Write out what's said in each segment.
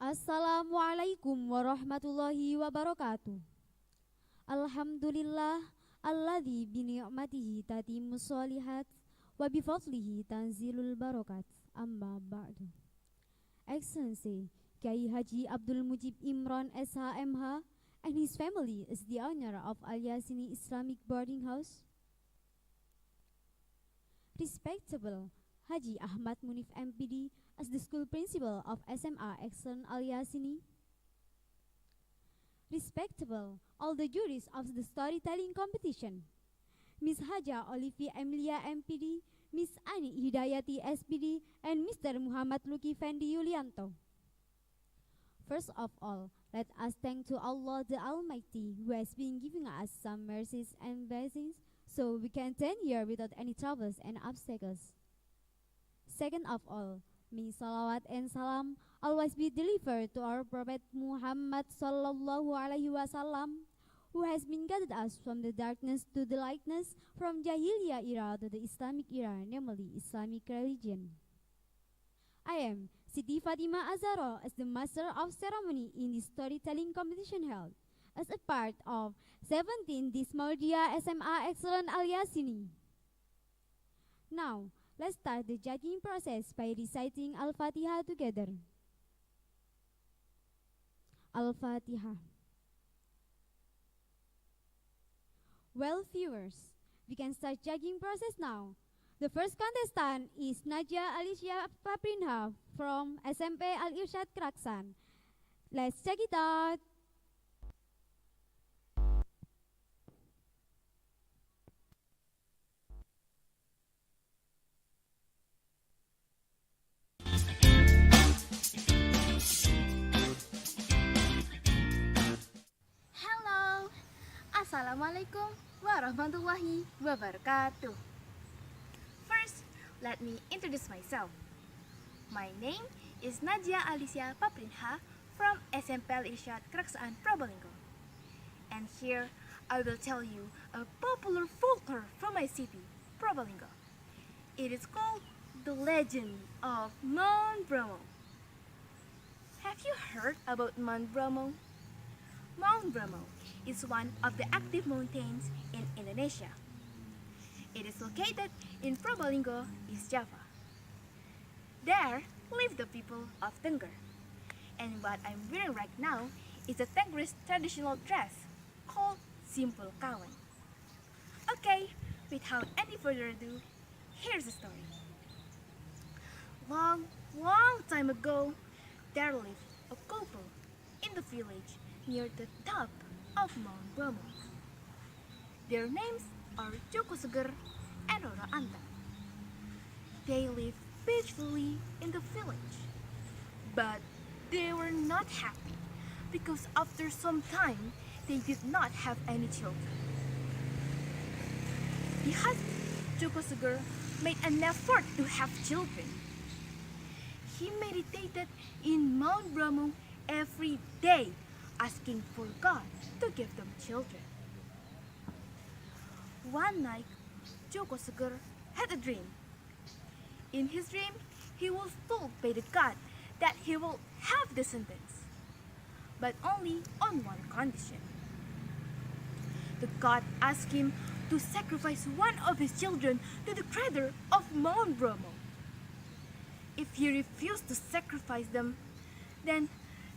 Assalamualaikum warahmatullahi wabarakatuh. Alhamdulillah alladzi bi ni'matihi tatimmus sholihat wa bi fadlihi tanzilul barakat. Amma ba'du. Excellency Kiai Haji Abdul Mujib Imran SHMH and his family is the owner of Al-Yasini Islamic Boarding House. Respectable Haji Ahmad Munif MPD as the school principal of SMA Excellent Al-Yasini. Respectable all the juries of the storytelling competition. Miss Haja Olivia Emilia MPD, Miss Ani Hidayati SPD, and Mr. Muhammad Luki Fendi Yulianto. First of all, let us thank to Allah the Almighty who has been giving us some mercies and blessings so we can stand here without any troubles and obstacles. Second of all, may salawat and salam always be delivered to our Prophet Muhammad sallallahu alaihi wasallam, who has been guided us from the darkness to the lightness, from Jahiliyah era to the Islamic era, namely Islamic religion. I am Siti Fatima Azaro as the master of ceremony in the storytelling competition held as a part of 17 Dismaudia SMA Excellent Al-Yasini. Now, let's start the judging process by reciting Al-Fatiha together. Al-Fatiha. Well, viewers, we can start judging process now. The first contestant is Nadia Alicia Paprinha from SMP Al-Irsyad Kraksan. Let's check it out. Hello, Assalamualaikum warahmatullahi wabarakatuh. First, let me introduce myself. My name is Nadia Alicia Paprinha from SMP Al-Irsyad Kraksan Probolinggo. And here, I will tell you a popular folklore from my city, Probolinggo. It is called The Legend of Mount Bromo. Have you heard about Mount Bromo? Mount Bromo is one of the active mountains in Indonesia. It is located in Probolinggo, East Java. There live the people of Tengger. And what I'm wearing right now is a Tenggerese traditional dress called Simpul Kawan. Okay, without any further ado, here's the story. Long time ago, there lived a couple in the village near the top of Mount Bromo. Their names are Joko Seger and Roro Anta. They lived peacefully in the village, but they were not happy because after some time they did not have any children. The husband, Joko Seger, made an effort to have children. He meditated in Mount Bromo every day, asking for God to give them children. One night, Joko Seger had a dream. In his dream, he was told by the God that he will have descendants, but only on one condition. The God asked him to sacrifice one of his children to the crater of Mount Bromo. If he refused to sacrifice them, then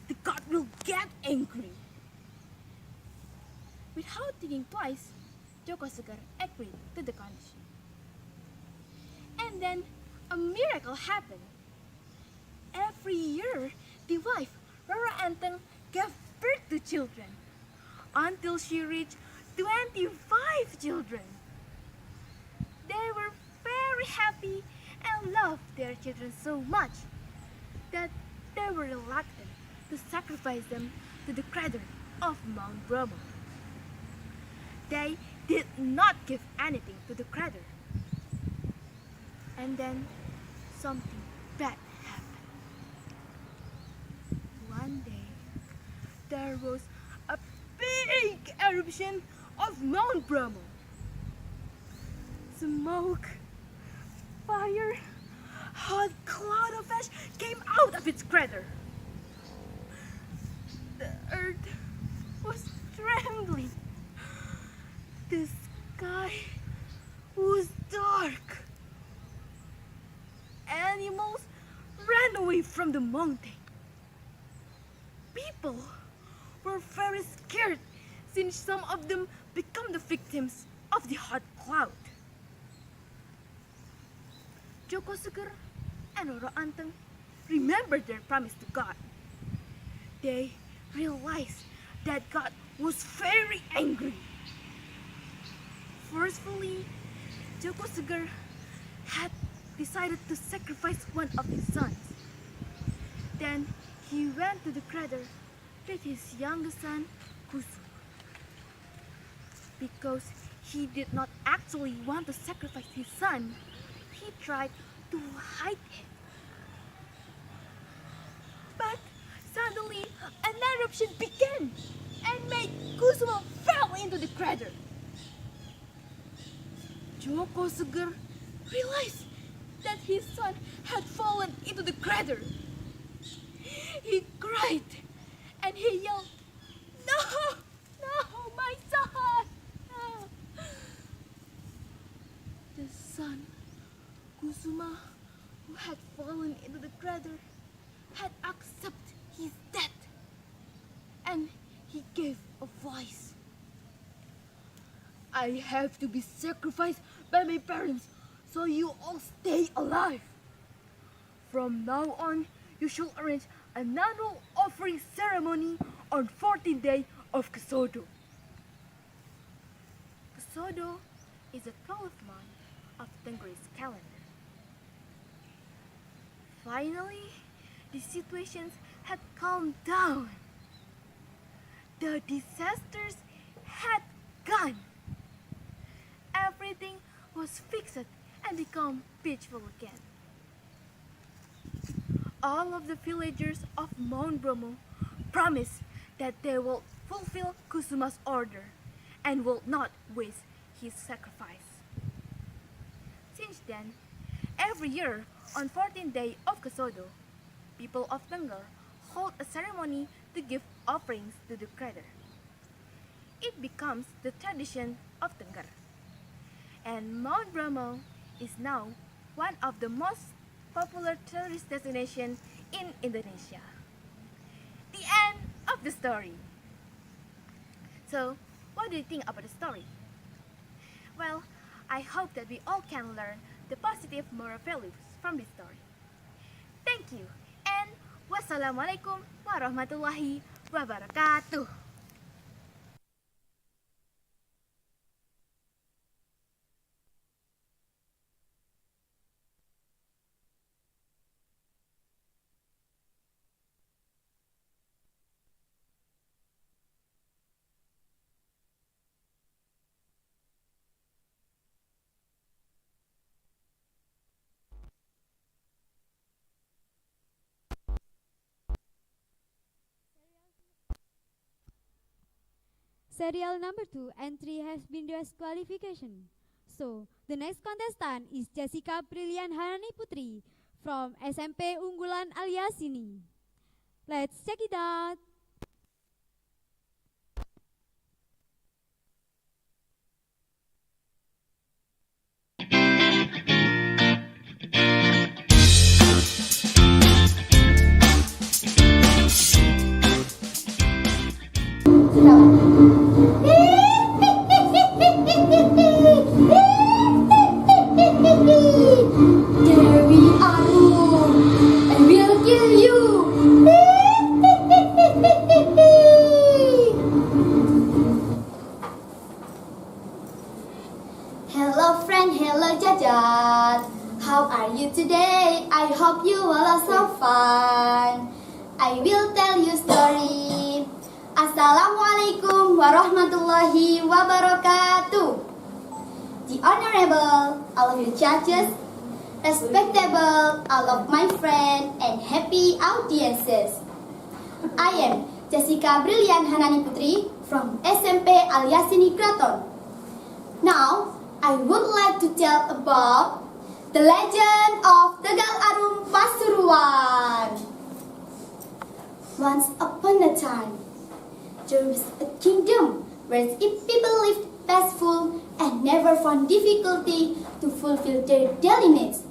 the God will get angry. Without thinking twice, Joko Seger agreed to the condition. And then a miracle happened. Every year, the wife, Roro Anteng, gave birth to children until she reached 25 children. They were very happy and loved their children so much that they were reluctant to sacrifice them to the crater of Mount Bromo. They did not give anything to the crater. And then something bad happened. One day, there was a big eruption of Mount Bromo. Smoke, fire, hot cloud of ash came out of its crater. The earth was trembling. The sky was dark. Animals ran away from the mountain. People were very scared since some of them become the victims of the hot cloud. Joko Seger and Roro Anteng remembered their promise to God. They realized that God was very angry. Forcefully, Joko Seger had decided to sacrifice one of his sons. Then he went to the crater with his youngest son, Kusuma. Because he did not actually want to sacrifice his son, he tried to hide it. But suddenly, an eruption began and made Kusuma fall into the crater. Joko Seger realized that his son had fallen into the crater. He cried and he yelled, "No! No, my son! No!" The son, Kusuma, who had fallen into the crater, had accepted his death. And he gave a voice. "I have to be sacrificed by my parents so you all stay alive. From now on, you shall arrange an annual offering ceremony on 14th day of Kesodo." Kesodo is the 12th month of Tengri's calendar. Finally, the situations had calmed down. The disasters had gone. Everything was fixed and become peaceful again. All of the villagers of Mount Bromo promised that they will fulfill Kusuma's order and will not waste his sacrifice. Since then, every year on 14th day of Kesodo, people of Tengger hold a ceremony to give offerings to the crater. It becomes the tradition of Tengger. And Mount Bromo is now one of the most popular tourist destinations in Indonesia. The end of the story. So, what do you think about the story? Well, I hope that we all can learn the positive moral values from this story. Thank you, and wassalamualaikum warahmatullahi wabarakatuh. Serial number 2 entry has been disqualification. So, the next contestant is Jessica Brilian Hanani Putri from SMP Unggulan Al-Yasini. Let's check it out. There we are, and we'll kill you. Hello friend, hello Jajat. How are you today? I hope you all are so fun. I will tell you story. Assalamualaikum warahmatullahi wabarakatuh. The Honorable, all of you judges, respectable, all of my friends, and happy audiences. I am Jessica Brilian Hanani Putri from SMP Al-Yasini Kraton. Now, I would like to tell about the legend of Tegal Arum Pasuruan. Once upon a time, There was a kingdom where its people lived peaceful and never found difficulty to fulfill their daily needs.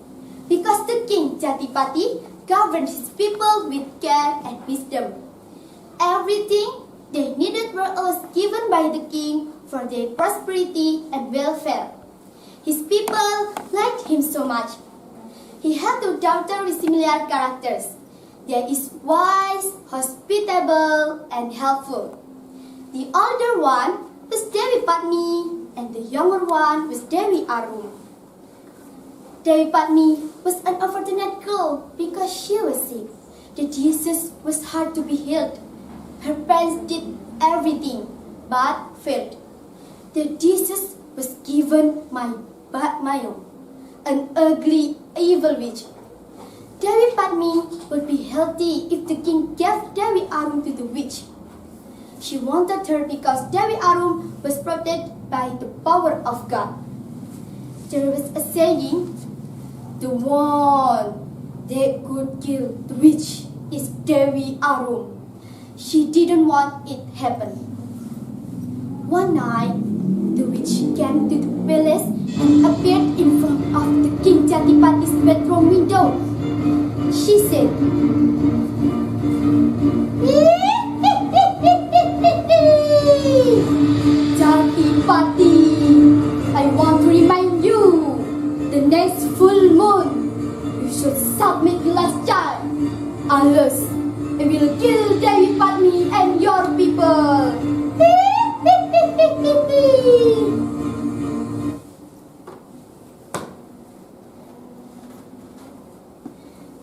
Because the king Jatipati governed his people with care and wisdom. Everything they needed were always given by the king for their prosperity and welfare. His people liked him so much. He had two daughters with similar characters. There is wise, hospitable, and helpful. The older one was Dewi Padmi, and the younger one was Dewi Arum. Dewi Padmi was an unfortunate girl because she was sick. The disease was hard to be healed. Her parents did everything but failed. The disease was given by Mayo, an ugly, evil witch. Dewi Padmi would be healthy if the king gave Dewi Arum to the witch. She wanted her because Dewi Arum was protected by the power of God. There was a saying, the one that could kill the witch is Dewi Arum. She didn't want it happen. One night, the witch came to the palace and appeared in front of the King Jatipati's bedroom window. She said, Jatipati, I want to remind you, the next full moon, you should submit the last child. Unless I will kill Dewi Padmi and your people.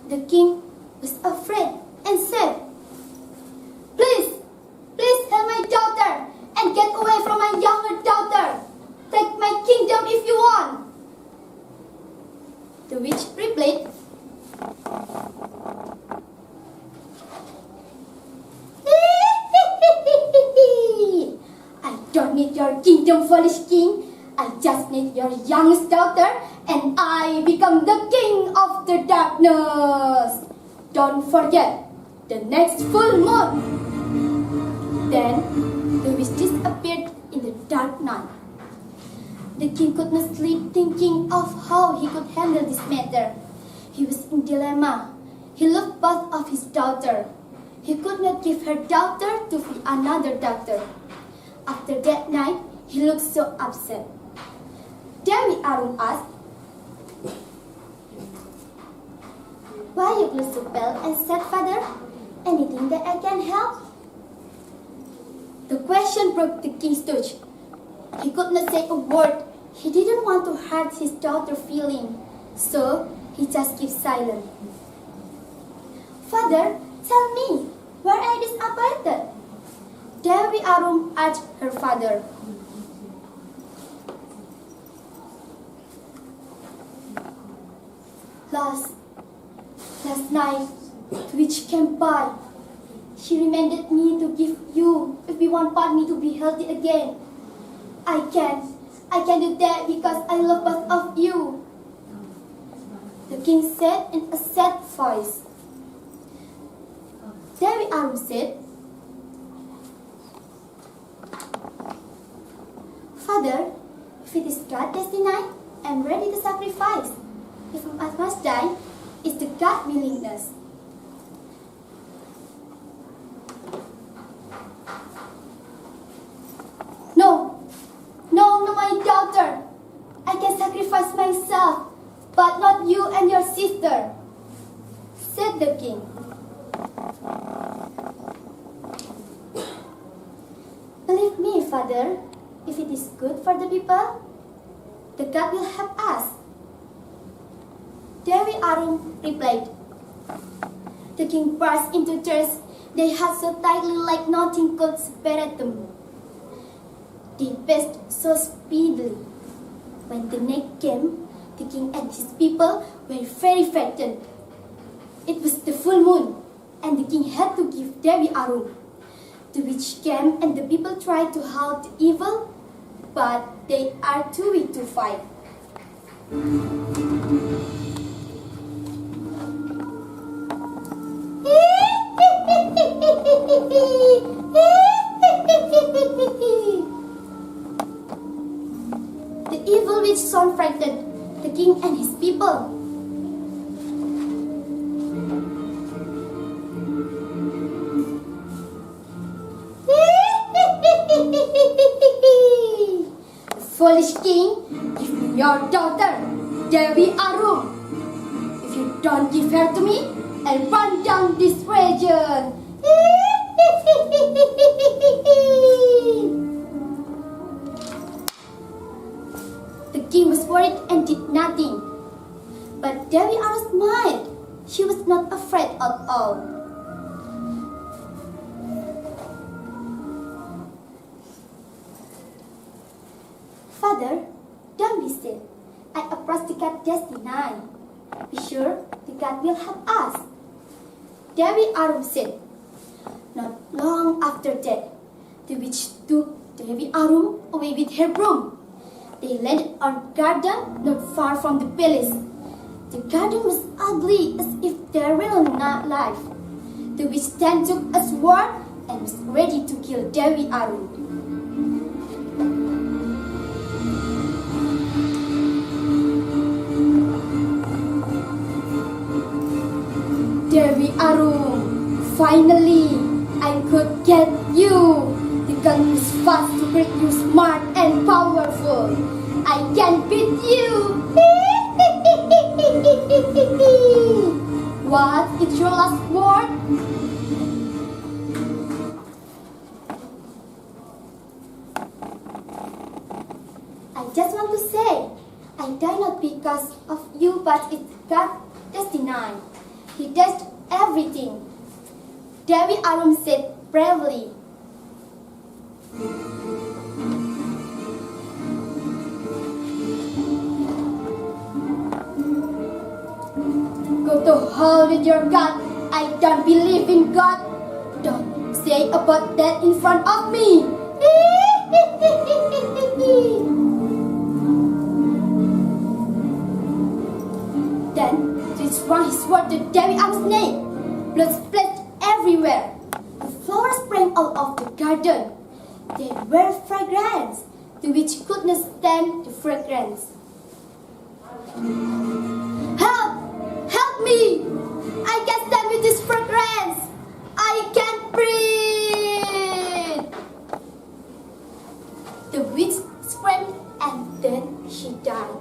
The king was afraid and said, Please help my daughter and get away from my younger daughter. Take my kingdom if you want. The witch replied, I don't need your kingdom, foolish king. I just need your youngest daughter, and I become the king of the darkness. Don't forget, the next full moon. Then the witch disappeared in the dark night. The king could not sleep, thinking of how he could handle this matter. He was in dilemma. He loved both of his daughters. He could not give her daughter to another daughter. After that night, he looked so upset. Dewi Arum asked, Why you look so pale and sad, father? Anything that I can help? The question broke the king's touch. He could not say a word. He didn't want to hurt his daughter's feeling, so he just kept silent. Father, tell me, where I disappointed? Dewi Arum asked her father. Last night, the witch came by. She reminded me to give you if you want Padmi to be healthy again. I can do that because I love both of you. The king said in a sad voice. Dewi Arum said, Father, if it is God's destiny, I am ready to sacrifice. If I must die, it's the God's willingness. No, my daughter. I can sacrifice myself, but not you and your sister, said the king. Believe me, father, if it is good for the people, the God will help us. Dewi Arum replied. The king burst into tears. They held so tightly like nothing could separate them. They passed so speedily. When the night came, the king and his people were very frightened. It was the full moon, and the king had to give Dewi Arum. The witch came and the people tried to halt the evil, but they are too weak to fight. The evil witch soon frightened the king and his people. Foolish king, give me your daughter, Dewi Arum. If you don't give her to me, I'll burn down this region. The king was worried and did nothing. But Dewi Arum smiled. She was not afraid at all. Father, don't be sad. I approached the god Destiny. Be sure the god will help us. Dewi Arum said. Not long after that, the witch took Dewi Arum away with her broom. They landed on a garden not far from the palace. The garden was ugly as if there were not life. The witch then took a sword and was ready to kill Dewi Arum. Dewi Arum, finally, I could get you. The gun is fast to make you smart and powerful. I can beat you. What is your last word? I just want to say, I die not because of you, but it's God's destiny. He does everything. Dewi Arum said bravely. Go to hell with your God. I don't believe in God. Don't say about that in front of me. Then he swung his sword to Dewi Arum's neck. Blood splashed everywhere. The flowers sprang out of the garden. They were fragrance. The witch could not stand the fragrance. Help! Help me! I can't stand with this fragrance. I can't breathe. The witch screamed and then she died.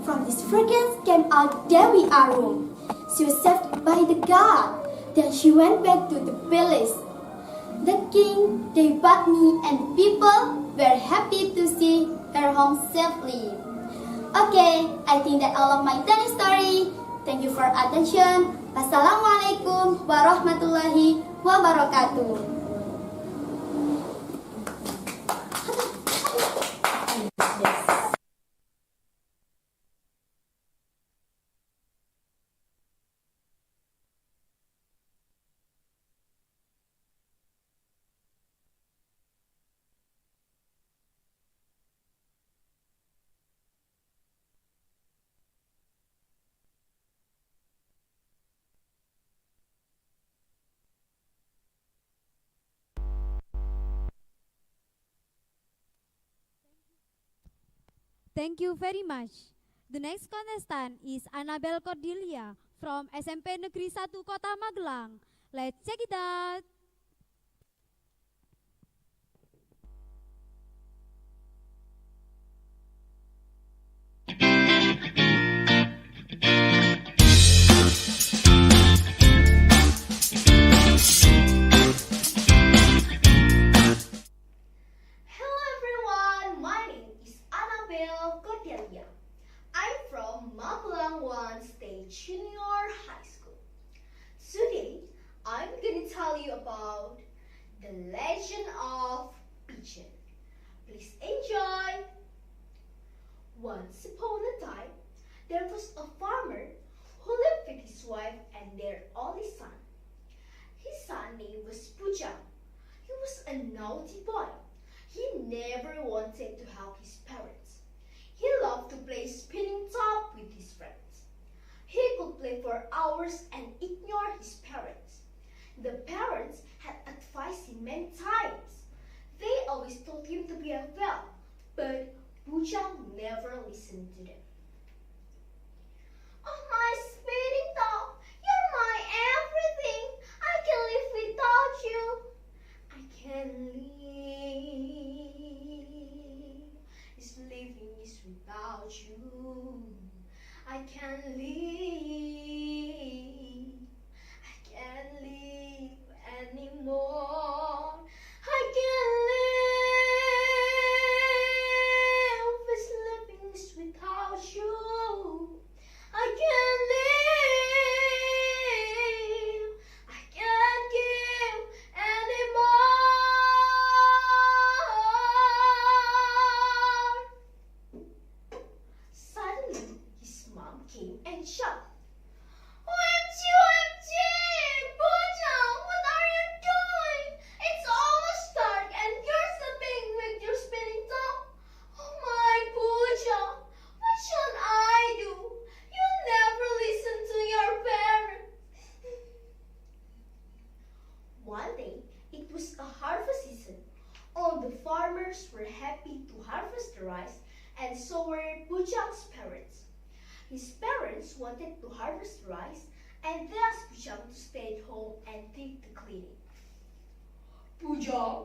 From this fragrance came out Dewi Arum. She was saved by the god. Then she went back to the palace. The king, the Patni, and people were happy to see her home safely. Okay, I think that all of my telling story. Thank you for attention. Wassalamualaikum warahmatullahi wabarakatuh. Thank you very much. The next contestant is Annabel Cordelia from SMP Negeri 1 Kota Magelang. Let's check it out. Hello everyone, my name is Annabel Cordelia. I'm from Magelang 1 State Junior High School. Today, I'm going to tell you about the legend of pigeon. Please enjoy. Once upon a time, there was a farmer who lived with his wife and their only son. His son name was Puja. He was a naughty boy. He never wanted to help his parents. He loved to play spinning top with his friends. He could play for hours and ignore his parents. The parents had advised him many times They always told him to behave well, but Bujang never listened to them. Oh, my spinning top, you're my everything. I can live without you. I can live. This living is without you. I can live. I can't live anymore. I can't live. This living is without you. I can't live. I can't give anymore. Suddenly, his mom came and shouted, OMG, OMG! Bujang, what are you doing? It's almost dark and you're sleeping with your spinning top. Oh my Bujang, what should I do? You never listen to your parents. One day, it was a harvest season. All the farmers were happy to harvest the rice, and so were Bujang's parents. His parents wanted to harvest rice, and they asked Bujang to stay at home and take the cleaning. Bujang,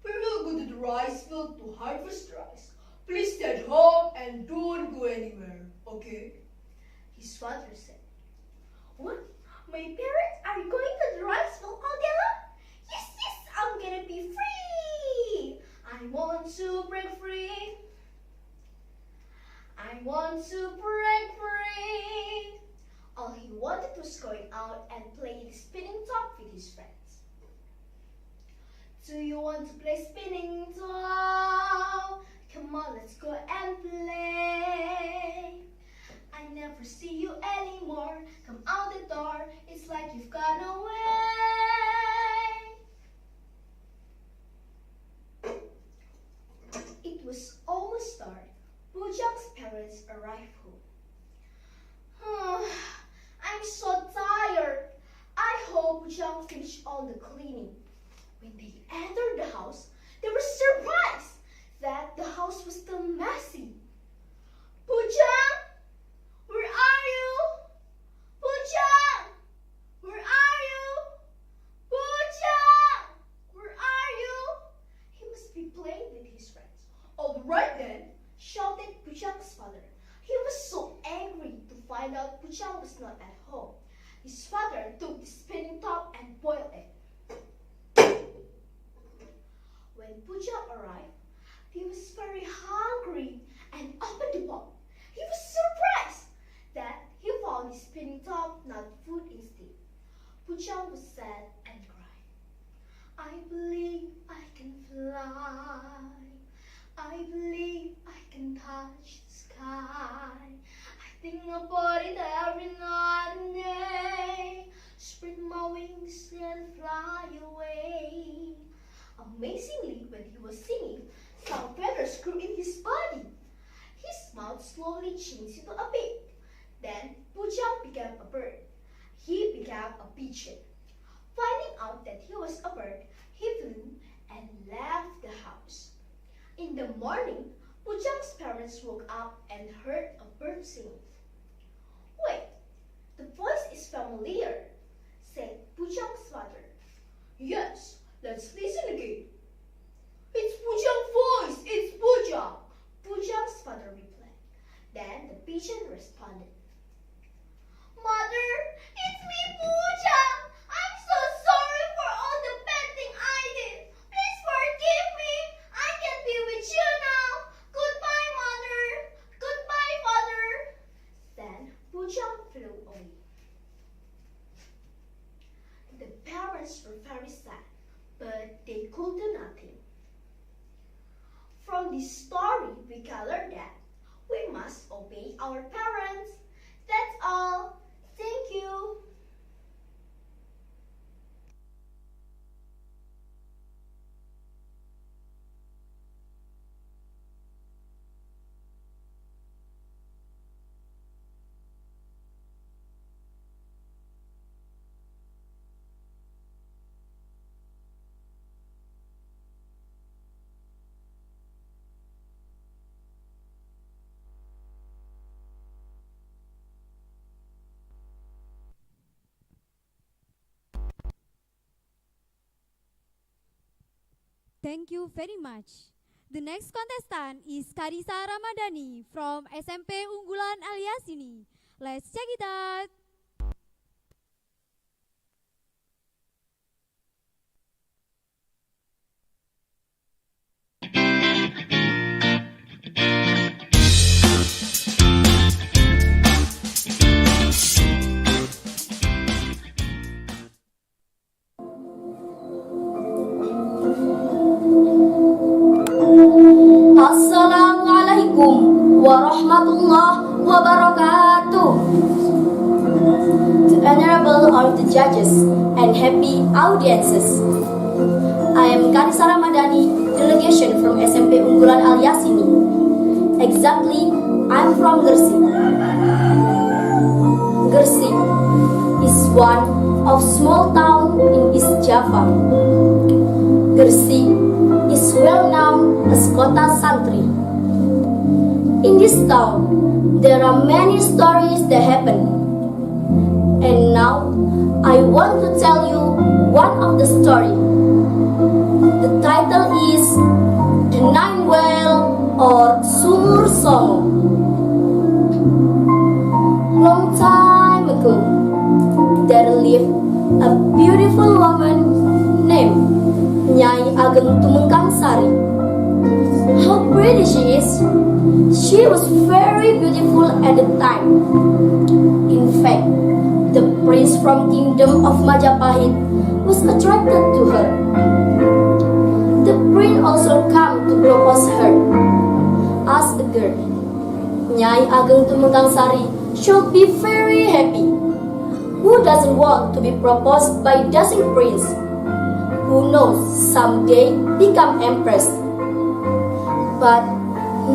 we will go to the rice field to harvest rice. Please stay at home and don't go anywhere, okay? His father said, What? My parents are going to the rice field all day long? Yes, yes, I'm gonna be free. I want to break free. I want to break free. All he wanted was going out and play the spinning top with his friends. Do you want to play spinning top? Come on, let's go and play. I never see you anymore. Come out the door, it's like you've gone away. It was almost dark. Bujang's parents arrived home. I'm so tired. I hope Bujang finished all the cleaning. When they entered the house, they were surprised that the house was still messy. Bujang, where are you? Bujang, where are you? Bujang, where are you? He must be playing with his friends. All right then, shouted Bujang's father. He was so angry to find out Bujang was not at home. His father took the spinning top and boiled it. When Bujang arrived, he was very hungry and opened the box. He was surprised that he found his spinning top, not food instead. Bujang was sad and cried. I believe I can fly. I believe I can touch the sky. I think about it every night and day. Spread my wings and fly away. Amazingly, when he was singing, some feathers grew in his body. His mouth slowly changed into a beak. Then Bujang became a bird. He became a pigeon. Finding out that he was a bird, he flew and left the house. In the morning, Bujang's parents woke up and heard a bird singing. Wait, the voice is familiar, said Bujang's father. Yes, let's listen again. It's Bujang's voice, it's Bujang, Bujang's father replied. Then the pigeon responded. Mother, it's me, Bujang. I'm so sorry for all the bad thing I did. Please forgive me. I can't be with you now. Goodbye, Mother. Goodbye, Father. Then Bujang flew away. The parents were very sad, but they could do nothing. From this story, we can learn that we must obey our parents. That's all. Thank you. Thank you very much. The next contestant is Karisa Ramadhani from SMP Unggulan Al-Yasini. Let's check it out. Assalamualaikum warahmatullahi wabarakatuh. To honorable all the judges and happy audiences, I am Karisa Ramadhani, delegation from SMP Unggulan Al-Yasini. Exactly, I'm from Gresik. Gresik is one of small town in East Java. Gresik is well known as Kota Santri. In this town, there are many stories that happen. And now, I want to tell you one of the story. The title is The Nine Well or Sumur Songo. Long time ago, there lived a beautiful woman named Nyai Ageng Tumengkang Sari. How pretty she is! She was very beautiful at the time. In fact, the prince from kingdom of Majapahit was attracted to her. The prince also came to propose her. As a girl, Nyai Ageng Tumengkang Sari should be very happy. Who doesn't want to be proposed by dancing prince? Who knows someday become empress? But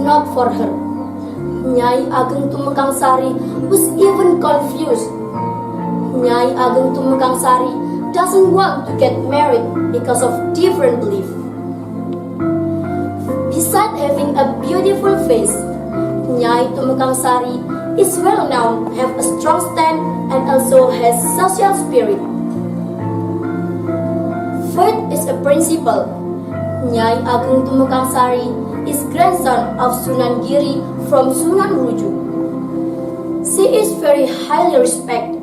not for her. Nyai Ageng Tumengkang Sari was even confused. Nyai Ageng Tumengkang Sari doesn't want to get married because of different belief. Besides having a beautiful face, Nyai Tumengkang Sari is well known, have a strong stand, and also has social spirit. Faith is a principle. Nyai Ageng Tumengkang Sari is grandson of Sunan Giri from Sunan Ruju. She is very highly respected.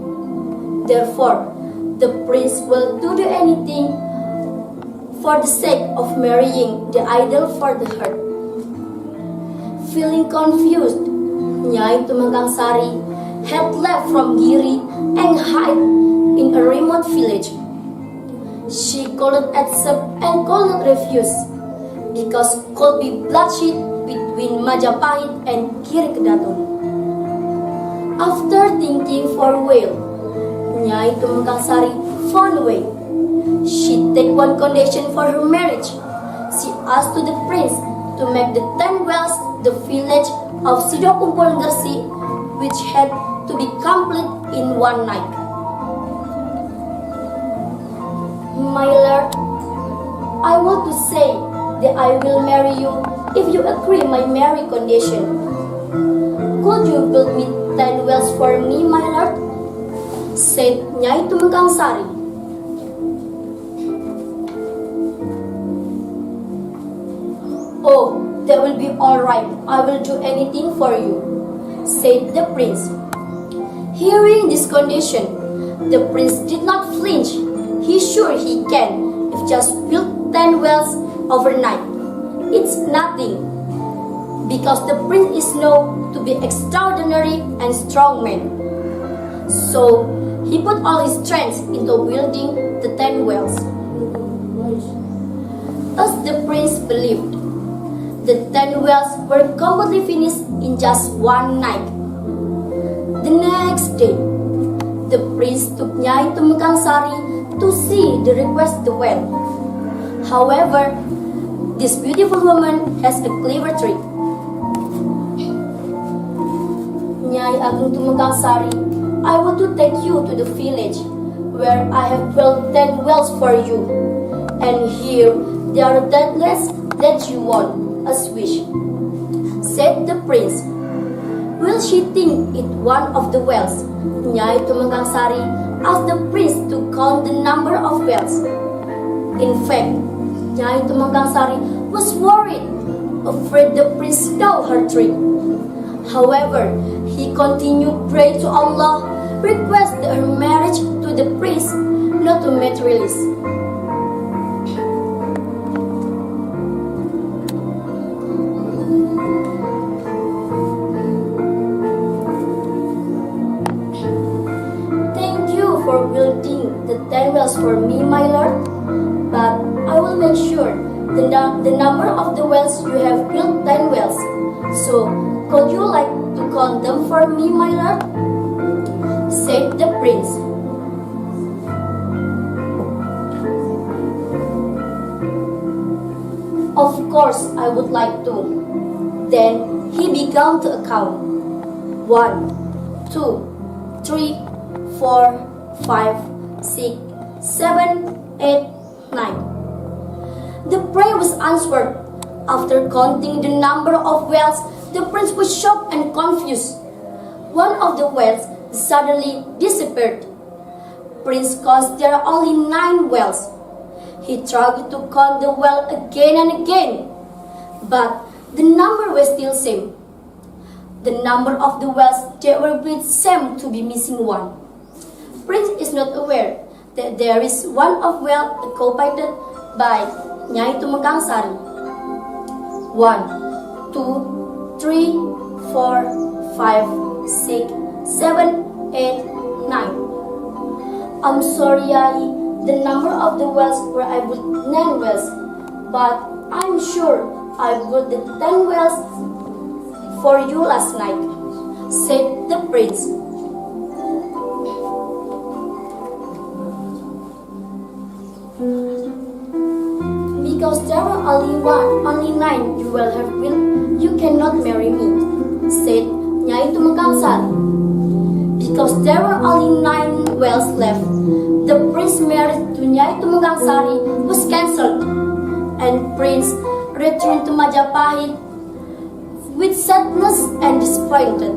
Therefore, the prince will do anything for the sake of marrying the idol for the heart. Feeling confused, Nyai Tumengkang Sari had left from Giri and hid in a remote village. She called accept and called refuse because could be bloodshed between Majapahit and Giri Kedaton. After thinking for a while, Nyai Tumengkang Sari found a way. She take one condition for her marriage. She asked to the prince to make the 10 wells the village of Sidokumpul Gresik, which had to be complete in one night. My lord, I want to say that I will marry you if you agree my marriage condition. Could you build me 10 wells for me, my lord? Said Nyai Tumengkang Sari. Oh, that will be all right. I will do anything for you, said the prince. Hearing this condition, the prince did not flinch. He's sure he can, if just build 10 wells overnight. It's nothing, because the prince is known to be extraordinary and strong man. So he put all his strength into building the 10 wells. As the prince believed, the 10 wells were completely finished in just one night. The next day, the prince took Nyai Tumengkang Sari to see the request the well. However, this beautiful woman has a clever trick. Nyai Ageng Tumengkang Sari, I want to take you to the village where I have built 10 wells for you. And here there are 10 wells that you want as wish, said the prince. Will she think it one of the wells? Nyai Tumengkang Sari asked the prince to count the number of wells. In fact, Nyai Tumangkangsari was worried, afraid the prince know her trick. However, he continued pray to Allah, request her marriage to the prince, not to materialists. Thank you for building the 10 wells for me, my lord, but I will make sure the number of the wells you have built 10 wells. So, could you like to count them for me, my lord? Said the prince. Of course, I would like to. Then he began to count. 1, 2, 3, 4, 5, 6, 7, 8, 9. The prayer was answered. After counting the number of wells, the prince was shocked and confused. One of the wells suddenly disappeared. Prince caused there are only 9 wells. He tried to count the well again and again, but the number was still same. The number of the wells that were built seemed to be missing one. Prince is not aware that there is one of well occupied by Nyai Tumangkangsari. 1, 2, 3, 4, 5, 6, 7, 8, 9. I'm sorry, Yai. The number of the wells where I built 9 wells, but I'm sure I built the 10 wells for you last night, said the prince. Because there are only 9 you will have built, you cannot marry me, said Nyai Tumangkangsari. Because there were only 9 wells left, the prince's marriage to Nyai Tumangkangsari was cancelled, and Prince returned to Majapahit with sadness and disappointed.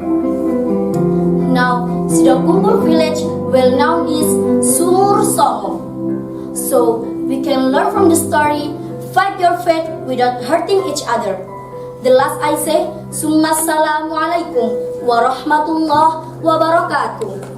Now, Sidangkumpul village, well known is Sumur Songo. So, we can learn from the story, fight your faith without hurting each other. The last I say, Assalamualaikum warahmatullahi wabarakatuh.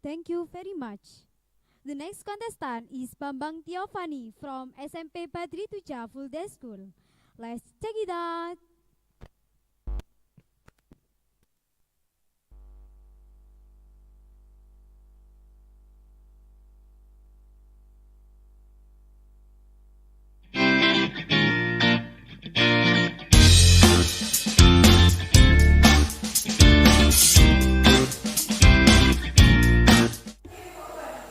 Thank you very much. The next contestant is Bambang Tiofani from SMP Badri Tuja Full Day School. Let's check it out.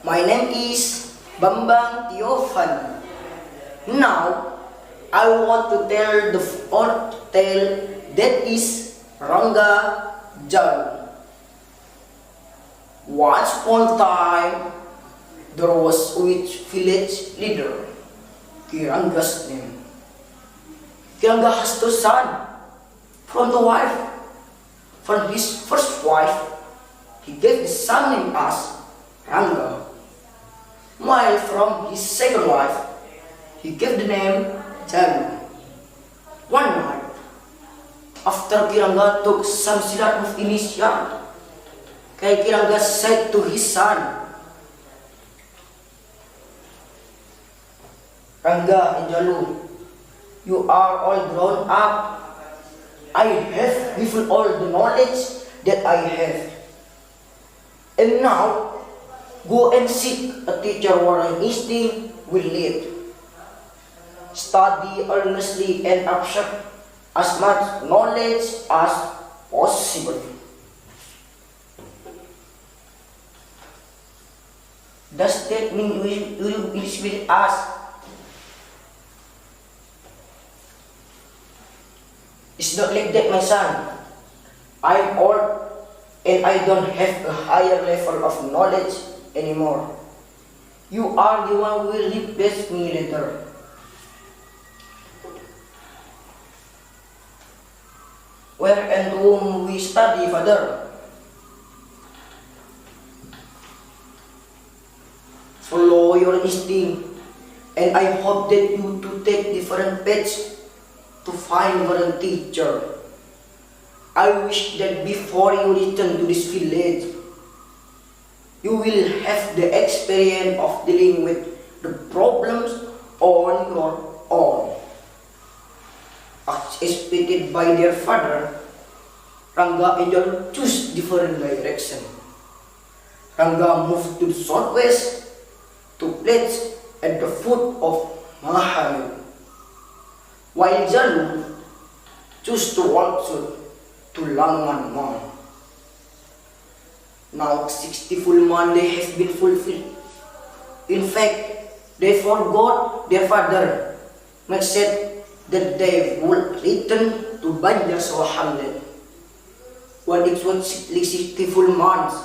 My name is Bambang Tiofani. Now, I want to tell the old tale that is Rangga Jalu. Once upon a time, there was a village leader, Kirangga's name. Kirangga has 2 sons from the wife. From his first wife, he gave the son named as Rangga. While from his second wife, he gave the name Jalu. One night, after Kirangga took some silat in his yard, Kirangga said to his son, Rangga and Jalu, you are all grown up. I have given all the knowledge that I have. And now, Go and seek a teacher where instinct will lead. Study earnestly and absorb as much knowledge as possible. Does that mean you will ask? It's not like that, my son. I'm old and I don't have a higher level of knowledge anymore. You are the one who will replace me later. Where and whom we study, Father? Follow your instinct, and I hope that you to take different paths to find one teacher. I wish that before you return to this village, you will have the experience of dealing with the problems on your own. As expected by their father, Rangga and John choose different direction. Rangga moved to the southwest to place at the foot of Mahameru, while Jalu chose to walk to Langan Mount. Now 60 full months they have been fulfilled. In fact, they forgot their father, but said that they would return to Banjarsawa hamlet. When it was 60 full months,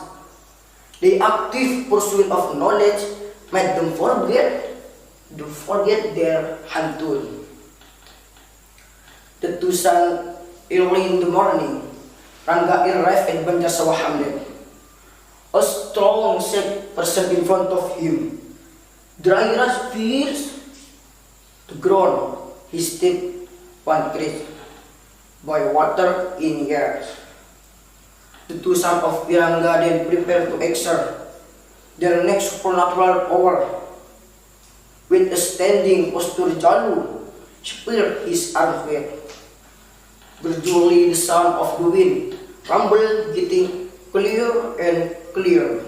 the active pursuit of knowledge made them forget their hantul. The two sons, early in the morning, Rangga arrived at Banjarsawa hamlet. A strong sick person in front of him. Dryras fears the ground. He stepped one creek by water in years. The two sons of Rangga then prepared to exert their next supernatural power. With a standing posture, Jalu speared his armpit. Gradually, the sound of the wind rumbled, getting clearer and clearer.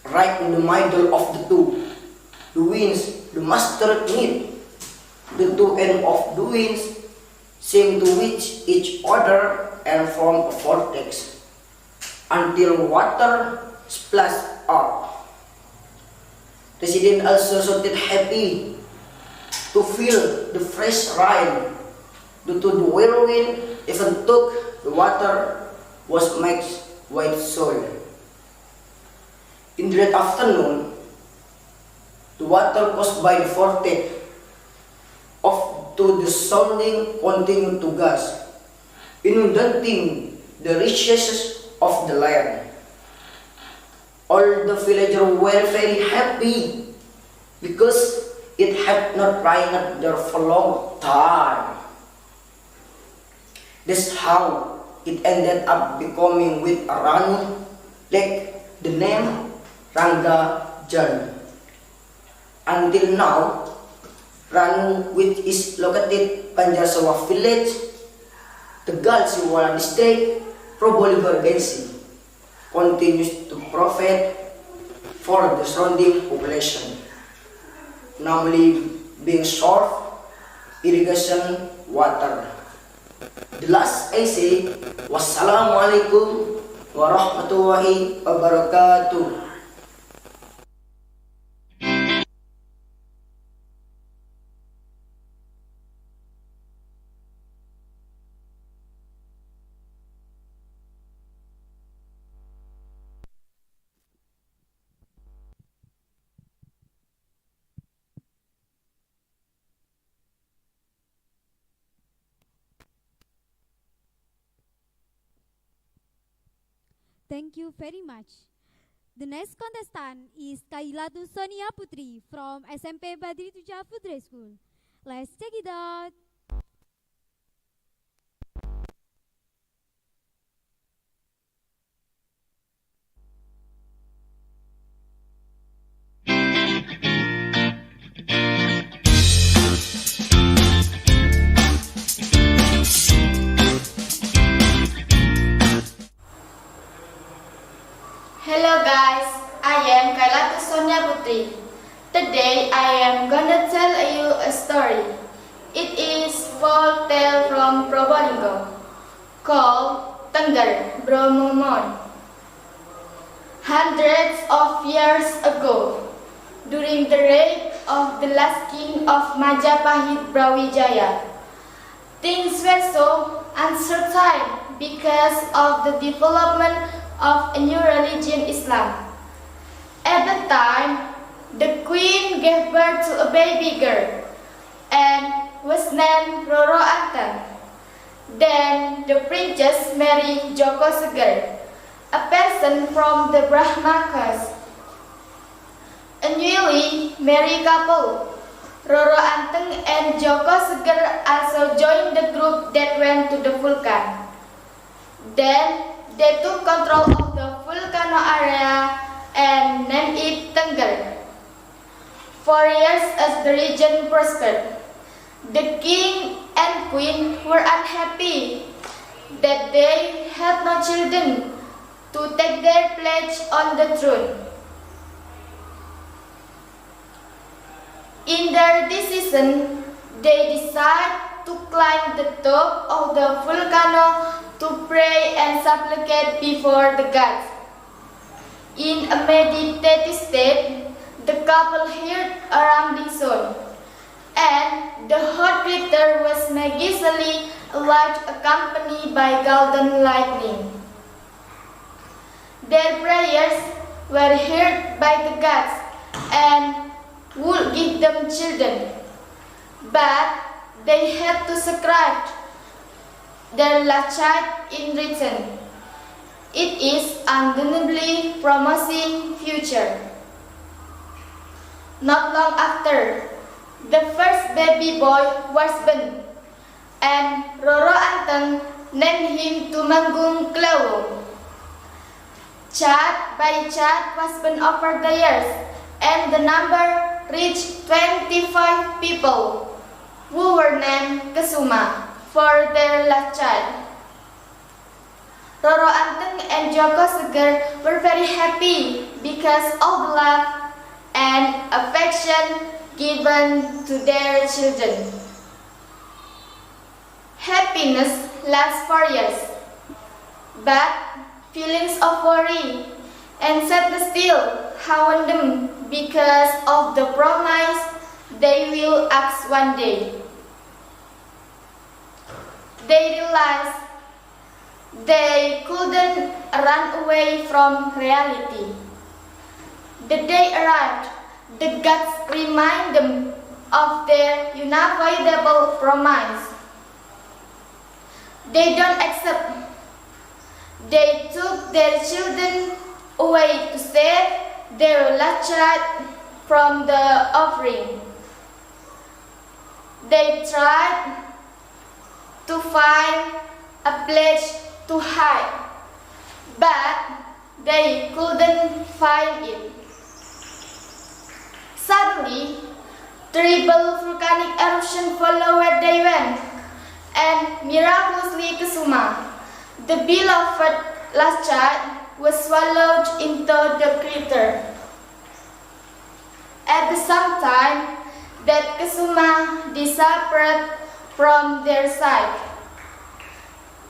Right in the middle of the two, the winds, the master meet. The two ends of the winds seem to reach each other and form a vortex until water splashed up. Residents also shouted happy to feel the fresh rain. Due to the whirlwind, even took the water was mixed with soil. In the late afternoon, the water caused by the vortex of to the sounding continued to gush, inundating the recesses of the land. All the villagers were very happy because it had not rained there for a long time. That's how it ended up becoming with a run like the name Rangga Jan. Until now, Ranu, which is located Banjarsawa village, the Galsiwala district, probably Bergensi, continues to provide for the surrounding population, namely being short irrigation water. The last I say, wassalamualaikum warahmatullahi wabarakatuh. Thank you very much. The next contestant is Kailatu Sonia Putri from SMP Badri Tuja Putri School. Let's check it out. poetry. Today I am gonna tell you a story. It is folk tale from Probolinggo called Tengger Bromomon. Hundreds of years ago, during the reign of the last king of Majapahit Brawijaya, things were so uncertain because of the development of a new religion, Islam. At the time, the queen gave birth to a baby girl and was named Roro Anteng. Then the princess married Joko Seger, a person from the Brahma caste. A newly married couple, Roro Anteng and Joko Seger also joined the group that went to the volcano. Then they took control of the volcano area and named it Tengger. For years as the region prospered, the king and queen were unhappy that they had no children to take their place on the throne. In their decision, they decided to climb the top of the volcano to pray and supplicate before the gods. In a meditative state, the couple heard a rumbling sound, and the hot glitter was magically alive, accompanied by golden lightning. Their prayers were heard by the gods and would give them children, but they had to sacrifice their last child in return. It is undeniably promising future. Not long after, the first baby boy was born, and Roro Anteng named him Tumenggung Klewo. Child by child was born over the years, and the number reached 25 people, who were named Kesuma for their last child. Roro Anteng and Joko Seger were very happy because of the love and affection given to their children. Happiness lasts for years, but feelings of worry and sadness still haunt them because of the promise they will ask one day. They realized they couldn't run away from reality. The day arrived, the gods remind them of their unavoidable promise. They don't accept. They took their children away to save their last child from the offering. They tried to find a place to hide, but they couldn't find it. Suddenly, terrible volcanic eruption followed where they went, and miraculously Kesuma, the beloved last child, was swallowed into the crater. At the same time that Kesuma disappeared from their sight,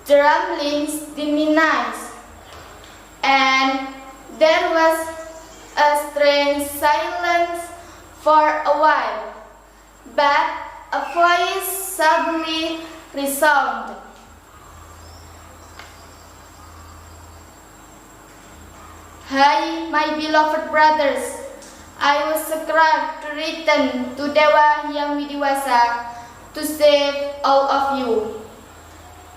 the rumblings diminished, and there was a strange silence for a while, but a voice suddenly resounded. Hai, my beloved brothers, I was scribed to return to Dewa Yang Widiwasa to save all of you.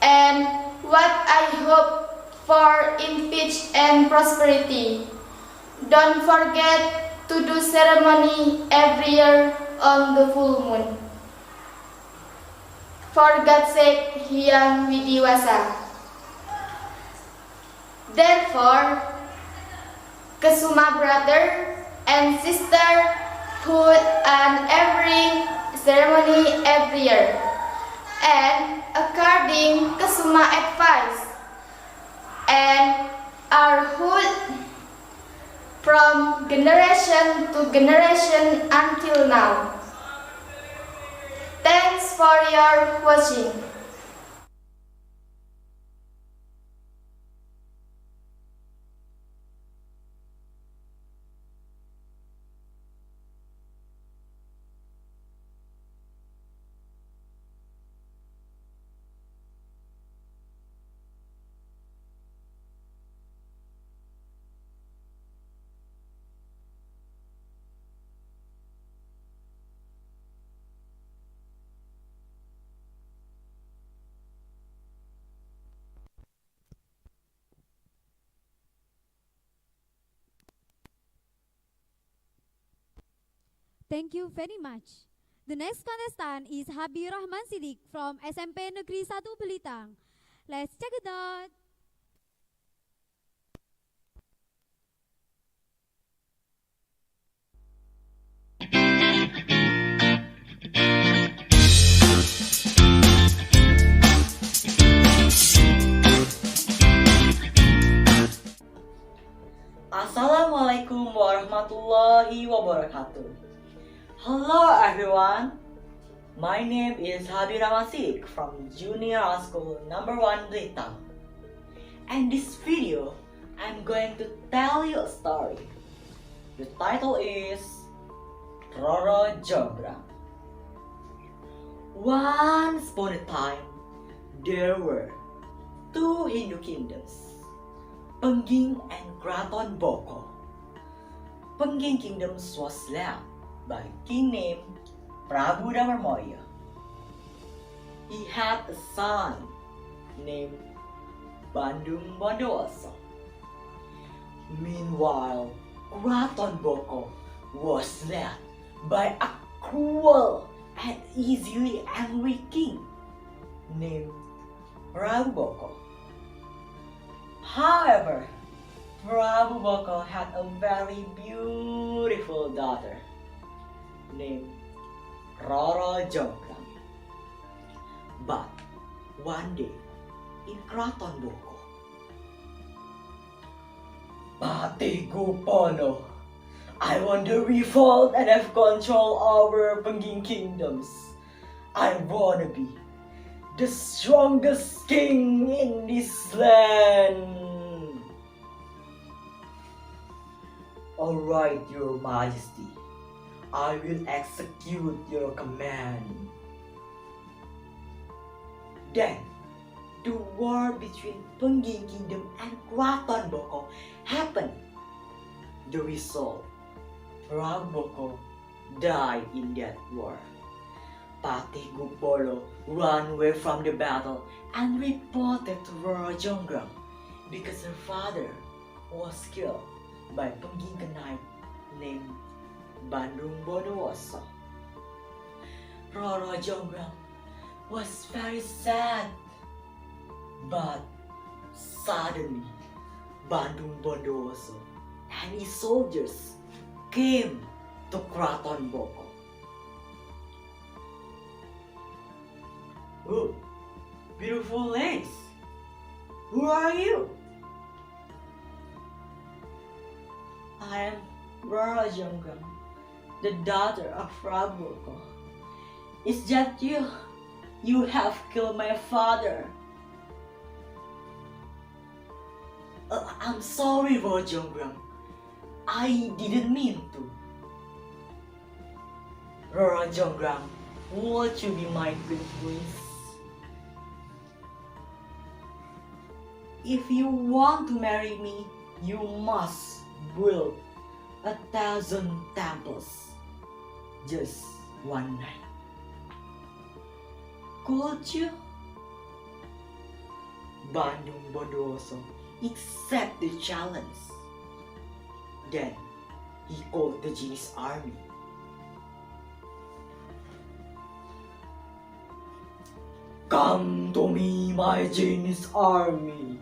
And what I hope for in peace and prosperity. Don't forget to do ceremony every year on the full moon. For God's sake, Hyang Widiwasa. Therefore, Kesuma brother and sister hold an every ceremony every year, and according Kesuma advice, and are hold from generation to generation until now. Thanks for your watching. Thank you very much. The next contestant is Habib Rahman Sidik from SMP Negeri 1 Belitang. Let's check it out. Assalamualaikum warahmatullahi wabarakatuh. Hello everyone. My name is Habib Ramasik from Junior High School number 1 Blitar. And this video, I'm going to tell you a story. The title is Roro Jonggrang. Once upon a time, there were two Hindu kingdoms, Pengging and Kraton Boko. Pengging kingdom was led by a king named Prabu Damarmoyo. He had a son named Bandung Bondowoso. Meanwhile, Kraton Boko was led by a cruel and easily angry king named Prabu Boko. However, Prabu Boko had a very beautiful daughter named Roro Jonggrang. But one day in Kraton Boko, Pati Gupolo, I want to revolt and have control over Pengging kingdoms. I wanna be the strongest king in this land. Alright, Your Majesty. I will execute your command. Then, the war between Pengging Kingdom and Kraton Boko happened. The result, Prabu Boko died in that war. Patih Gupolo ran away from the battle and reported to Roro Jonggrang because her father was killed by Pengging knight named Bandung Bondowoso. Roro Jonggrang was very sad, but suddenly Bandung Bondowoso and his soldiers came to Kraton Boko. Oh, beautiful ladies, who are you? I am Roro Jonggrang, the daughter of Prabu Boko. Is that you? You have killed my father. I'm sorry, Roro Jonggrang. I didn't mean to. Roro Jonggrang, would you be my queen, please? If you want to marry me, you must build 1,000 temples just one night. Could you? Bandung Bondowoso accepted the challenge. Then he called the genie's army. Come to me, my genie's army.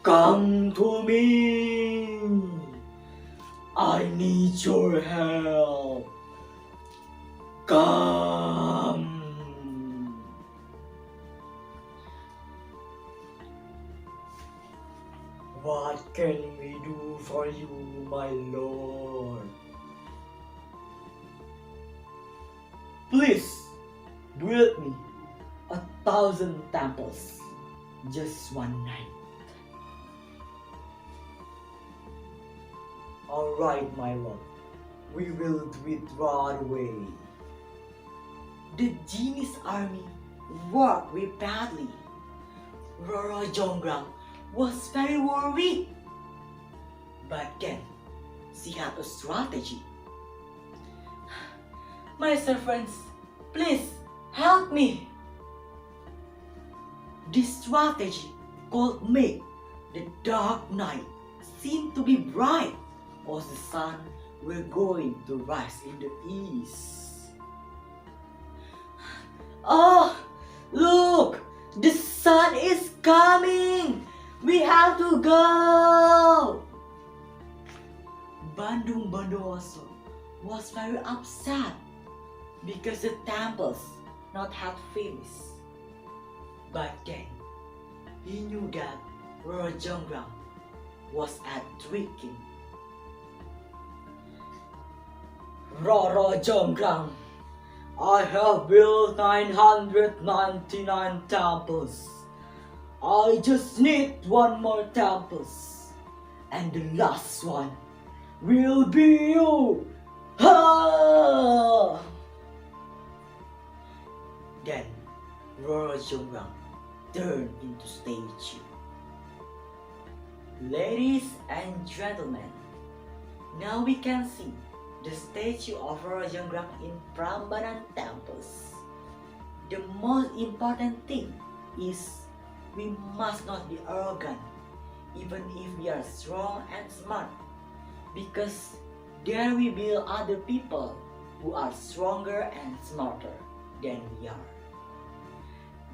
Come to me. I need your help. Come. What can we do for you, my lord. Please build me 1,000 temples, just one night. Alright, my lord, we will do it right away. The genie's army worked very badly. Roro Jonggrang was very worried. But then, she had a strategy. My servants, please help me. This strategy could make the dark night seem to be bright, as the sun were going to rise in the east. Oh, look! The sun is coming! We have to go! Bandung Bondowoso was very upset because the temples not had finished. But then, he knew that Roro Jonggrang was at tricking. Roro Jonggrang, I have built 999 temples. I just need one more temples. And the last one will be you. Ha! Then Roro Jonggrang turned into statue. Ladies and gentlemen, now we can see the statue of Roro Jonggrang in Prambanan temples. The most important thing is we must not be arrogant, even if we are strong and smart, because there will be other people who are stronger and smarter than we are.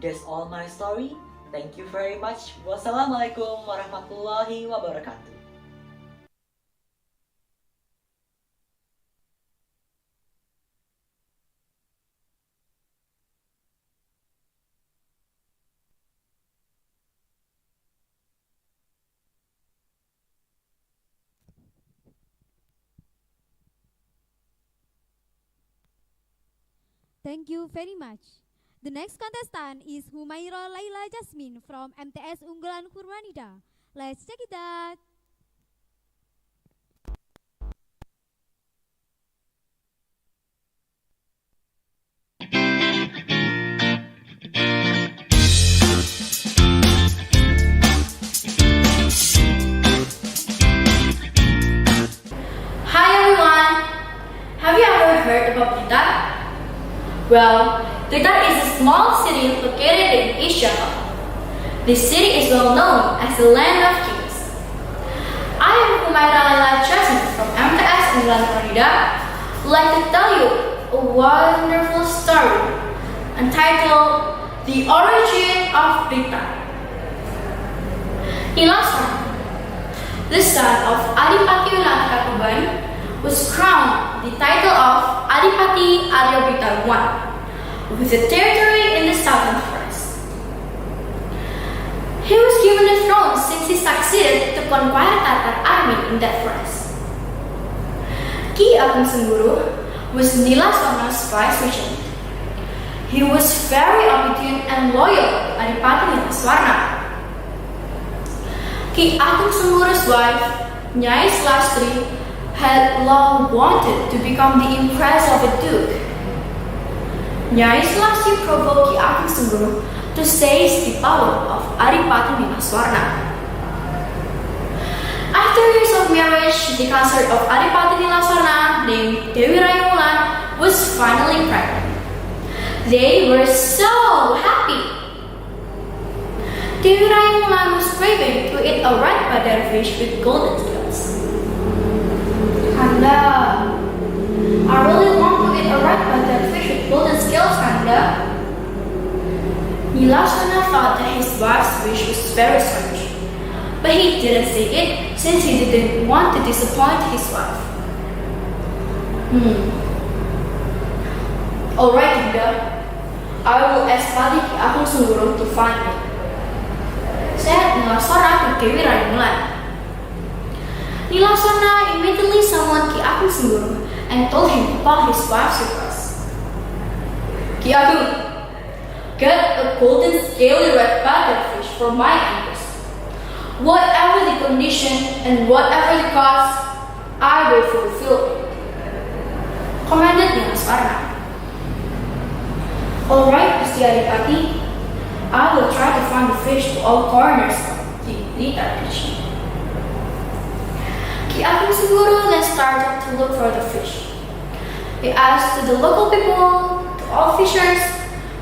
That's all my story. Thank you very much. Wassalamualaikum warahmatullahi wabarakatuh. Thank you very much. The next contestant is Humaira Laila Jasmine from MTS Unggulan Purwanida. Let's check it out. Hi everyone! Have you ever heard about Blitar? Well, Blitar is a small city located in East Java. This city is well known as the land of kings. I am Humaira Laila Jasmine from MTS Unggulan Purwanida. I'd like to tell you a wonderful story entitled The Origin of Blitar. Nilaswana, the son of Adipati Ulantakatuban, was crowned the title of Adipati Arya Blitar I, with a territory in the southern forest. He was given the throne since he succeeded to conquer Tatar army in that forest. Ki Ageng Sengguru was Nilaswana's vice-regent. He was very obedient and loyal to Adipati Nilaswana. Ki Ageng Sengguru's wife, Nyai Selastri, had long wanted to become the empress of a duke. Nyai Selastri provoked Ki Ageng Sengguru to seize the power of Adipati Nilaswana. After years of marriage, the consort of Adipati Nilaswana named Dewi Rayulan was finally pregnant. They were so happy. Dewi Rayulan was craving to eat a red badar fish with golden scales. Kanda, I really want to eat a red badar fish with golden scales, Kanda. Nilaswana thought that his wife's wish was very strange, but he didn't say it since he didn't want to disappoint his wife. Alright, Kanda. I will ask Padi Ki Ageng Sengguru to find me. Said Nilaswana to Dewi Rayulan. Nilasana immediately summoned Ki Ageng Sengguru and told him about his wife's request. Ki Ageng, get a golden scaly red battle fish for my angus. Whatever the condition and whatever the cost, I will fulfill it, commanded Nilasana. All right, Gusti Adipati, I will try to find the fish to all corners of the Blitar Duchy. Ki Ageng Sengguru then started to look for the fish. He asked to the local people, to all fishers,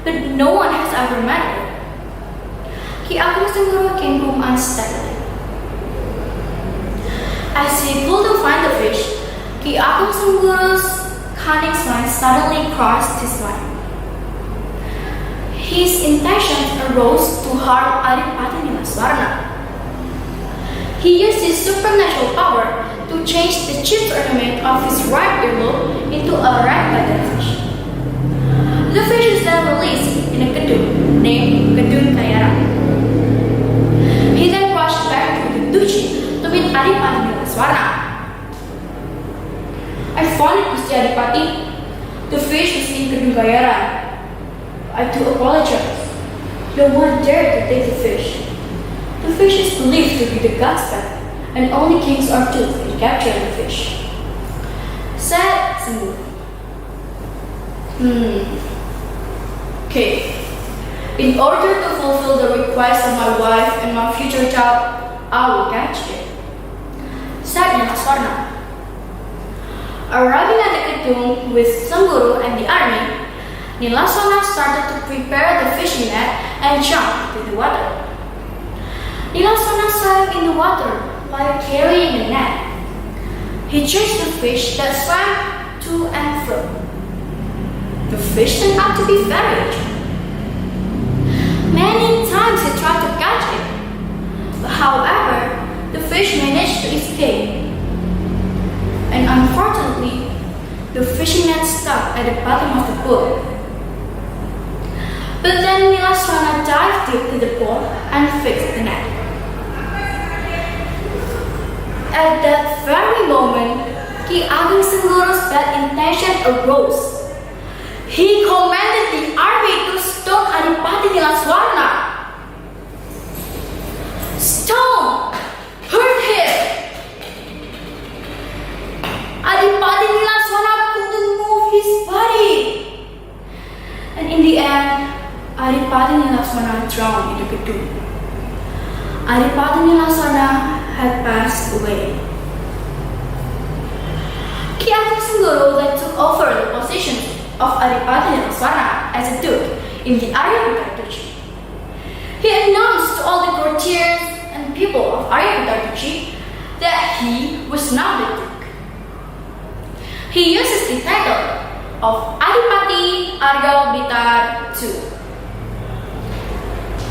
but no one has ever met it. Ki Ageng Sengguru came home unsteadily. As he couldn't find the fish, Ki Ageng Sengguru's cunning mind suddenly crossed his mind. His intention arose to harm Adipati Nilaswarna. He used his supernatural power to change the chief ornament of his right earlobe into a red-headed fish. The fish is then released in a gedung named Gedung Kayaran. He then rushed back to the duchy to meet Adipati Nilaswarna. I found it, Gusti Adipati. The fish is in Gedung Kayaran. I do apologize. No one dared to take the fish. The fish is believed to be the god's pet, and only kings are toothed in capturing the fish, said Sengguru. Okay. In order to fulfill the request of my wife and my future child, I will catch it, said Nilaswarna. Arriving at the Gedung with Sengguru and the army, Nilaswarna started to prepare the fishing net and jumped into the water. Nilaswarna swam in the water while carrying the net. He chased the fish that swam to and fro. The fish turned out to be very agile. Many times he tried to catch it, but however, the fish managed to escape. And unfortunately, the fishing net stuck at the bottom of the pool. But then Nilaswarna dived deep to the pool and fixed the net. At that very moment, Ki Ageng Sengguru's bad intention arose. He commanded the army to stone Adipati Nilaswarna. Stone! Hurt him! Adipati Nilaswarna couldn't move his body. And in the end, Adipati Nilaswarna drowned in the Gedung. Adipati Nilaswarna had passed away. Ki Ageng Sengguru then took over the position of Adipati Nilaswarna as a duke in the Arya Duchy. He announced to all the courtiers and people of Arya Duchy that he was now the duke. He uses the title of Adipati Arya Blitar II.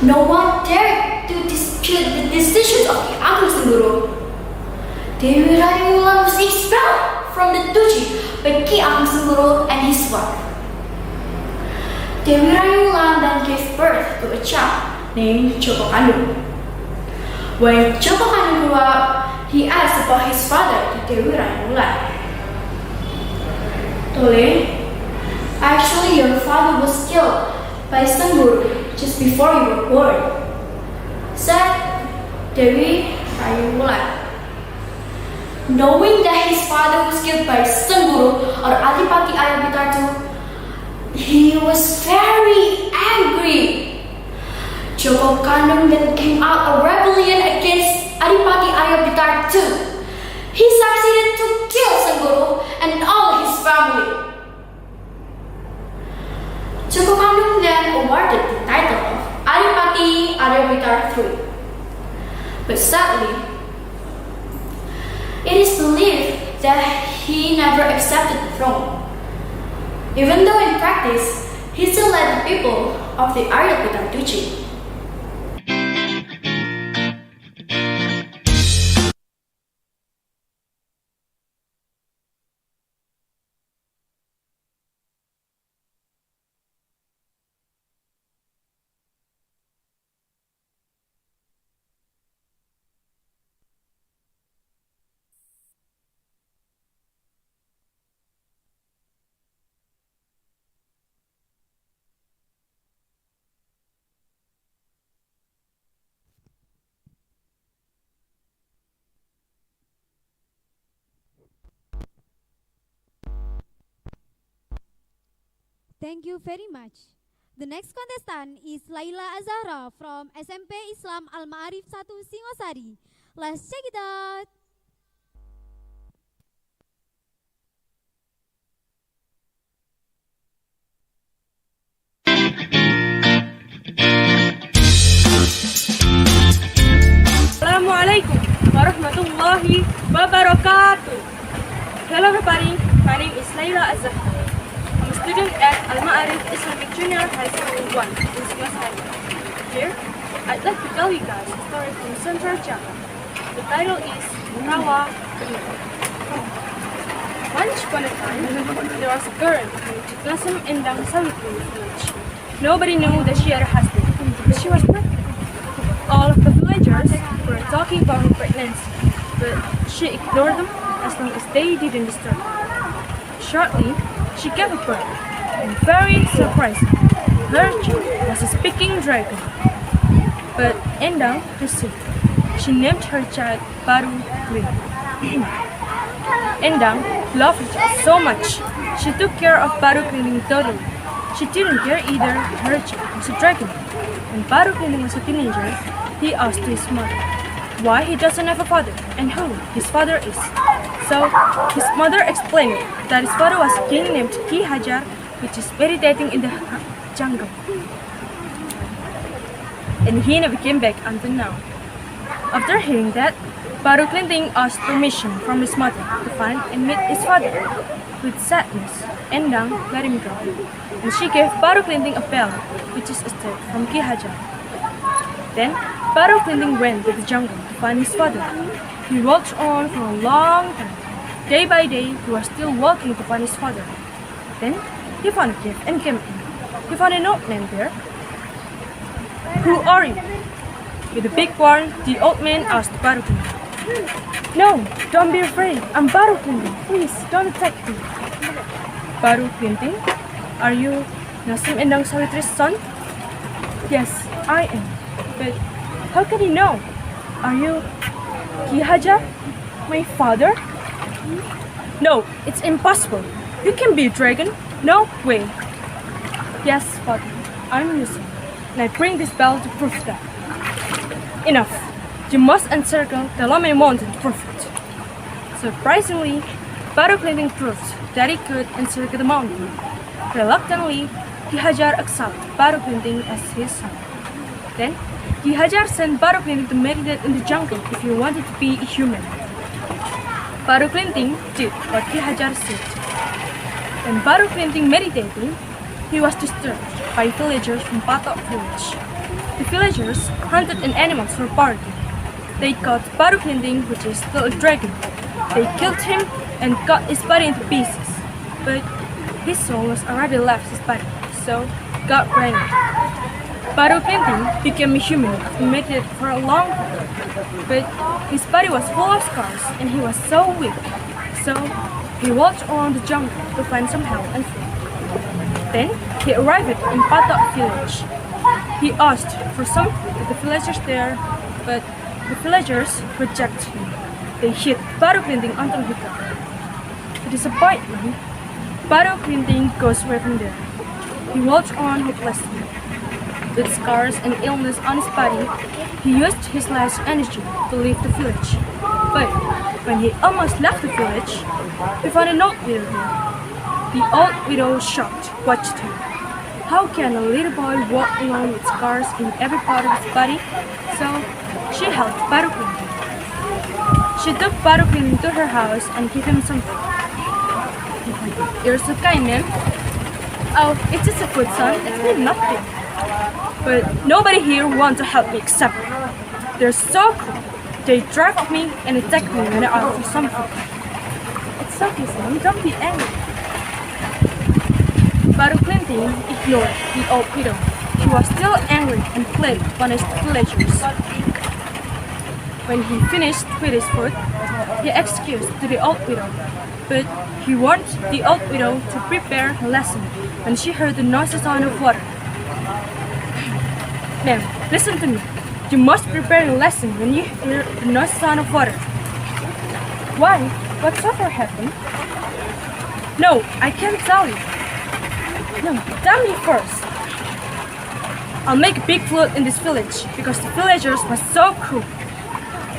No one dared to dispute the decisions of Ki Ageng Sengguru. Dewi Rayulan was expelled from the duchy by Ki Ageng Sengguru and his wife. Dewi Rayulan then gave birth to a child named Joko Kandung. When Joko Kandung grew up, he asked about his father to Dewi Rayulan. Tole, actually your father was killed by Sengguru just before you were born, said Dewi Rayulan. Knowing that his father was killed by Sengguru or Adipati Arya Blitar II, he was very angry. Joko Kandung then came out a rebellion against Adipati Arya Blitar II. He succeeded to kill Sengguru and all his family. Joko Kandung then awarded the title of Adipati Arya Blitar III. But sadly, it is believed that he never accepted the throne, even though in practice he still led the people of the Arya Blitar Duchy. Thank you very much. The next contestant is Laila Azahra from SMP Islam Al-Ma'arif 1 Singosari. Let's check it out. Assalamualaikum warahmatullahi wabarakatuh. Hello everybody, my name is Laila Azahra. I'm a student at Al-Ma'arif Islamic Junior High School 1 in Singosari. Here, I'd like to tell you guys a story from Central Java. The title is Rawa Penita. Once upon a time, there was a girl named Klasem Endang Sawitri village. Nobody knew that she had a husband, but she was pregnant. All of the villagers were talking about her pregnancy, but she ignored them as long as they didn't disturb her. Shortly, she gave birth, and very surprising, her child was a speaking dragon. But Endang received. She named her child Baru Queen. Endang loved her child so much, she took care of Baru Queen totally. She didn't care either her child was a dragon. When Baru Queen was a teenager, he asked his mother why he doesn't have a father and who his father is. So his mother explained that his father was a king named Ki Hajar, which is meditating in the jungle. And he never came back until now. After hearing that, Baru Klinting asked permission from his mother to find and meet his father. With sadness, Endang let him go, and she gave Baru Klinting a bell, which is a step from Ki Hajar. Then Baru Klinting went to the jungle to find his father. He walked on for a long time. Day by day, he was still walking to find his father. Then he found a cave and came in. He found an old man there. Who are you? With a big warn, the old man asked Baru Klinting. No, don't be afraid. I'm Baru Klinting. Please, don't attack me. Baru Klinting, are you Nasim Endang Sawitri's son? Yes, I am. But how can you know? Are you Ki Hajar, my father? No, it's impossible. You can be a dragon. No way. Yes, father, I'm your son, and I bring this bell to prove that. Enough. You must encircle the Lame Mountain to prove it. Surprisingly, Baru Klinting proved that he could encircle the mountain. Reluctantly, Ki Hajar accepted Baru Klinting as his son. Then, Ki Hajar sent Baru Klinting to meditate in the jungle if he wanted to be a human. Baru Klinting did what Ki Hajar said. When Baru Klinting meditating, he was disturbed by villagers from Patok village. The villagers hunted an animal for party. They caught Baru Klinting, which is still a dragon. They killed him and cut his body into pieces. But his soul was already left his body, so God granted. Baru Klinting became a human after meditated for a long time. But his body was full of scars and he was so weak. So he walked around the jungle to find some help and food. Then he arrived in Patok village. He asked for some food to the villagers there, but the villagers rejected him. They hit Baru Klinting until he died. To disappointment, Baru Klinting goes away from there. He walked on hopelessly. With scars and illness on his body, he used his last energy to leave the village. But when he almost left the village, he found an old widow there. The old widow, shocked, watched him. How can a little boy walk alone with scars in every part of his body? So she helped Baru Klinting. She took Baru Klinting to her house and gave him some food. You're so kind, ma'am. Oh, it's just a food, son. It's really nothing. But nobody here wants to help me except me. They're so cruel. They drive at me and attack me when I ask for some food. It's okay, son. Don't be angry. Baru Klinting ignored the old widow. He was still angry and fled to punish the villagers. When he finished with his food, he excused to the old widow. But he warned the old widow to prepare her lesson when she heard the noisy sound of water. Ma'am, listen to me. You must prepare your lesson when you hear the noisy sound of water. Why? Whatsoever happened? No, I can't tell you. No, tell me first. I'll make a big flood in this village because the villagers were so cruel.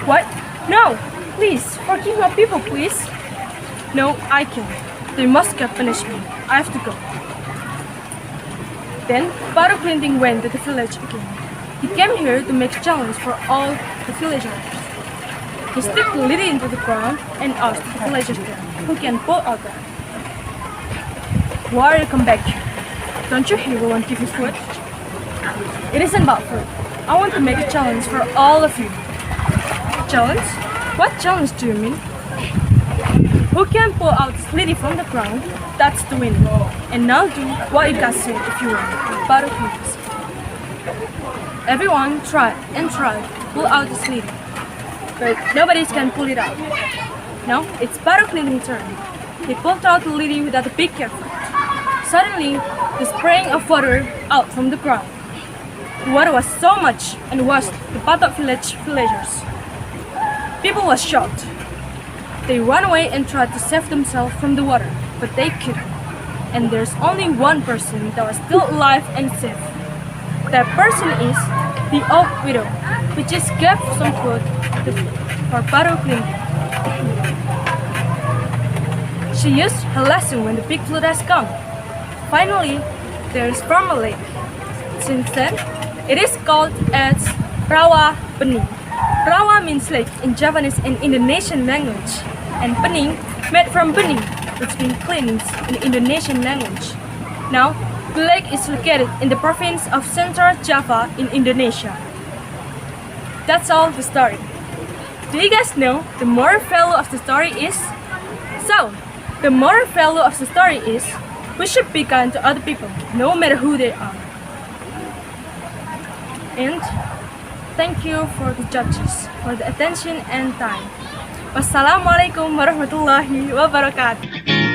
What? No! Please, forgive my people, please. No, I can't. They must get punishment. I have to go. Then, Baru Clinting went to the village again. He came here to make a challenge for all the villagers. He stuck the lily into the ground and asked the villagers there, who can pull out that? Why you come back here? Don't you hear one give you food? It isn't about food. I want to make a challenge for all of you. Challenge? What challenge do you mean? Who can pull out this lily from the ground? That's the winner. And now do what you guys say if you want. Baru please. Everyone tried and tried to pull out this lily, but nobody can pull it out. Now it's Baru Clinton's turn. He pulled out the lily without a big effort. Suddenly, the spraying of water out from the ground. The water was so much and washed the Patok villagers. People were shocked. They ran away and tried to save themselves from the water, but they couldn't. And there's only one person that was still alive and safe. That person is the old widow, who just gave some food for Baru Clinton. She used her lesson when the big flood has come. Finally, there is from a lake. Since then, it is called as Rawa Bening. Rawa means lake in Javanese and Indonesian language, and Bening made from bening, which means cleanse in Indonesian language. Now, the lake is located in the province of Central Java in Indonesia. That's all the story. Do you guys know the moral value of the story is? So, the moral value of the story is we should be kind to other people, no matter who they are. And thank you for the judges for the attention and time. Wassalamualaikum warahmatullahi wabarakatuh.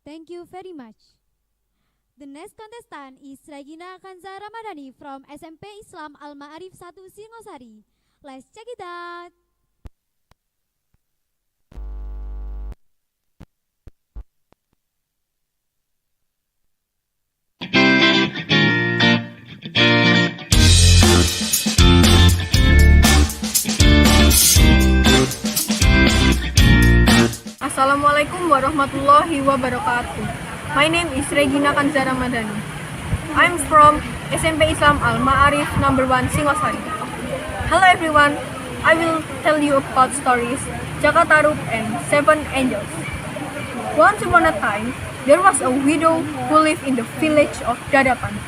Thank you very much. The next contestant is Regina Kanza Ramadhani from SMP Islam Al-Ma'arif 1 Singosari. Let's check it out. Assalamualaikum warahmatullahi wabarakatuh. My name is Regina Kanza Ramadhani. I'm from SMP Islam Al-Ma'arif number 1 Singosari. Hello everyone, I will tell you about stories Jaka Tarub and 7 Angels. Once upon a time, there was a widow who lived in the village of Dadapan.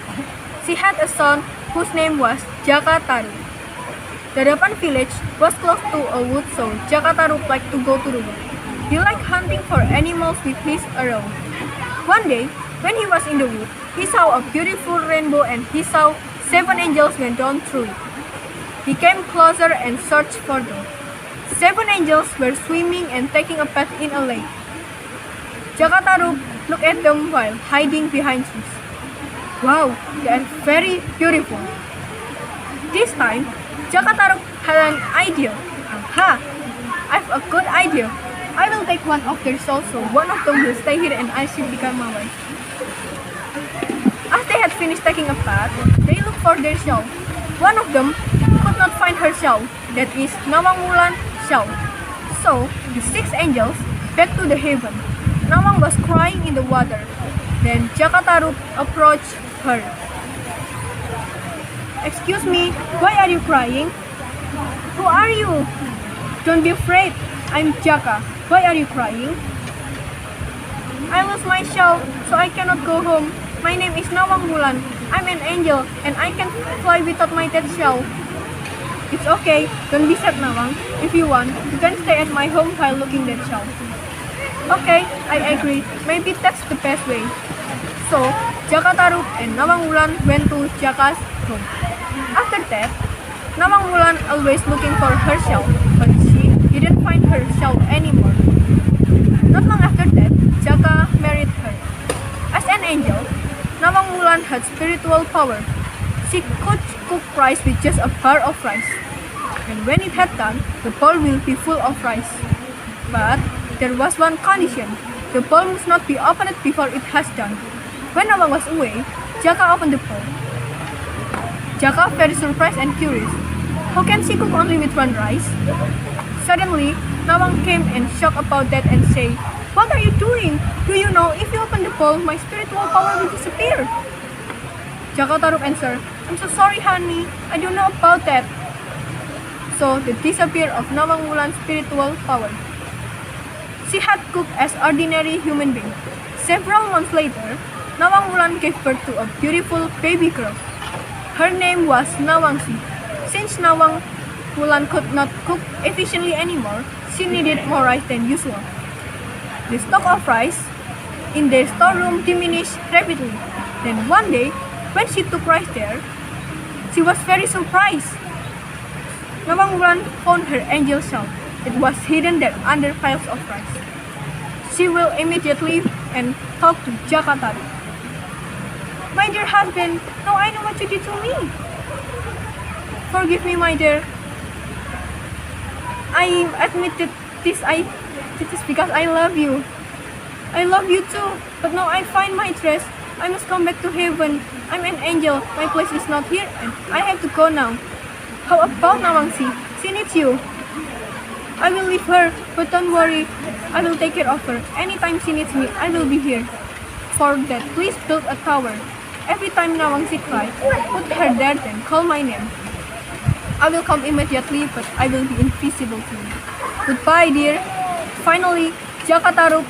She had a son whose name was Jaka Tarub. Dadapan village was close to a wood, so Jaka Tarub liked to go to the wood. He liked hunting for animals with his arrow. One day, when he was in the wood, he saw a beautiful rainbow and he saw 7 angels went down through it. He came closer and searched for them. 7 angels were swimming and taking a bath in a lake. Jaka Tarub looked at them while hiding behind trees. Wow, they are very beautiful. This time, Jaka Tarub had an idea. Aha! I've a good idea. I will take one of their souls, so one of them will stay here and I should become my wife. As they had finished taking a bath, they looked for their shawl. One of them could not find her shawl, that is Nawang Wulan shawl. So, the 6 angels back to the heaven. Nawang was crying in the water. Then Jaka Tarub approached her. Excuse me, why are you crying? Who are you? Don't be afraid, I'm Jaka. Why are you crying? I lost my shawl, so I cannot go home. My name is Nawang Wulan. I'm an angel, and I can fly without my dead shawl. It's okay, don't be sad, Nawang. If you want, you can stay at my home while looking that shawl. Okay, I agree. Maybe that's the best way. So, Jaka Tarub and Nawang Wulan went to Jaka's home. After that, Nawang Wulan always looking for her shell, but she didn't find her shell anymore. Not long after that, Jaka married her. As an angel, Nawang Wulan had spiritual power. She could cook rice with just a bar of rice. And when it had done, the bowl will be full of rice. But there was one condition. The bowl must not be opened before it has done. When Nawang was away, Jaka opened the bowl. Jaka, very surprised and curious. How can she cook only with one rice? Suddenly, Nawang came and shocked about that and say, "What are you doing? Do you know if you open the bowl, my spiritual power will disappear?" Jaka Taruk answered, "I'm so sorry, honey. I don't know about that." So, the disappear of Nawang Wulan's spiritual power. She had cooked as ordinary human being. Several months later, Nawang Wulan gave birth to a beautiful baby girl. Her name was Nawangsi. Since Nawang Wulan could not cook efficiently anymore, she needed more rice than usual. The stock of rice in their storeroom diminished rapidly. Then one day, when she took rice there, she was very surprised. Nawang Wulan found her angel shell. It was hidden there under piles of rice. She will immediately and talk to Jaka Taruk. "My dear husband, now I know what you did to me. Forgive me, my dear. I admit that this is because I love you. I love you too, but now I find my dress. I must come back to heaven. I'm an angel. My place is not here, and I have to go now. How about Nawangsi? She needs you. I will leave her, but don't worry. I will take care of her. Anytime she needs me, I will be here. For that, please build a tower. Every time Nawangsi cries, put her there, then call my name. I will come immediately, but I will be invisible to you. Goodbye, dear." Finally, Jaka Taruk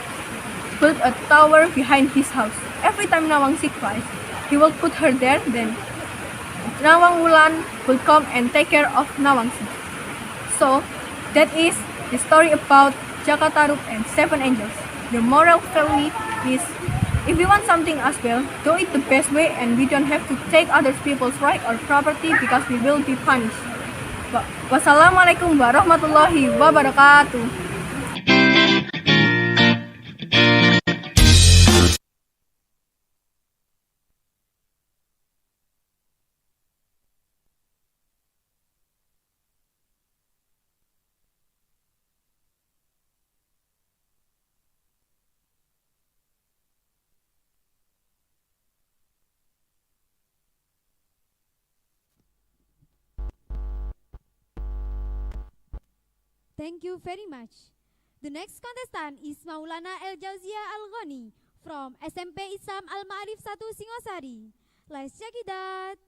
built a tower behind his house. Every time Nawangsi cries, he will put her there, then Nawang Wulan will come and take care of Nawangsi. So, that is the story about Jaka Taruk and 7 angels. The moral value is, if we want something as well, do it the best way, and we don't have to take other people's right or property because we will be punished. Wassalamualaikum warahmatullahi wabarakatuh. Thank you very much. The next contestant is Maulana El Jauzia Al Ghani from SMP Islam Al Ma'arif 1 Singosari. Let's check it out.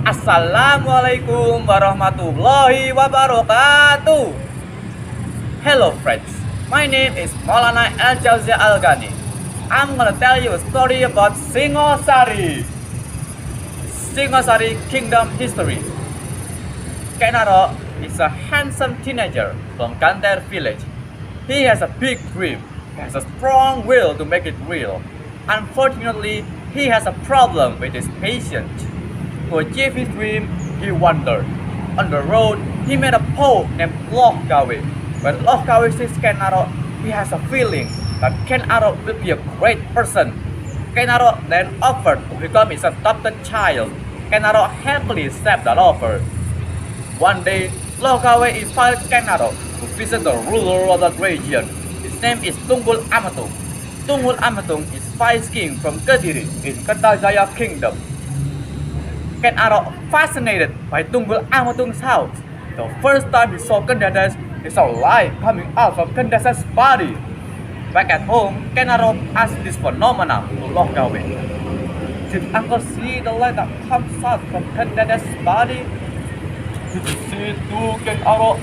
Assalamualaikum warahmatullahi wabarakatuh. Hello friends, my name is Maulana El Jauzia Al Ghani. I'm gonna tell you a story about Singosari. Singosari Kingdom History. Kenaro is a handsome teenager from Kanter village. He has a big dream, has a strong will to make it real. Unfortunately, he has a problem with his patience. To achieve his dream, he wandered. On the road, he met a poet named Lohkawe. When Lohkawe sees Kenaro, he has a feeling that Kenaro will be a great person. Kenaro then offered to become his adopted child. Kenaro happily accepted that offer. One day, Lohkawe invited Kenaro to visit the ruler of the region. His name is Tunggul Amatung. Tunggul Amatung is vice king from Kediri in Kertajaya Kingdom. Kenaro, fascinated by Tunggul Amatung's house. The first time he saw Kendadas, he saw light coming out from Kendas's body. Back at home, Kenaro asked this phenomena to Lohkawe. "Did uncle see the light that comes out from Kendas's body?" "Did you see it too, Kenaro?"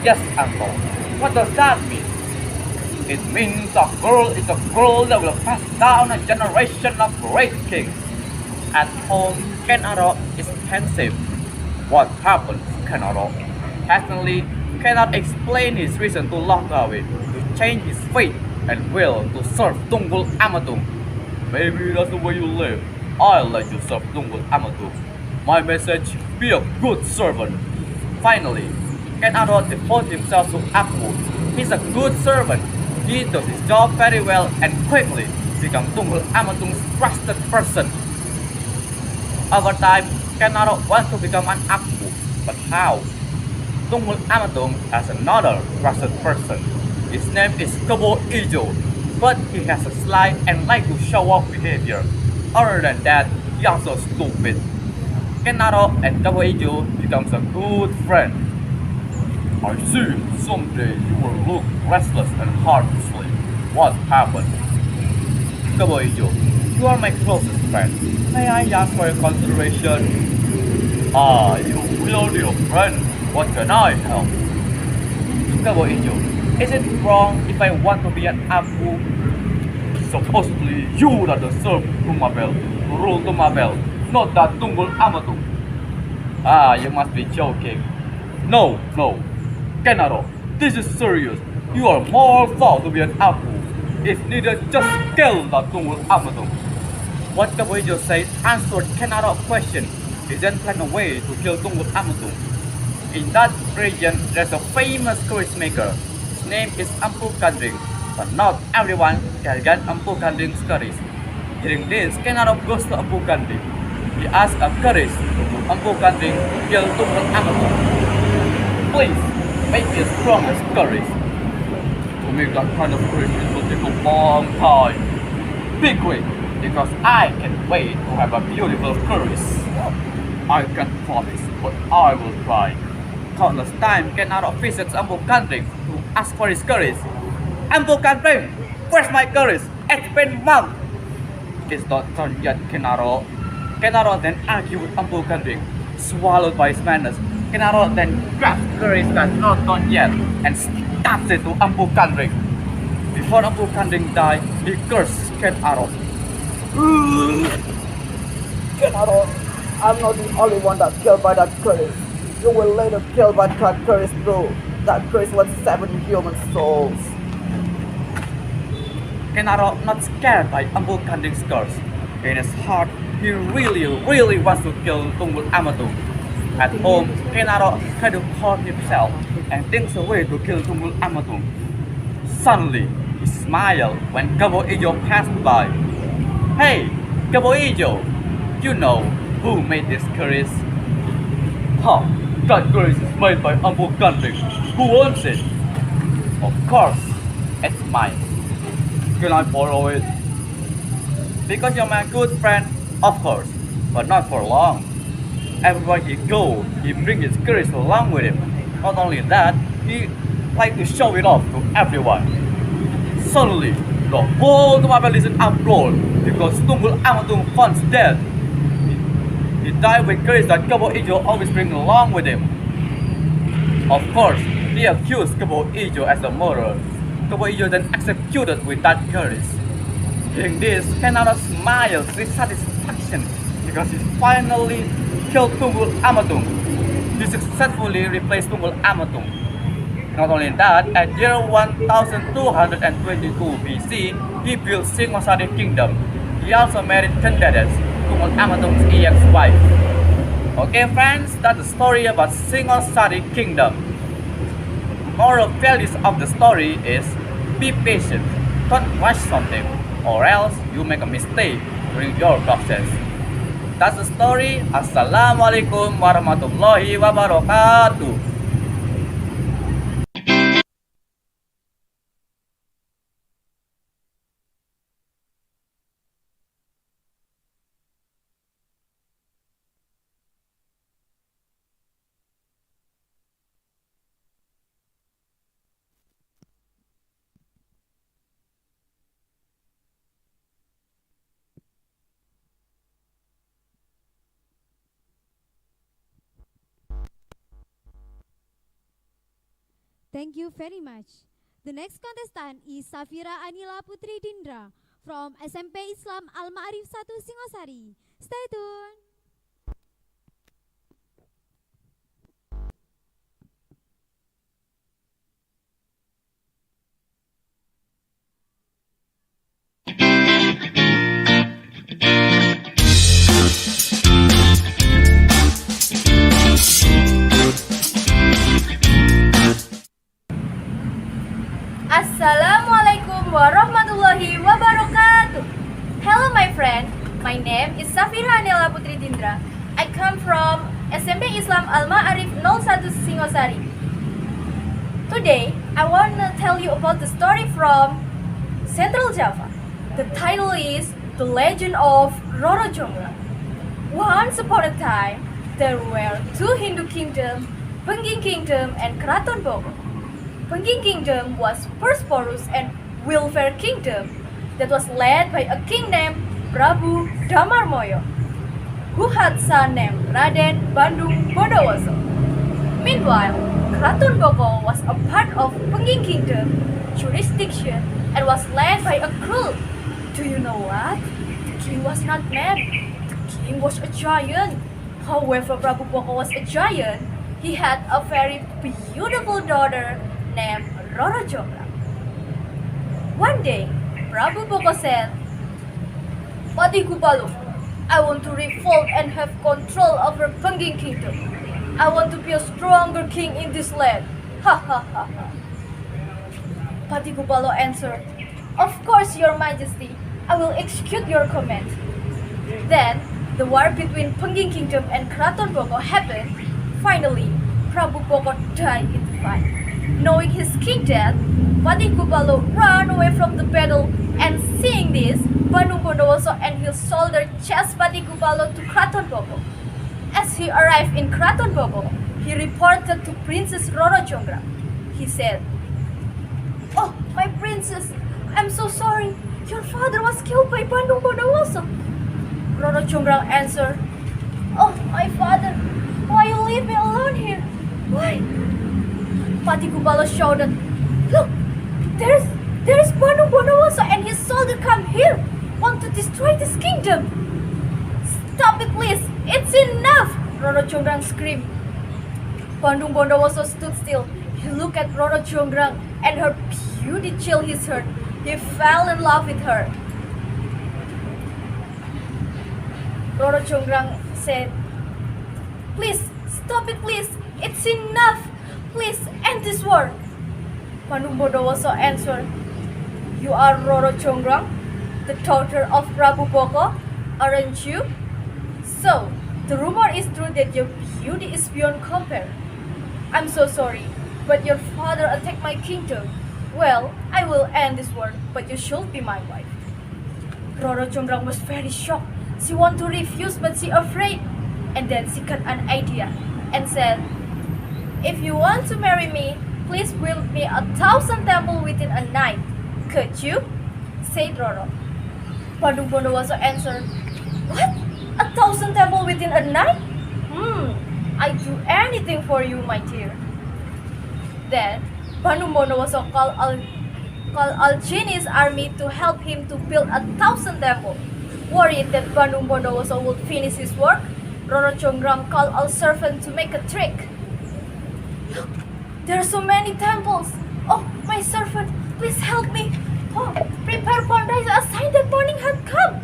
"Yes, uncle. What does that mean?" It means a girl is a girl that will pass down a generation of great kings. At home, Kenaro is pensive. What happens, Kenaro? Hastily, cannot explain his reason to walk away, to change his fate and will to serve Tunggul Amatung. Maybe that's the way you live. I'll let you serve Tunggul Amatung. My message, be a good servant. Finally, Kenaro devotes himself to Akwu. He's a good servant. He does his job very well and quickly becomes Tunggul Amatung's trusted person. Over time, Kenaro wants to become an Akwu, but how? Tunggul Amatung has another trusted person. His name is Kebo Ijo, but he has a sly and like to show off behavior. Other than that, he also stupid. Kenaro and Kebo Ijo becomes a good friend. I see someday you will look restless and hard to sleep. What happened? Kebo Ijo, you are my closest friend. May I ask for your consideration? Ah, you really a friend. What can I help? Kebo Ijo, is it wrong if I want to be an Akwu? Supposedly you that deserve Tumabel, to rule Tumabel, not that Tunggul Amatung. Ah, you must be joking. No, Kenaro, this is serious. You are more foul to be an Akwu. If needed, just kill that Tunggul Amatung. What Kebo Ijo said answered Kenaro's question. He then planned a way to kill Tunggul Amatung. In that region, there's a famous curry maker. His name is Ampu Kandring, but not everyone can get Ampu Kandring's curries. Hearing this, Kenaro goes to Ampu Kandring. He asks a curries to Ampu Kandring to kill Tunggul Amatung. Please, make me as strong as curries. To make that kind of curries, it will take a long time. Be quick, because I can't wait to have a beautiful curries. I can't promise, but I will try. Countless times Kenaro visits Ampu Kandring to ask for his curries. Ampu Kandring, where's my curries? It's been months. It's not done yet, Kenaro. Kenaro then argues with Ampu Kandring. Swallowed by his madness, Kenaro then grabs curries that's not done yet and stabs it to Ampu Kandring. Before Ampu Kandring dies, he curses Kenaro. Kenaro, I'm not the only one that's killed by that curse. You will later killed by that curse too. That curse was 7 human souls. Kenaro not scared by Ampu Kandring's curse. In his heart, he really wants to kill Tunggul Amatung. At home, Kenaro kind of hurt himself and thinks a way to kill Tunggul Amatung. Suddenly, he smiled when Kebo Ijo passed by. Hey, Kebo Ijo, you know who made this curries? Huh, that curries is made by Ampu Kandring. Who owns it? Of course, it's mine. Can I borrow it? Because you're my good friend, of course, but not for long. Everywhere he goes, he brings his curries along with him. Not only that, he likes to show it off to everyone. Suddenly, the whole Tumabel is in uproar because Tunggul Amatung once dead. He died with curries that Kebo Ijo always brings along with him. Of course, he accused Kebo Ijo as the murderer. Kebo Ijo then executed with that curries. Hearing this, Kenaro smiles with satisfaction because he finally killed Tunggul Amatung. He successfully replaced Tunggul Amatung. Not only that, at year 1222 BC, he built Singosari Kingdom. He also married Kendedes, Tunggul Amatung's ex-wife. Okay friends, that's the story about Singosari Kingdom. Moral values of the story is be patient, don't rush something, or else you make a mistake during your process. That's the story. Assalamualaikum warahmatullahi wabarakatuh. Thank you very much. The next contestant is Safira Anila Putri Dindra from SMP Islam Al-Ma'arif 1 Singosari. Stay tuned. Assalamualaikum warahmatullahi wabarakatuh. Hello my friend, my name is Safira Anila Putri Dindra. I come from SMP Islam Al-Ma'arif 01 Singosari. Today, I want to tell you about the story from Central Java. The title is The Legend of Roro Jonggrang. Once upon a time, there were two Hindu kingdoms, Pengging Kingdom and Keraton Bogor. Pengging Kingdom was prosperous and welfare kingdom that was led by a king named Prabu Damarmoyo, who had son named Raden Bandung Bondowoso. Meanwhile, Keraton Bogor was a part of Pengging Kingdom jurisdiction and was led by a cruel. Do you know what? The king was not mad. The king was a giant. However, Prabu Bogor was a giant. He had a very beautiful daughter named Roro Jonggrang. One day, Prabu Bogor said, Pati Gupalo, I want to revolt and have control over Pengging Kingdom. I want to be a stronger king in this land. Ha ha ha ha. Pati Gupalo answered, Of course, your majesty, I will execute your command. Then, the war between Pengging Kingdom and Keraton Bogor happened. Finally, Prabu Bogor died in the fight. Knowing his king dead, Pati Gupalo ran away from the battle, and seeing this, Bandung Bondowoso and his soldier chased Pati Gupalo to Keraton Bogor. As he arrived in Keraton Bogor, he reported to Princess Roro Jonggrang. He said, Oh, my princess, I'm so sorry. Your father was killed by Bandung Bondowoso. Roro Jonggrang answered, Oh, my father, why you leave me alone here? Why? Pati Gupalo shouted, Look, there's Bandung Bondowoso and his soldier come here, want to destroy this kingdom. Stop it please, it's enough, Roro Jonggrang screamed. Bandung Bondowoso stood still. He looked at Roro Jonggrang and her beauty chilled his heart. He fell in love with her. Roro Jonggrang said, Please, stop it please, it's enough. Please end this war. Bandung Bondowoso answered, You are Roro Jonggrang, the daughter of Prabu Bogor, aren't you? So, the rumor is true that your beauty is beyond compare. I'm so sorry, but your father attacked my kingdom. Well, I will end this war, but you should be my wife. Roro Jonggrang was very shocked. She wanted to refuse, but she afraid. And then she got an idea and said, If you want to marry me, please build me 1,000 temples within a night. Could you? Said Roro. Bandung Bondowoso answered, What? 1,000 temples within a night? I'd do anything for you, my dear. Then, Bandung Bondowoso called Al-Yasini's army to help him to build 1,000 temples. Worried that Bandung Bondowoso would finish his work, Roro Jonggrang called Al servant to make a trick. Look, there are so many temples. Oh, my servant, please help me. Oh, prepare Pandai assigned that morning had come.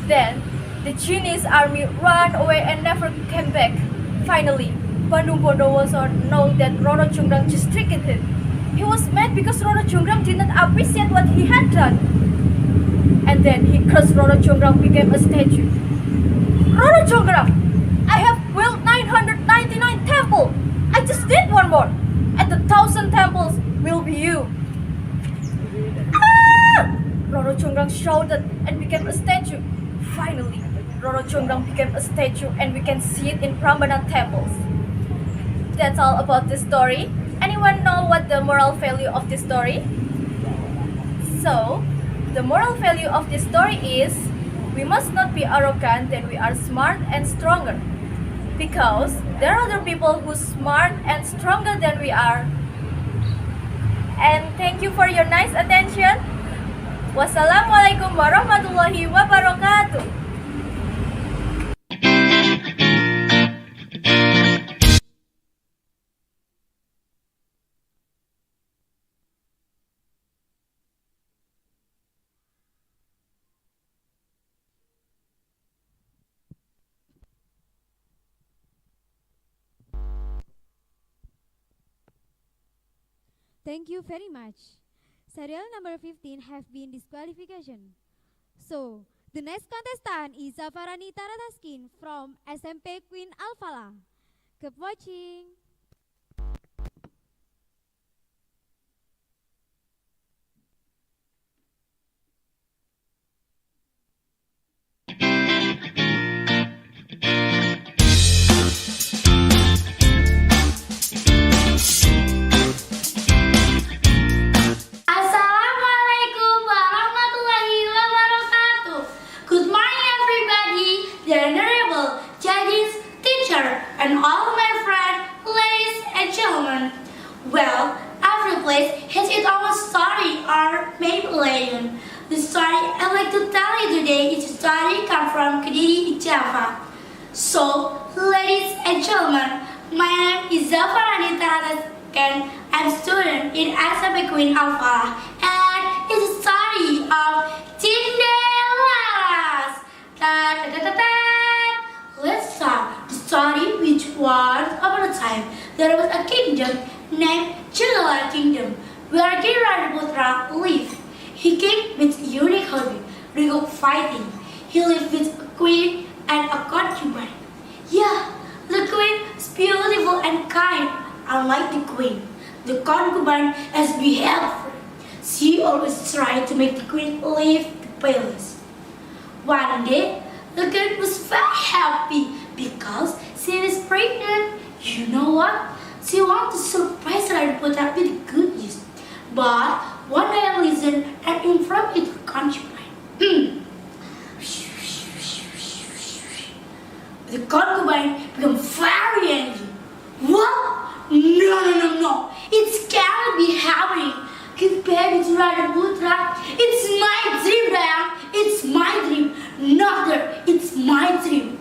Then, the Chinese army ran away and never came back. Finally, Bandung Bondowoso knew that Roro Jonggrang just tricked him. He was mad because Roro Jonggrang did not appreciate what he had done. And then he cursed Roro Jonggrang became a statue. Roro Jonggrang, I have built 999 temples. I just need one more. And the 1,000 temples will be you. Ah! Roro Jonggrang shouted and became a statue. Finally, Roro Jonggrang became a statue and we can see it in Prambanan temples. That's all about this story. Anyone know what the moral value of this story? So, the moral value of this story is we must not be arrogant that we are smart and stronger. Because there are other people who's smart and stronger than we are. And thank you for your nice attention. Wassalamualaikum warahmatullahi wabarakatuh. Thank you very much. Serial number 15 have been disqualification. So, the next contestant is Zafarani Tarataskin from SMP Queen Alfala. Keep watching. Assalamualaikum warahmatullahi wabarakatuh. Good morning, everybody, the honorable judges, teacher, and all my friends, ladies and gentlemen. Well, every place has its own story or maybe legend. The story I'd like to tell you today is a story come from Kediri, Java. So, ladies and gentlemen, my name is Zafarani Tarataskin. I'm a student in SMP Queen Alpha, and it's a story of Cinderella's. Let's start the story. Which once upon a time there was a kingdom named Cinderella Kingdom, where King Ranaputra lived. He came with a unique hobby, regal fighting. He lived with a queen and a concubine. Yeah, the queen is beautiful and kind, unlike the queen. The concubine has behaved. She always tried to make the queen leave the palace. One day, the queen was very happy because she was pregnant. You know what? She wanted to surprise her and put up with good news. But one day I listened and informed it to her concubine. The concubine became very angry. What? No. It can't be happening. Give baby to Ranaputra. It's my dream, Ryan. It's my dream. Not her. It's my dream.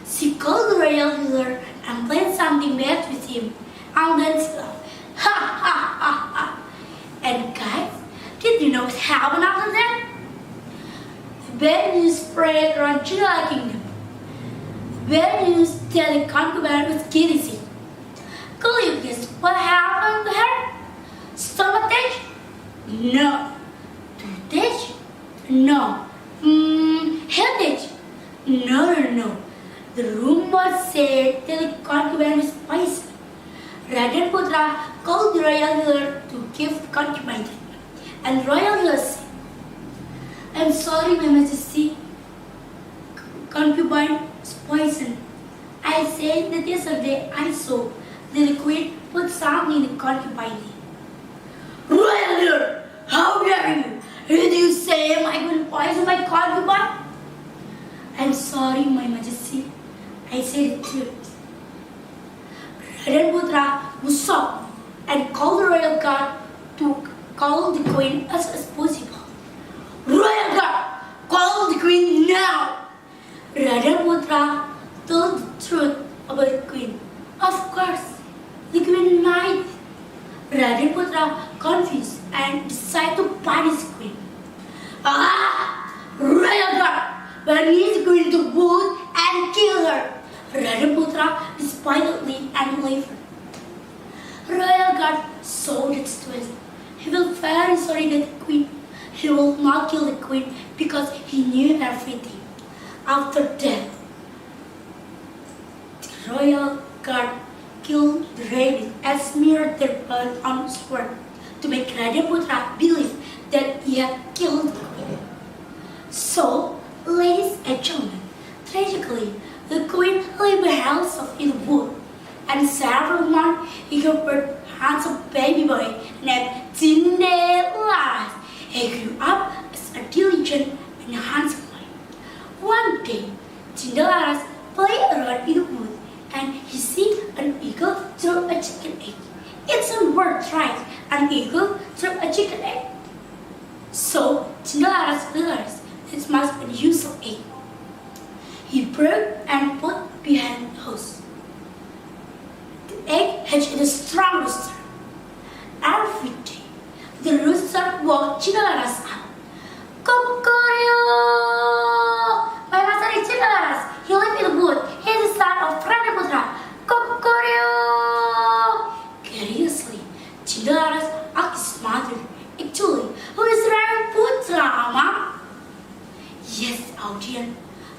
She called the royal healer and played something bad with him. And then she laughed. Ha. And guys, did you know what happened after that? The bad news spread around Cinderella Kingdom. Bad news that the concubine was getting sick. Could you guess what happened to her? Stomachache? No. Toothache? No. Headache? No. The rumor said that the concubine was poisoned. Ranaputra called the royal healer to give the concubine treatment. And royal healer said, I'm sorry, my majesty. Concubine is poisoned. I said that yesterday I saw that the queen put something in the concubine. Royal healer, how dare you? Did you say I will poison my concubine? I'm sorry, my majesty. I said the truth. Ranaputra was shocked and called the royal guard to call the queen as soon as possible. Royal guard, call the queen now! Ranaputra told the truth about the queen. Of course, the queen lied. Ranaputra confused and decided to punish the queen. Royal guard, but needs the queen to boot and kill her. Ranaputra despitefully and left her. Royal guard saw the situation. He felt very sorry that the queen. He will not kill the queen because he knew everything. After that, the royal guard killed the rabbit and smeared their blood on his sword to make Ranaputra believe that he had killed the queen. So, ladies and gentlemen, tragically, the queen lived herself in the wood, and several months he gave birth to a handsome baby boy named Cinderella. He grew up as a diligent and handsome boy. One day, Cinderella played around in the wood, and he see an eagle throw a chicken egg. It's a bird right, an eagle So Cinderella's realized it must be the use of egg. He broke and put behind the house. The egg hatched in a strong rooster. Every day, the rooster woke Cinderella's up. Cuckoo! My master is Cinderella's. He lives in the wood. He is the son of Ranaputra. Cuckoo! Curiously, Cinderella's asked his mother, actually, who is Ranaputra, Mom? Yes, our dear.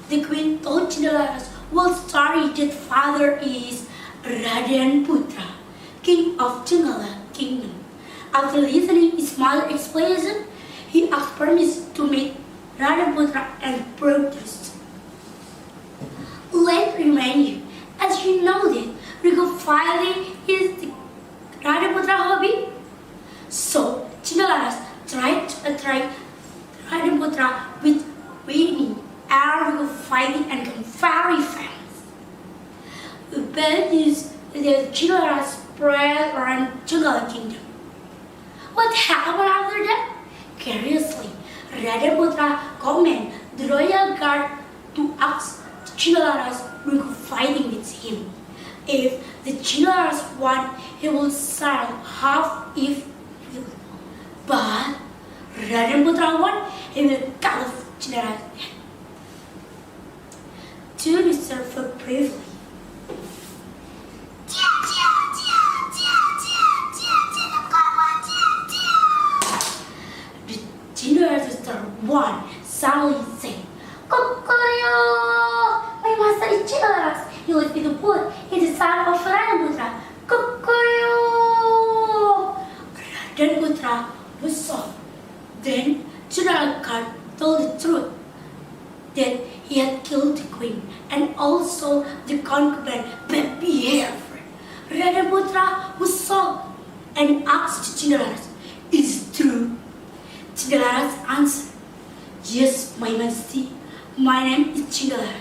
The queen told Cinderella's whole story that father is Ranaputra, king of Cingala kingdom. After listening his mother's explanation, he asked permission to meet Ranaputra and brothers. Let me remind you, as you know that regal fighting is the Ranaputra hobby. So Cinderella tried to attract Ranaputra with winning and regal fighting and become very famous. The bad news is that Cinderella spread around Cingala kingdom. What happened after that? Curiously, Ranaputra commanded the royal guard to ask Cinderella's regal fighting with him. If the Cinderella's won, he will sail half if he will. But Ranaputra won, he will cut off Cinderella's head. To reserve for bravely. The Cinderella's sister won, suddenly saying, Cuckoo! My master is Cinderella's. He lives in the wood. He is the son of Ranaputra. Cuckoo! Ranaputra was soft. Then Cinderella told the truth that he had killed the queen and also the concubine bad behavior. Ranaputra was shocked and asked Cinderella, "Is it true?" Cinderella's answered, "Yes, my majesty. My name is Cinderella.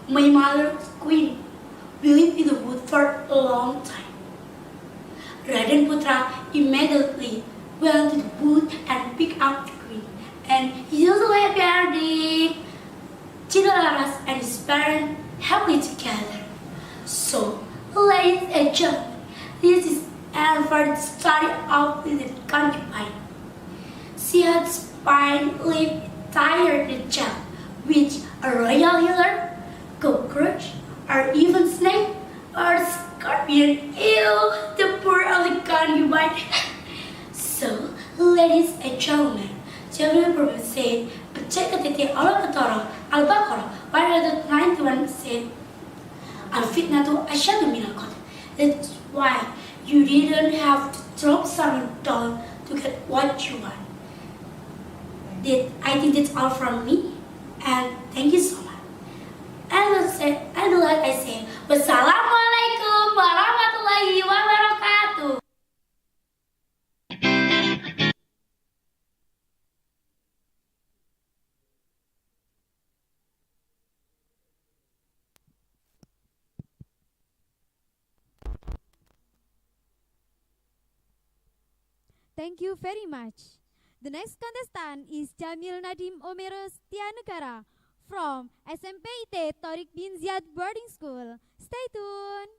My mother was queen. We lived in the wood for a long time." Ranaputra immediately went to the wood and picked up the queen. And he also happy ending. Cinderella and his parents happily together. So, ladies and gentlemen, this is and for the story of the concubine. She had spine, lived tired and jail, which a royal healer, cockroach, or even snake, or scorpion. Ew, the poor of the concubine. So, ladies and gentlemen, Jibril Prophet said, "Pecah Allah Al-Baqarah 191 said, Al-fitnatu asyadu minal qatl." That's why you didn't have to drop someone down to get what you want. I think that's all from me, and thank you so much. And like I said, wassalamualaikum warahmatullahi wabarakatuh. Thank you very much. The next contestant is Jamil Nadim Omero Setianegara from SMPIT Torik bin Ziyad Boarding School. Stay tuned.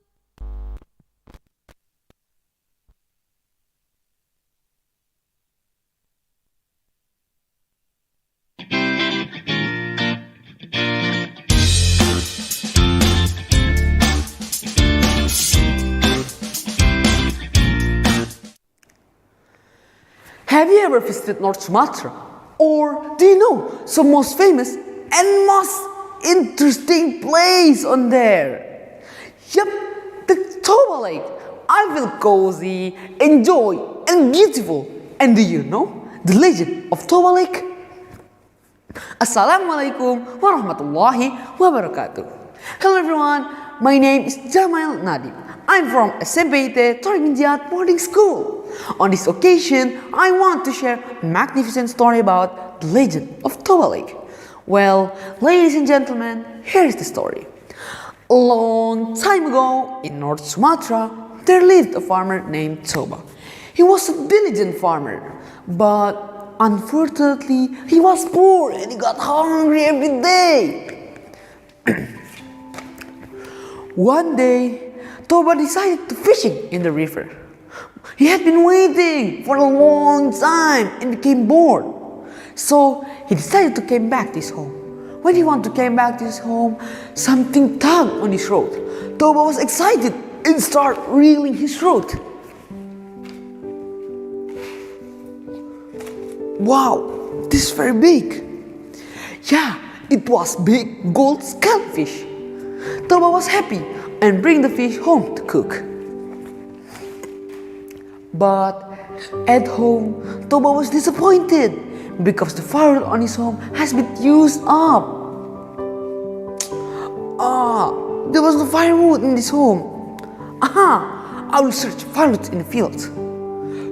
Have you ever visited North Sumatra? Or do you know some most famous and most interesting place on there? Yep, the Toba Lake. I feel cozy, enjoy, and beautiful. And do you know the legend of Toba Lake? Assalamualaikum warahmatullahi wabarakatuh. Hello everyone, my name is Jamil Nadim. I'm from SMPIT Torik bin Ziyad Boarding School. On this occasion, I want to share a magnificent story about the legend of Toba Lake. Well, ladies and gentlemen, here is the story. A long time ago, in North Sumatra, there lived a farmer named Toba. He was a diligent farmer, but unfortunately, he was poor and he got hungry every day. One day, Toba decided to fishing in the river. He had been waiting for a long time and became bored. So he decided to come back to his home. When he wanted to come back to his home, something tugged on his throat. Toba was excited and started reeling his throat. Wow, this is very big. Yeah, it was big gold scalefish. Toba was happy and bring the fish home to cook. But at home, Toba was disappointed because the firewood on his home has been used up. There was no firewood in this home. I will search firewood in the fields.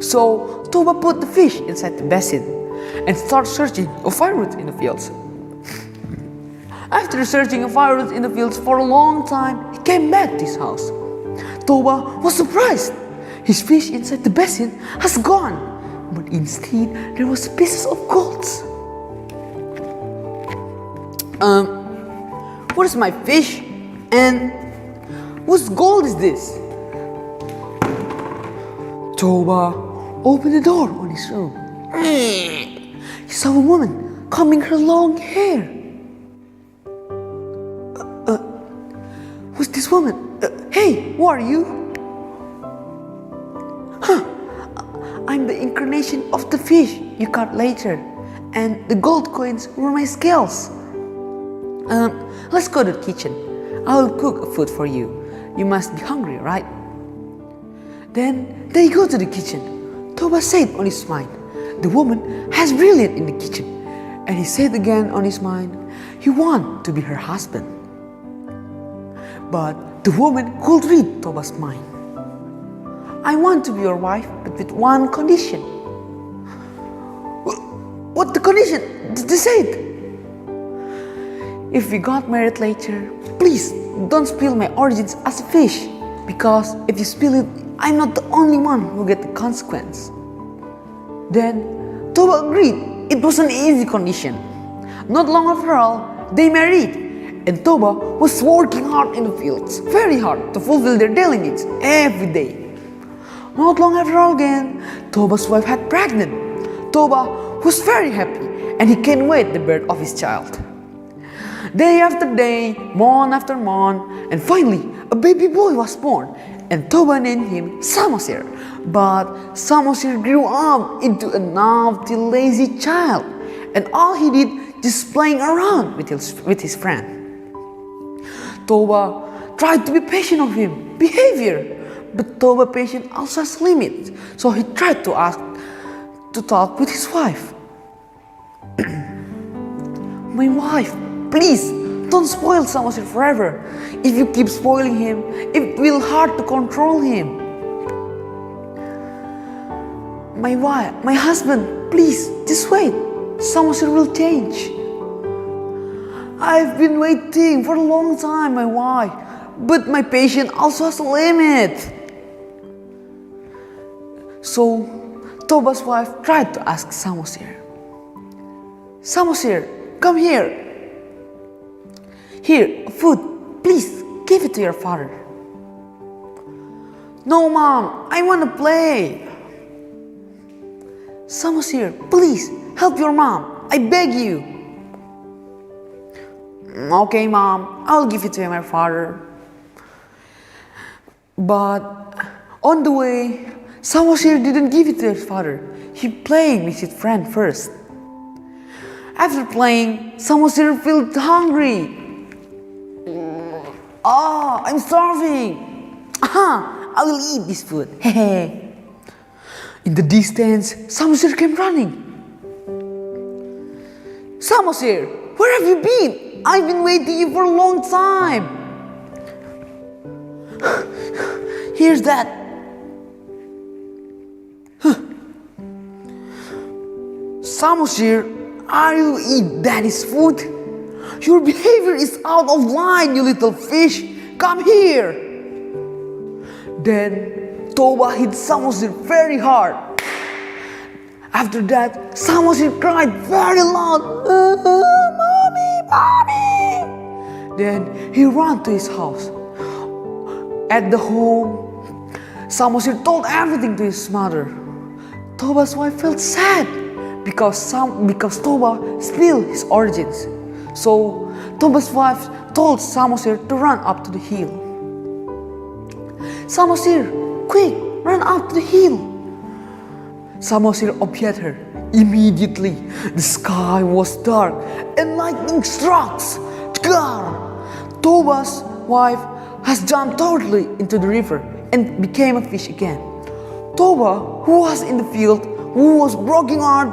So Toba put the fish inside the basin and started searching for firewood in the fields. After searching for firewood in the fields for a long time, he came back to his house. Toba was surprised. His fish inside the basin has gone, but instead there was pieces of gold. What is my fish? And whose gold is this? Toba opened the door on his room. He saw a woman combing her long hair. Who's this woman? Hey, who are you? I'm the incarnation of the fish you caught later, and the gold coins were my scales. Let's go to the kitchen. I will cook food for you. You must be hungry, right? Then they go to the kitchen. Toba said on his mind, the woman has brilliant in the kitchen. And he said again on his mind, he wants to be her husband. But the woman could read Toba's mind. I want to be your wife, but with one condition. What the condition? They said. If we got married later, please don't spill my origins as a fish, because if you spill it, I'm not the only one who get the consequence. Then Toba agreed. It was an easy condition. Not long after all, they married, and Toba was working hard in the fields, very hard, to fulfill their daily needs every day. Not long after all again, Toba's wife had pregnant. Toba was very happy, and he can't wait the birth of his child. Day after day, month after month, and finally a baby boy was born, and Toba named him Samosir. But Samosir grew up into a naughty, lazy child, and all he did just playing around with his friend. Toba tried to be patient of him behavior, but Toba patience also has limits, so he tried to talk with his wife. My wife, please don't spoil Samosir forever. If you keep spoiling him, it will hard to control him. My husband, please just wait. Samosir will change. I've been waiting for a long time, my wife, but my patience also has a limit. So Toba's wife tried to ask Samosir. Samosir, come here. Here, food. Please give it to your father. No, Mom, I want to play. Samosir, please help your mom. I beg you. Okay, Mom, I'll give it to my father. But on the way, Samosir didn't give it to his father. He played with his friend first. After playing, Samosir felt hungry. I'm starving. I will eat this food. In the distance, Samosir came running. Samosir, where have you been? I've been waiting you for a long time. Here's that. Samosir, are you eat daddy's food? Your behavior is out of line, you little fish. Come here. Then Toba hit Samosir very hard. After that, Samosir cried very loud, "Mommy, Mommy!" Then he ran to his house. At the home, Samosir told everything to his mother. Toba's wife felt sad because Toba spilled his origins. So Toba's wife told Samosir to run up to the hill. "Samosir, quick, run up to the hill." Samosir obeyed her. Immediately, the sky was dark and lightning struck. Toba's wife has jumped totally into the river and became a fish again. Toba, who was in the field, who was broken heart,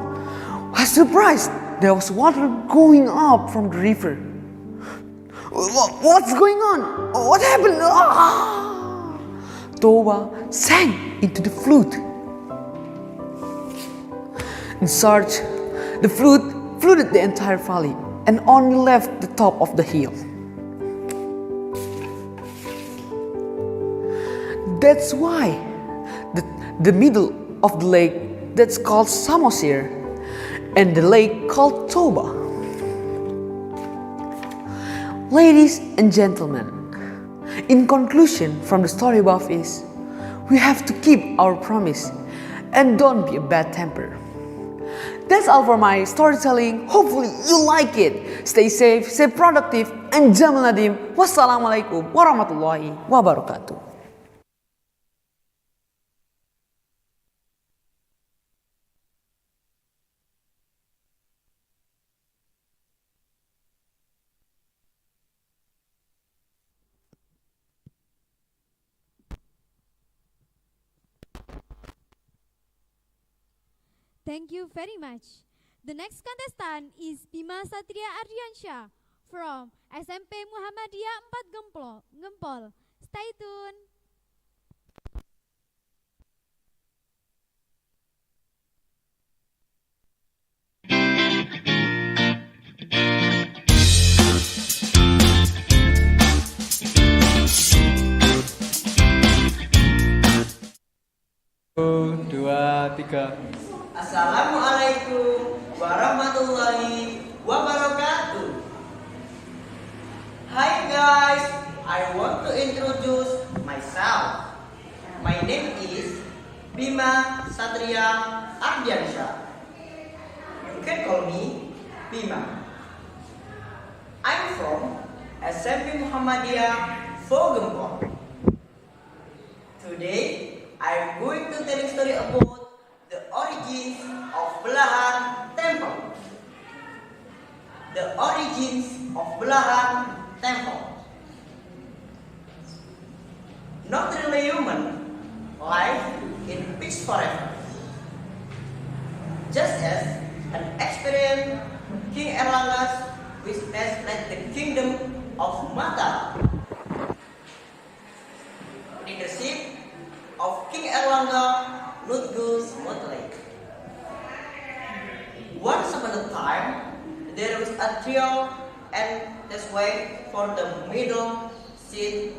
was surprised there was water going up from the river. What's going on? What happened? Toba sank into the flood. In search, the flood flooded the entire valley and only left the top of the hill. That's why the middle of the lake that's called Samosir and the lake called Toba. Ladies and gentlemen, in conclusion from the story above is, we have to keep our promise and don't be a bad temper. That's all for my storytelling. Hopefully you like it. Stay safe, stay productive, and Jamal Nadim. Wassalamualaikum warahmatullahi wabarakatuh. Thank you very much. The next contestant is Bima Satria Ardiansyah from SMP Muhammadiyah 4 Gempol. Stay tuned. Dua, tiga. Assalamualaikum warahmatullahi wabarakatuh. Hi guys, I want to introduce myself. My name is Bima Satria Ardiansyah. You can call me Bima. I'm from SMP Muhammadiyah 4 Gempol. Today, I'm going to tell a story about the origins of Belahan Temple. The origins of Belahan Temple. Not really human, life in peace forever. Just as an experienced King Erlangga's witness led the kingdom of Mataram. Leadership of King Erlangga not go smoothly. Once upon a time, there was a trio and this way for the middle seat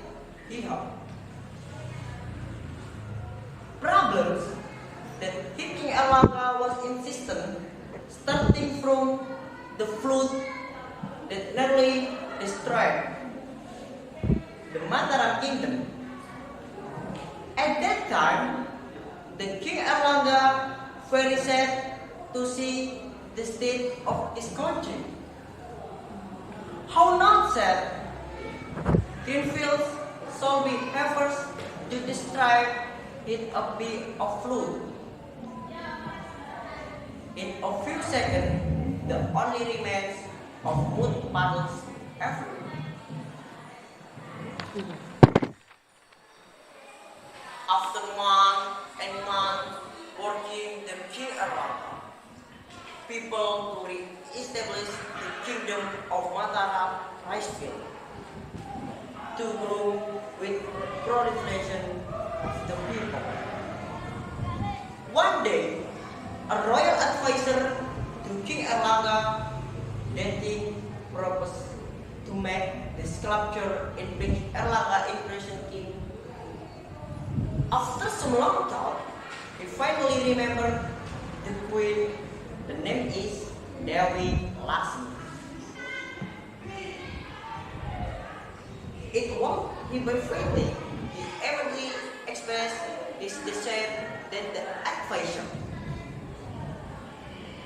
he held. Problems that King Erlangga was insistent, starting from the flood that nearly destroyed the Mataram kingdom. At that time, the King Erlangga very sad to see the state of his country. How not sad? Greenfields shall be efforts to destroy it a bit of flood. In a few seconds, the only remains of mud puddles everywhere. After months and months working the King Erlangga, people to re-establish the kingdom of Mataram Ricefield to grow with proliferation of the people. One day, a royal advisor to King Erlangga, Denting, proposed to make the sculpture in which Erlangga imprisoned King. After some long thought, he finally remembered the the queen. The name is Dewi Lasmi. It won't be by fighting. He everly expressed his desire that the advisor.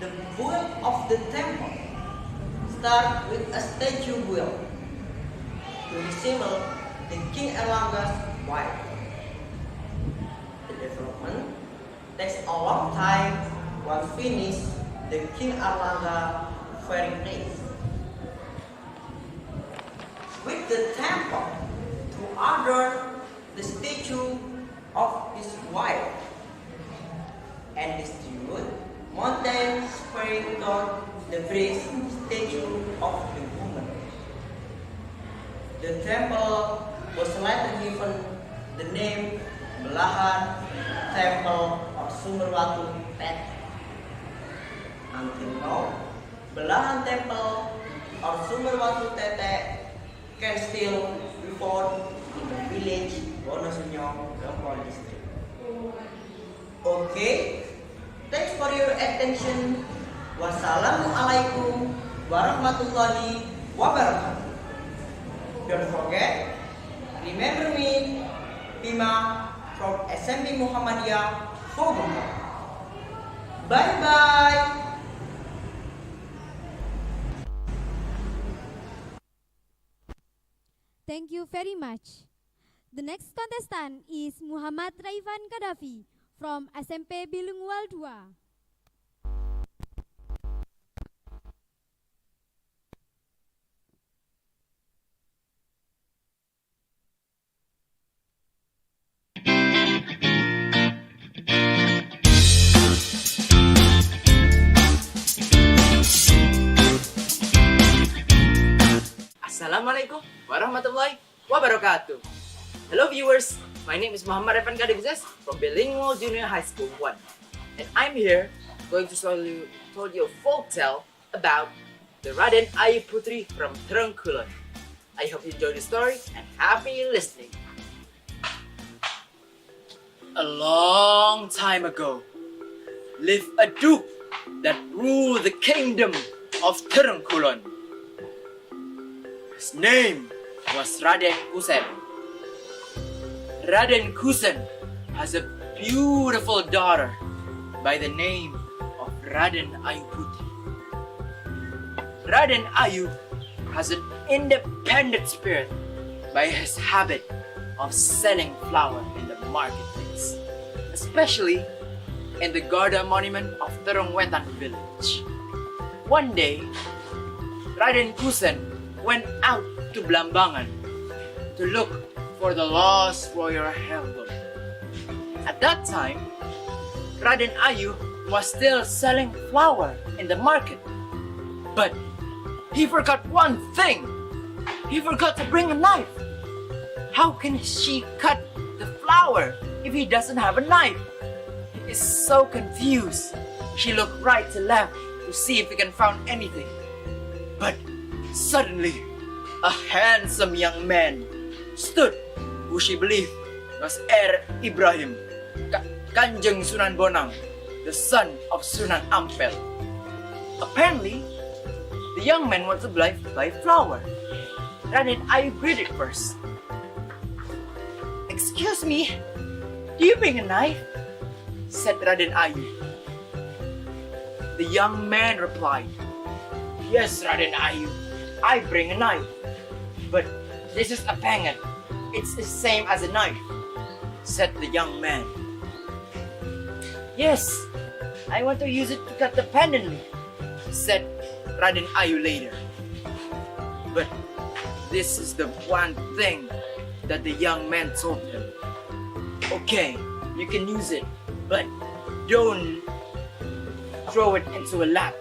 The build of the temple start with a statue build to resemble the King Erlangga's wife. The development takes a long time while finished the King Erlangga very place. With the temple to adorn the statue of his wife and distribute mountain spreading toward the bridge statue of the woman. The temple was later given the name Belahan Temple of Sumberwatu Tete. Until now, Belahan Temple or Sumberwatu Tete can still be found in the village Wonosobo, Gampol district. Okay, thanks for your attention. Wassalamualaikum warahmatullahi wabarakatuh. Don't forget, remember me, Bima from SMP Muhammadiyah Bogor. Bye bye. Thank you very much. The next contestant is Muhammad Raifan Kadafi from SMP Bilingual 2. Assalamualaikum warahmatullahi wabarakatuh. Hello viewers, my name is Muhammad Raifan Kadafi from Bilingual Junior High School 1. And I'm here going to tell you a folk tale about the Raden Ayu Putri from Trengkulon. I hope you enjoy the story and happy listening. A long time ago, lived a duke that ruled the kingdom of Trengkulon. His name was Raden Kusen. Raden Kusen has a beautiful daughter by the name of Raden Ayu Putri. Raden Ayu has an independent spirit by his habit of selling flour in the marketplace, especially in the Garda monument of Terongwetan village. One day, Raden Kusen went out to Blambangan to look for the lost royal heirloom. At that time, Raden Ayu was still selling flour in the market. But he forgot one thing. He forgot to bring a knife. How can she cut the flour if he doesn't have a knife? He is so confused. She looked right to left to see if he can find anything. But suddenly, a handsome young man stood who she believed was Ibrahim, Kanjeng Sunan Bonang, the son of Sunan Ampel. Apparently, the young man was obliged to buy flour. Raden Ayu greeted first. "Excuse me, do you bring a knife?" said Raden Ayu. The young man replied, "Yes, Raden Ayu, I bring a knife. But this is a pangan. It's the same as a knife," said the young man. "Yes, I want to use it to cut the pandan leaf," said Raden Ayu later. But this is the one thing that the young man told him. "Okay, you can use it, but don't throw it into a lap,"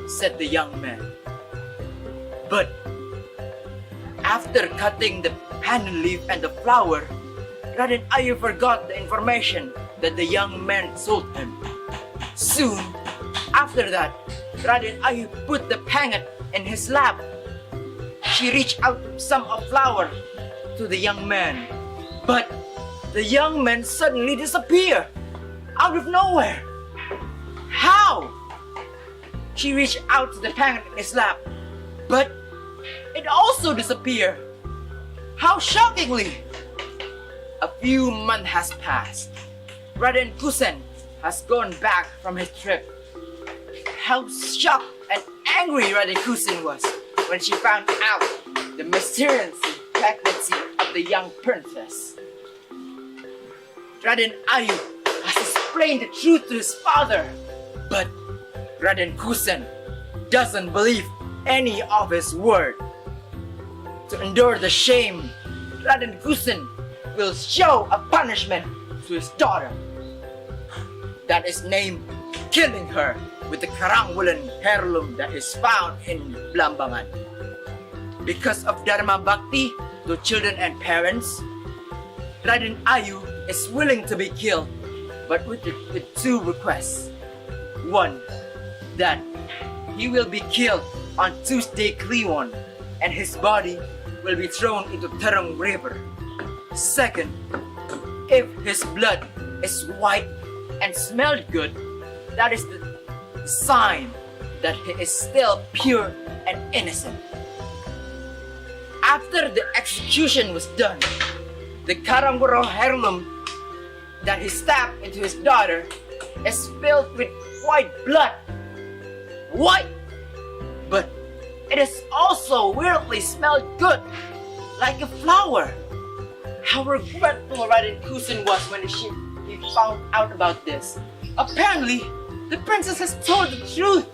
said the young man. But after cutting the pandan leaf and the flour, Raden Ayu forgot the information that the young man told him. Soon after that, Raden Ayu put the pangan in his lap. She reached out some of flour to the young man, but the young man suddenly disappeared out of nowhere. How? She reached out to the packet in his lap, but it also disappeared. How shockingly! A few months has passed. Raden Kusen has gone back from his trip. How shocked and angry Raden Kusen was when she found out the mysterious pregnancy of the young princess. Raden Ayu has explained the truth to his father, but Raden Kusen doesn't believe any of his word. To endure the shame, Raden Kusen will show a punishment to his daughter. That is named killing her with the karang woolen heirloom that is found in Blambangan. Because of Dharma Bhakti to children and parents, Raden Ayu is willing to be killed, but with two requests. One, that he will be killed on Tuesday Kliwon and his body will be thrown into Terong River. Second, if his blood is white and smelled good, that is the sign that he is still pure and innocent. After the execution was done, the Karanguro heirloom that he stabbed into his daughter is filled with white blood. White! But it is also weirdly smelled good, like a flower. How regretful Raden Kusen was when he found out about this. Apparently, the princess has told the truth.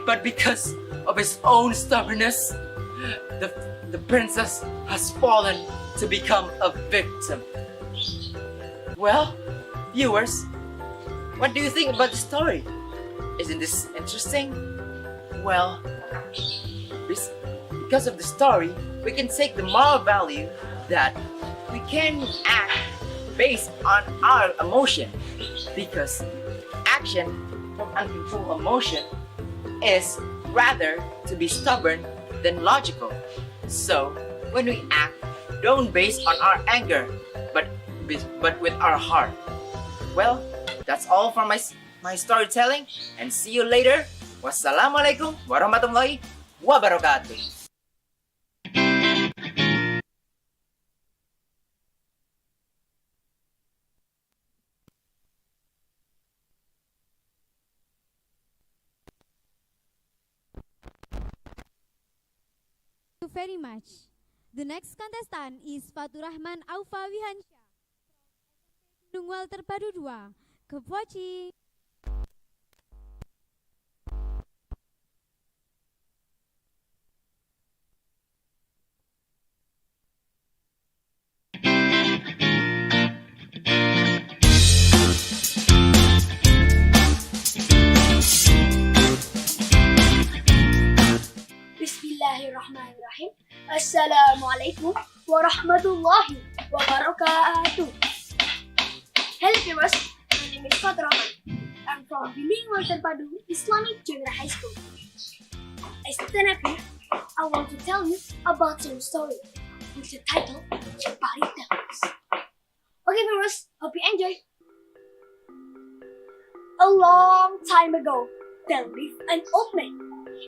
But because of his own stubbornness, the princess has fallen to become a victim. Well, viewers, what do you think about the story? Isn't this interesting? Well, because of the story, we can take the moral value that we can act based on our emotion, because action from uncontrolled emotion is rather to be stubborn than logical. So when we act, don't base on our anger, but with our heart. Well, that's all for my storytelling, and see you later. Wassalamualaikum warahmatullahi wabarakatuh. Thank you very much. The next contestant is Fatur Rahman Aufa Wihansya from Nungwal Terpadu 2. Keep watching. Bismillahirrahmanirrahim. Assalamualaikum warahmatullahi wabarakatuh. Hello viewers, my name is Fatur Rahman. I'm from Bilingual Terpadu Islamic Junior High School. As a stand up here, I want to tell you about some story with the title Jepari Tales. Okay viewers, hope you enjoy. A long time ago, there lived an old man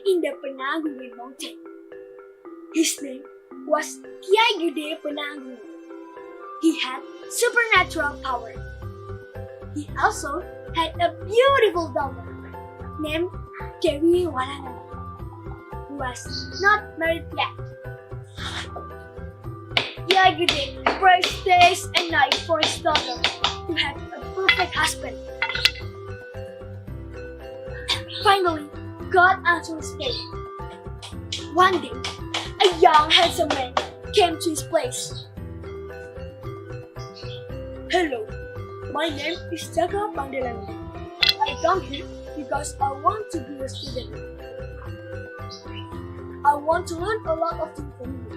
in the Penanggungan mountain. His name was Kiai Gede Penanggungan. He had supernatural power. He also had a beautiful daughter named Dewi Walana, who was not married yet. Kiai Gede prayed days and nights for his daughter to have a perfect husband. Finally, God answered his prayer. One day, a young handsome man came to his place. Hello, my name is Jaga Pandelan. I come here because I want to be a student. I want to learn a lot of things from you,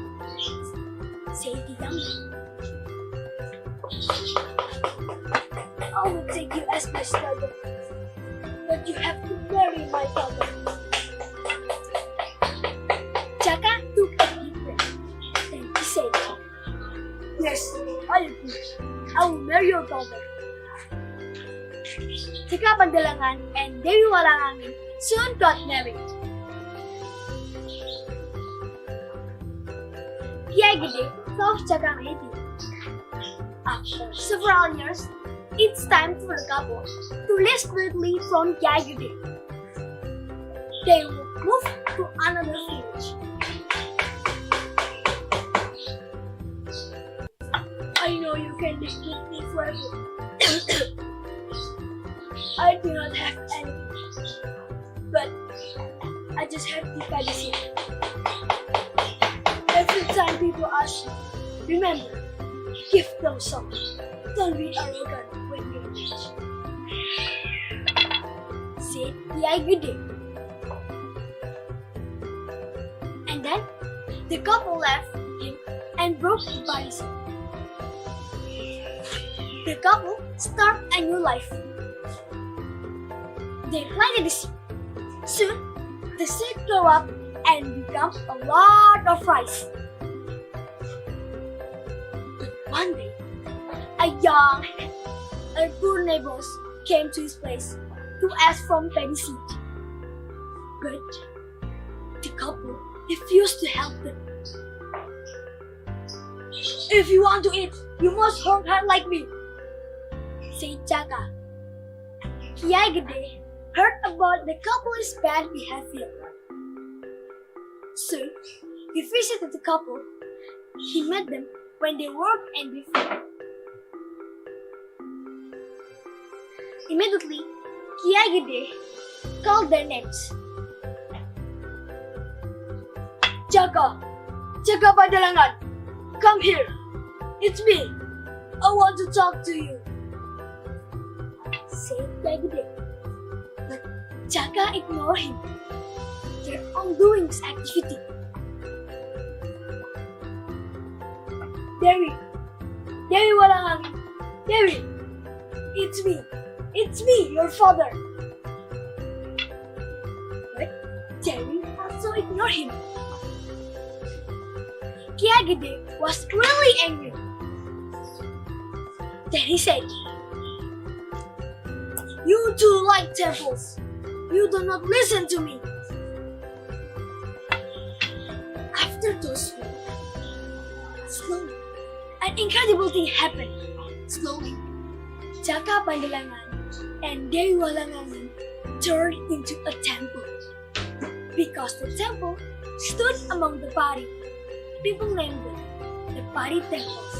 said the young man. I will take you as my student, but you have to marry my daughter. Jaka took a deep breath, then he said, Yes, I agree. I will marry your daughter. Jaka Jaka Pandalangan and Dewi Walangangin soon got married. Kiai Gede saw Jaka Mehdi. After several years, it's time for the couple to live separately from Kiai Gede. They will move to another village. I know you can live with me forever. I do not have anything, but I just have the fantasy. Every time people ask you, remember, give them something. Don't be arrogant when you're rich. Said Kiai Gede. And then the couple left him and broke the party. The couple start a new life. They planted the seed. Soon, the seed grow up and become a lot of rice. But one day, a young and poor neighbors came to his place to ask from paddy seed. But the couple refused to help them. If you want to eat, you must work hard like me, said Jaka. Kiai Gede heard about the couple's bad behavior. So, he visited the couple. He met them when they worked and before. Immediately, Kiai Gede called their names. Jaka Pandalangan, come here. It's me. I want to talk to you, said Kiai Gede. But Jaka ignored him. They're all doing this activity. Dewi Walangangin, Dewi, it's me, your father. But Dewi also ignored him. Kiai Gede was really angry. Then he said, "You two like temples. You do not listen to me." After those words, slowly, an incredible thing happened. Slowly, Jaka Pandalangan and Dewi Walangangin turned into a temple. Because the temple stood among the body, people named them the body temples.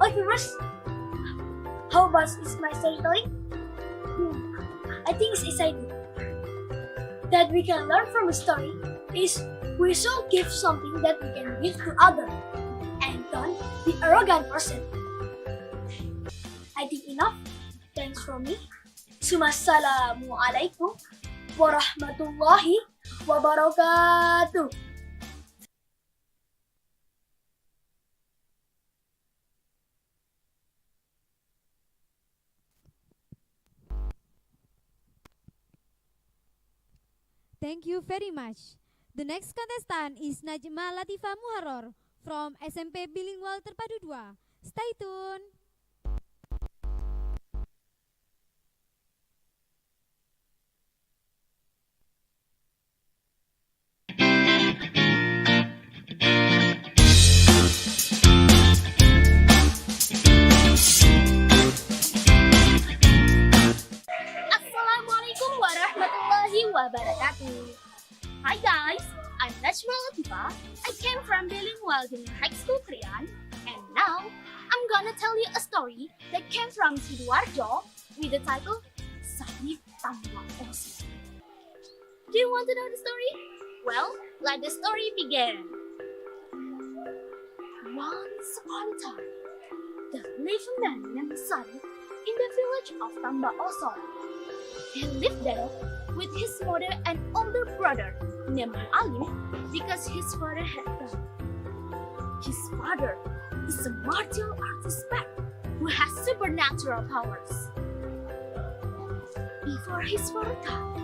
Okay, Russ, how about is my storytelling? I think it's exciting. That we can learn from a story is we should give something that we can give to others and don't be arrogant person. I think enough. Thanks from me. Assalamualaikum warahmatullahi wabarakatuh. Thank you very much. The next contestant is Najma Latifa Muharor from SMP Bilingual Terpadu 2. Stay tuned. Assalamualaikum warahmatullahi wabarakatuh. Hi guys, I'm Najma Latifa. I came from Bilingual Junior High School Krian, and now I'm gonna tell you a story that came from Sidoarjo with the title Sari Tamba Oso. Do you want to know the story? Well, let the story begin. Once upon a time, there lived a man named Sari in the village of Tamba Oso. He lived there with his mother and older brother named Alim because his father had died. His father is a martial artist who has supernatural powers. Before his father died,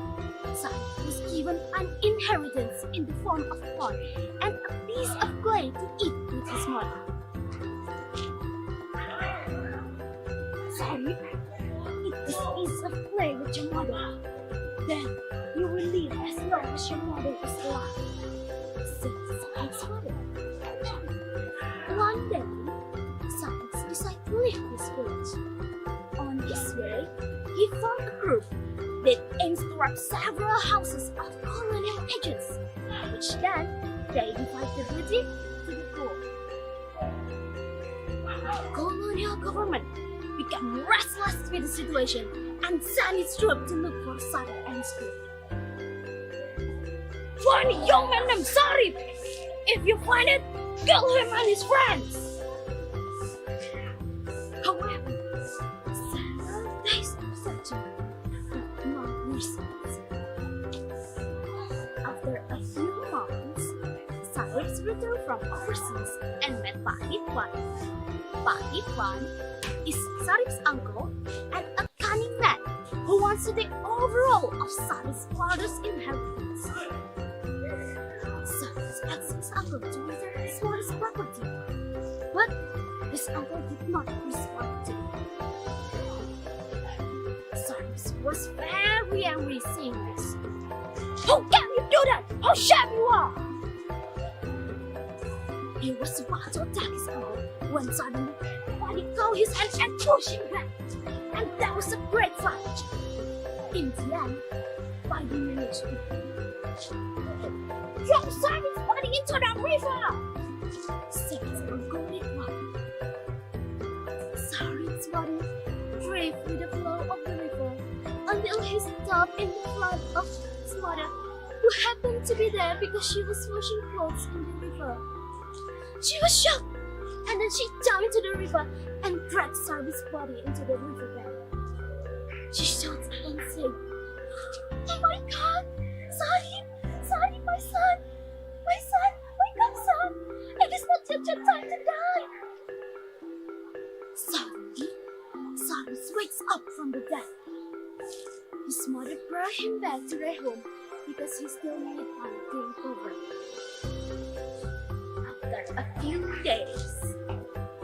Sari was given an inheritance in the form of corn and a piece of clay to eat with his mother. Sari Sarip, it is easy to play with your mother. Then you will live as long as your mother is alive, said Sarip's mother. One day, Sarip decided to leave his village. On his way, he found a group that aims to rob several houses of colonial agents, which then they divide the booty to the poor. The colonial government became restless with the situation and sent its troops to look for Sarip and his group. Find a young man named Sarip! If you find it, kill him and his friends! However, several days of searching did not result. After a few months, Sarip returned from overseas and met Pak Ridwan. Pak Ridwan is Sarip's uncle and a cunning man who wants to take overall of Sarip's father's inheritance. Sarip asked his uncle to return his father's property, but his uncle did not respond to him. Sarip was very angry seeing this. How can you do that? How sharp you are! He was about to attack his uncle when suddenly Buddy caught his hand and pushed him back. And that was a great fight. In the end, Buddy managed to drop Sarip's body into the river, said his uncle Ridwan. Sarip's body drove with the flow of the river until he stopped in front of his mother, who happened to be there because she was washing clothes in the river. She was shocked, and then she jumped into the river and dragged Sarip's body into the riverbed. She shouted and said, "Oh my God! Sarip! Sarip, my son! My son! Wake up, son! It is not yet your time to die!" Suddenly, Sarip wakes up from the dead. His mother brought him back to their home because he still needed time to recover. After a few days,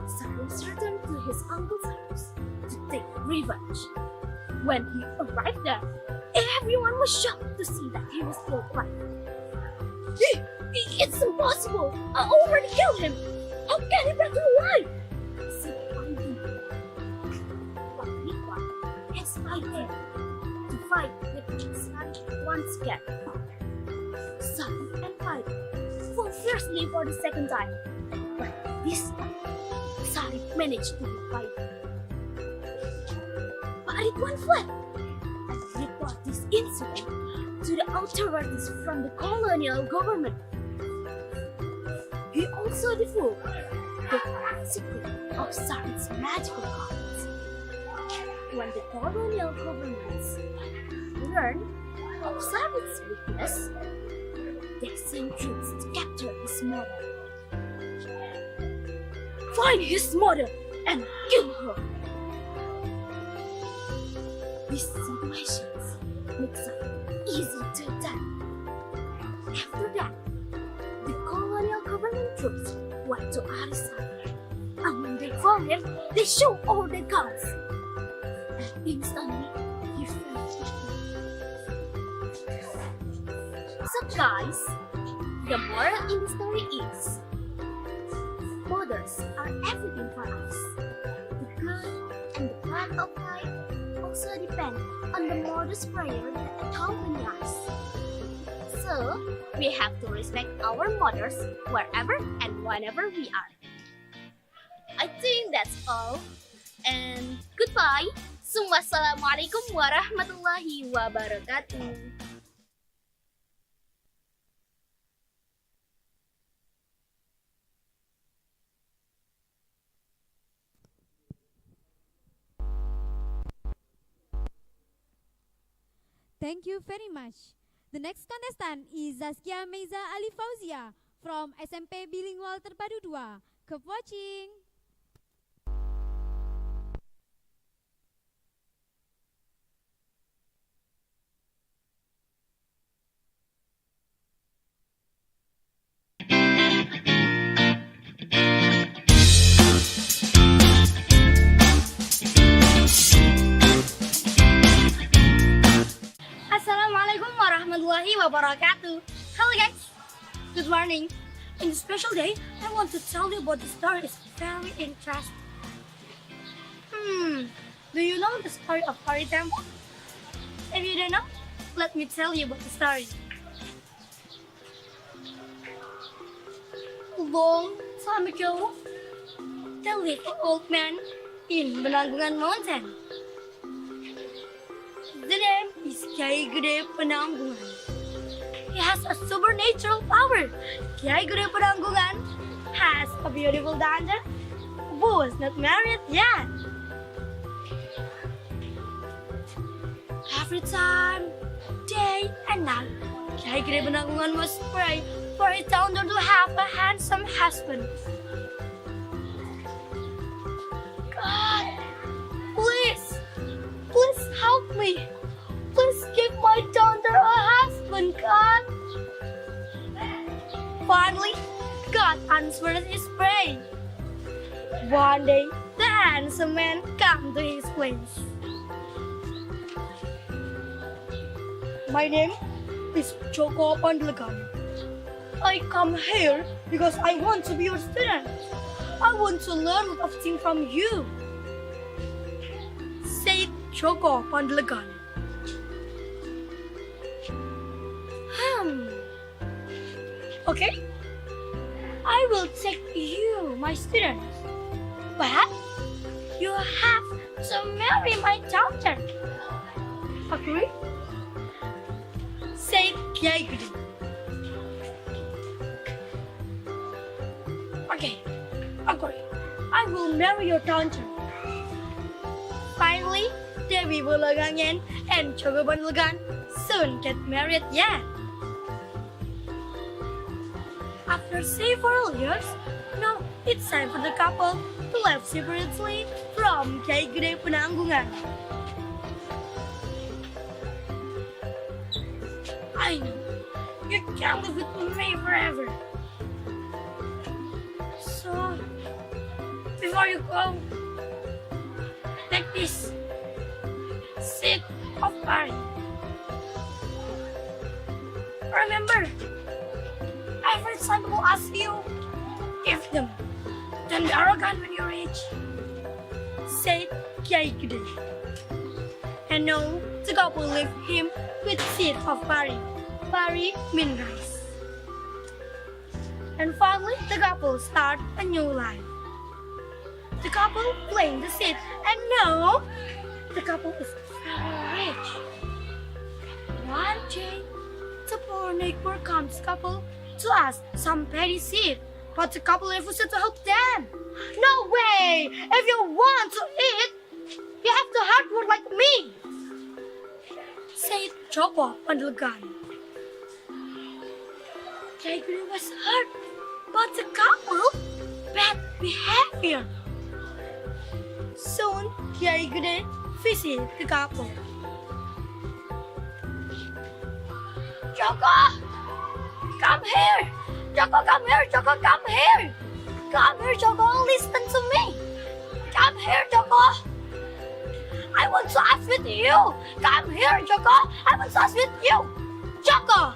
Sarip returned to his uncle's house to take revenge. When he arrived there, everyone was shocked to see that he was still alive. It's impossible! I already killed him! How can he back to life? Said Ivy. But Ridwan has idea to fight with Sarip once again. Sarip and Ivy fought fiercely for the second time, but this time, Sarip managed to fight. But Ridwan fled and reported this incident to the authorities from the colonial government. He also divulged the secret of Sarip's magical cards. When the colonial governments learned of Sarip's weakness, they sent troops to capture his mother. Find his mother and kill her! These situations make Sarip easy to attack. After that, the colonial government troops went to Arizona, and when they found him, they showed all their guns. And instantly, he fell to death. So guys, the moral in the story is, mothers are everything for us. The good and the bad of life also depend on the mother's prayer that accompany us. So, we have to respect our mothers wherever and whenever we are. I think that's all. And goodbye. Wassalamualaikum warahmatullahi wabarakatuh. Thank you very much. The next contestant is Zaskia Meiza Ali Fauzia from SMP Bilingual Terpadu 2. Keep watching. warahmatullahi wabarakatuh. Hello guys, good morning. In this special day, I want to tell you about the story. It's very interesting. Do you know the story of Pari Temple? If you don't know, let me tell you about the story. Long time ago, there lived an old man in Penanggungan Mountain. The name is Kiai Gede Penanggungan. He has a supernatural power. Kiai Gede Penanggungan has a beautiful daughter who is not married yet. Every time, day and night, Kiai Gede Penanggungan must pray for his daughter to have a handsome husband. God, please help me. Please give my daughter a husband, God. Finally, God answered his prayer. One day, the handsome man came to his place. My name is Joko Pandelegan. I come here because I want to be your student. I want to learn a lot of things from you, said Joko Pandelegan. Okay, I will take you, my student, but you have to marry my daughter. Agree? Said Kiai Gede. Okay, agree. I will marry your daughter. Finally, Dewi Bulagangen and Joko Pandelegan soon get married yet. After several years, now it's time for the couple to live separately from Kiai Gede Penanggungan. I know, you can't live with me forever. So, before you go, take this seed of pari. Remember, every time people ask you, give them. Don't be arrogant when you're rich, said Kiai Gede. And now the couple left him with seed of pari. Pari means rice. And finally, the couple start a new life. The couple playing the seed, and now the couple is very rich. One day, the poor neighbor comes couple to ask some petty seed, but the couple refuses to help them. No way! If you want to eat, you have to hard work like me, said Joko Pandelegan. Kiai Gede was hurt, but the couple bad behavior. Soon, Kiai Gede visited the couple. Joko! Come here! Joko, come here! Joko, come here! Come here, Joko, listen to me! Come here, Joko! I want to ask with you! Come here, Joko! I want to ask with you! Joko!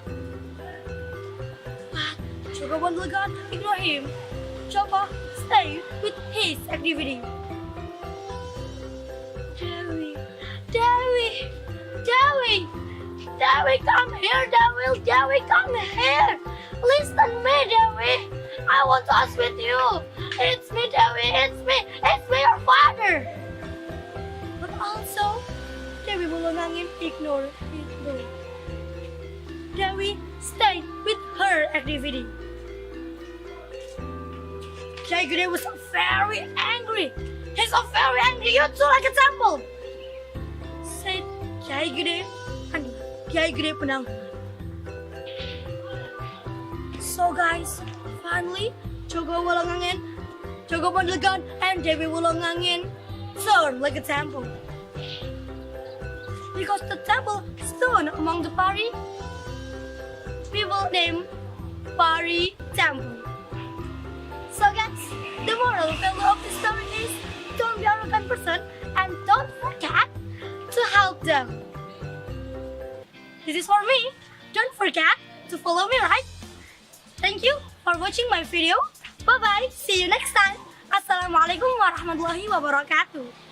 But Joko Pandelegan ignore him. Joko stay with his activity. Dewi, come here, Dewi, come here. Listen me, Dewi. I want to ask with you. It's me, Dewi, it's me, your father. But also, Dewi Bulunangin ignore it. Dewi stayed with her activity. Kiai Gede was very angry. He's so very angry, you too, like a temple, said Kiai Gede and Kiai Gede Penanggungan. So guys, finally, Joko Pandelegan and Dewi Bulunangin turned like a temple. Because the temple stood among the pari, people named Pari Temple. So guys, the moral value of the story is don't be arrogant person and don't forget to help them. This is for me, don't forget to follow me, right? Thank you for watching my video. Bye bye. See you next time. Assalamualaikum warahmatullahi wabarakatuh.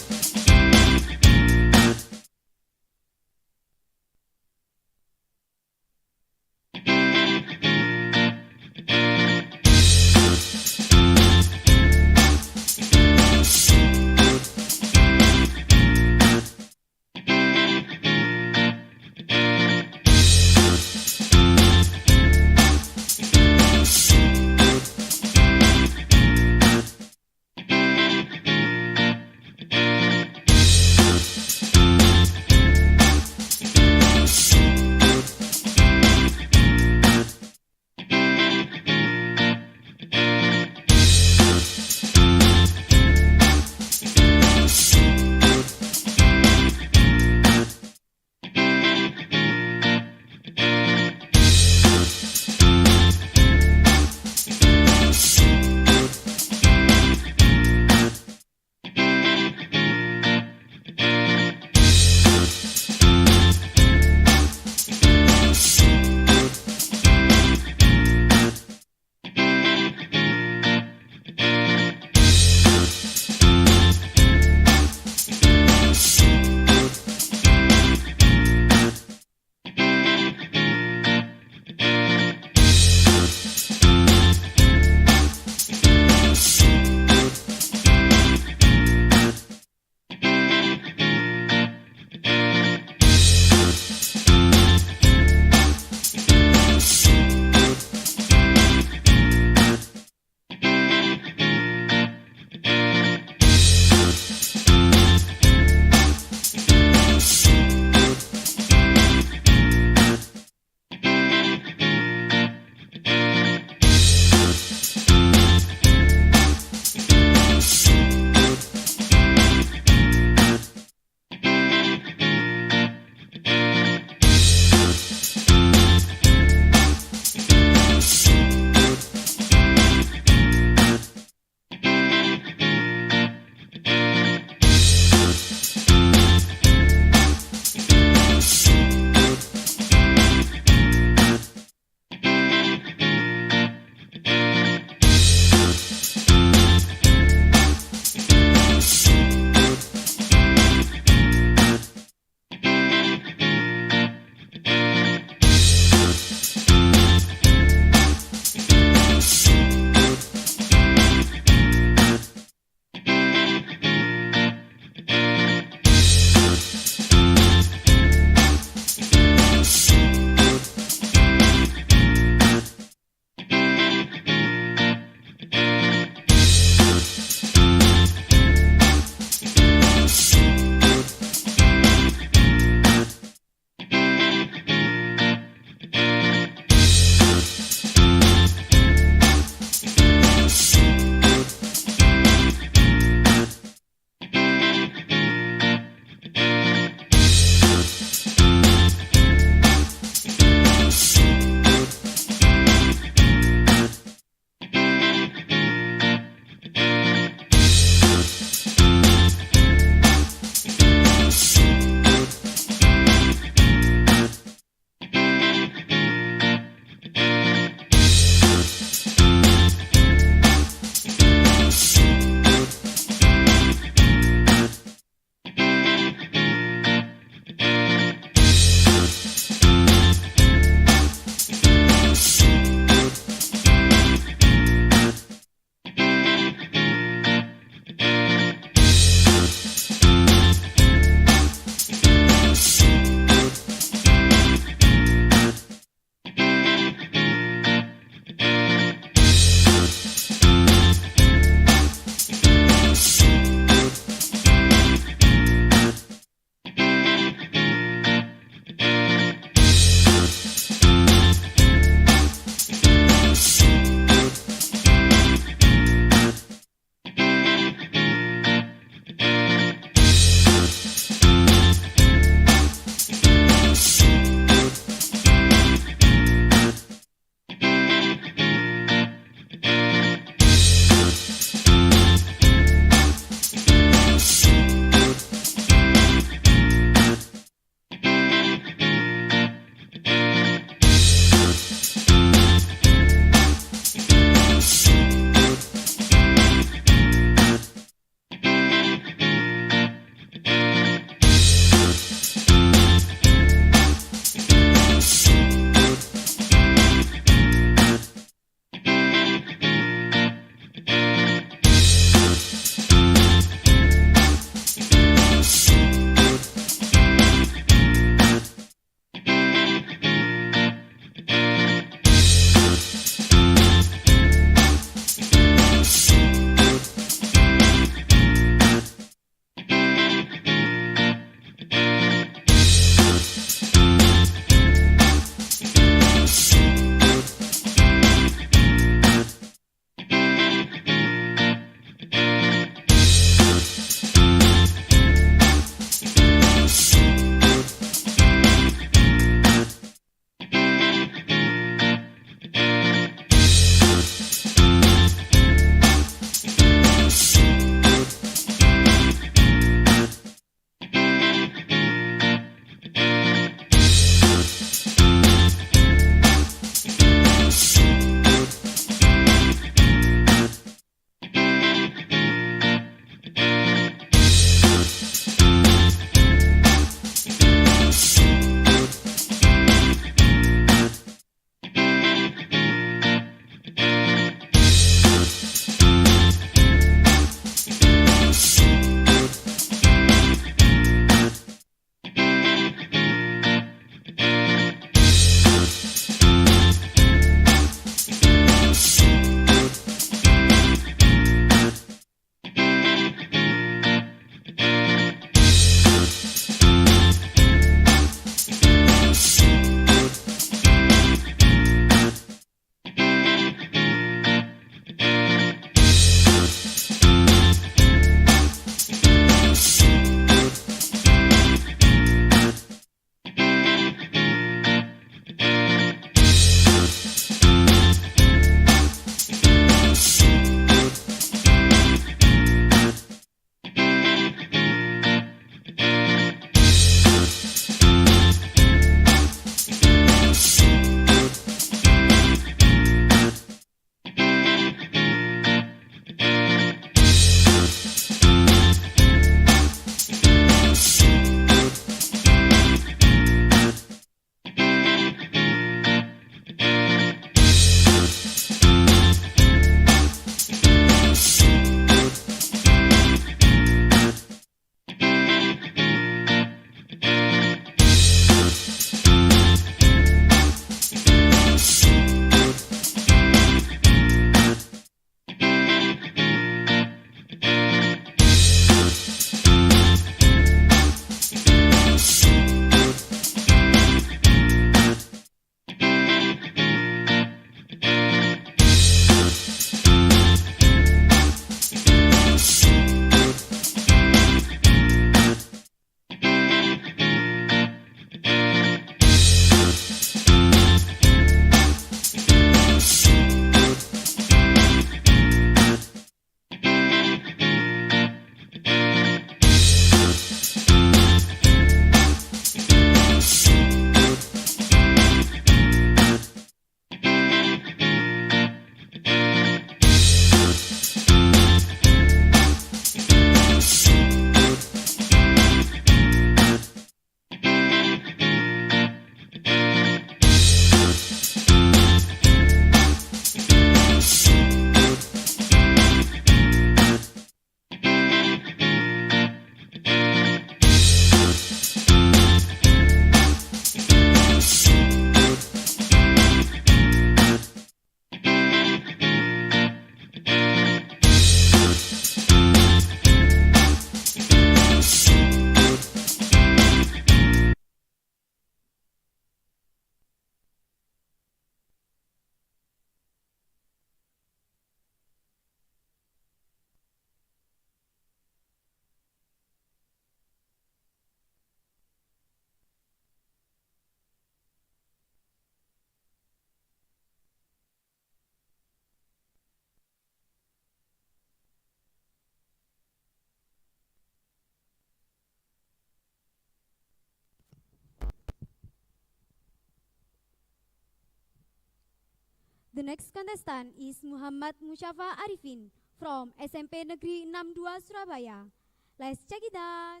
The next contestant is Muhammad Musyafa Arifin from SMP Negeri 62 Surabaya. Let's check it out.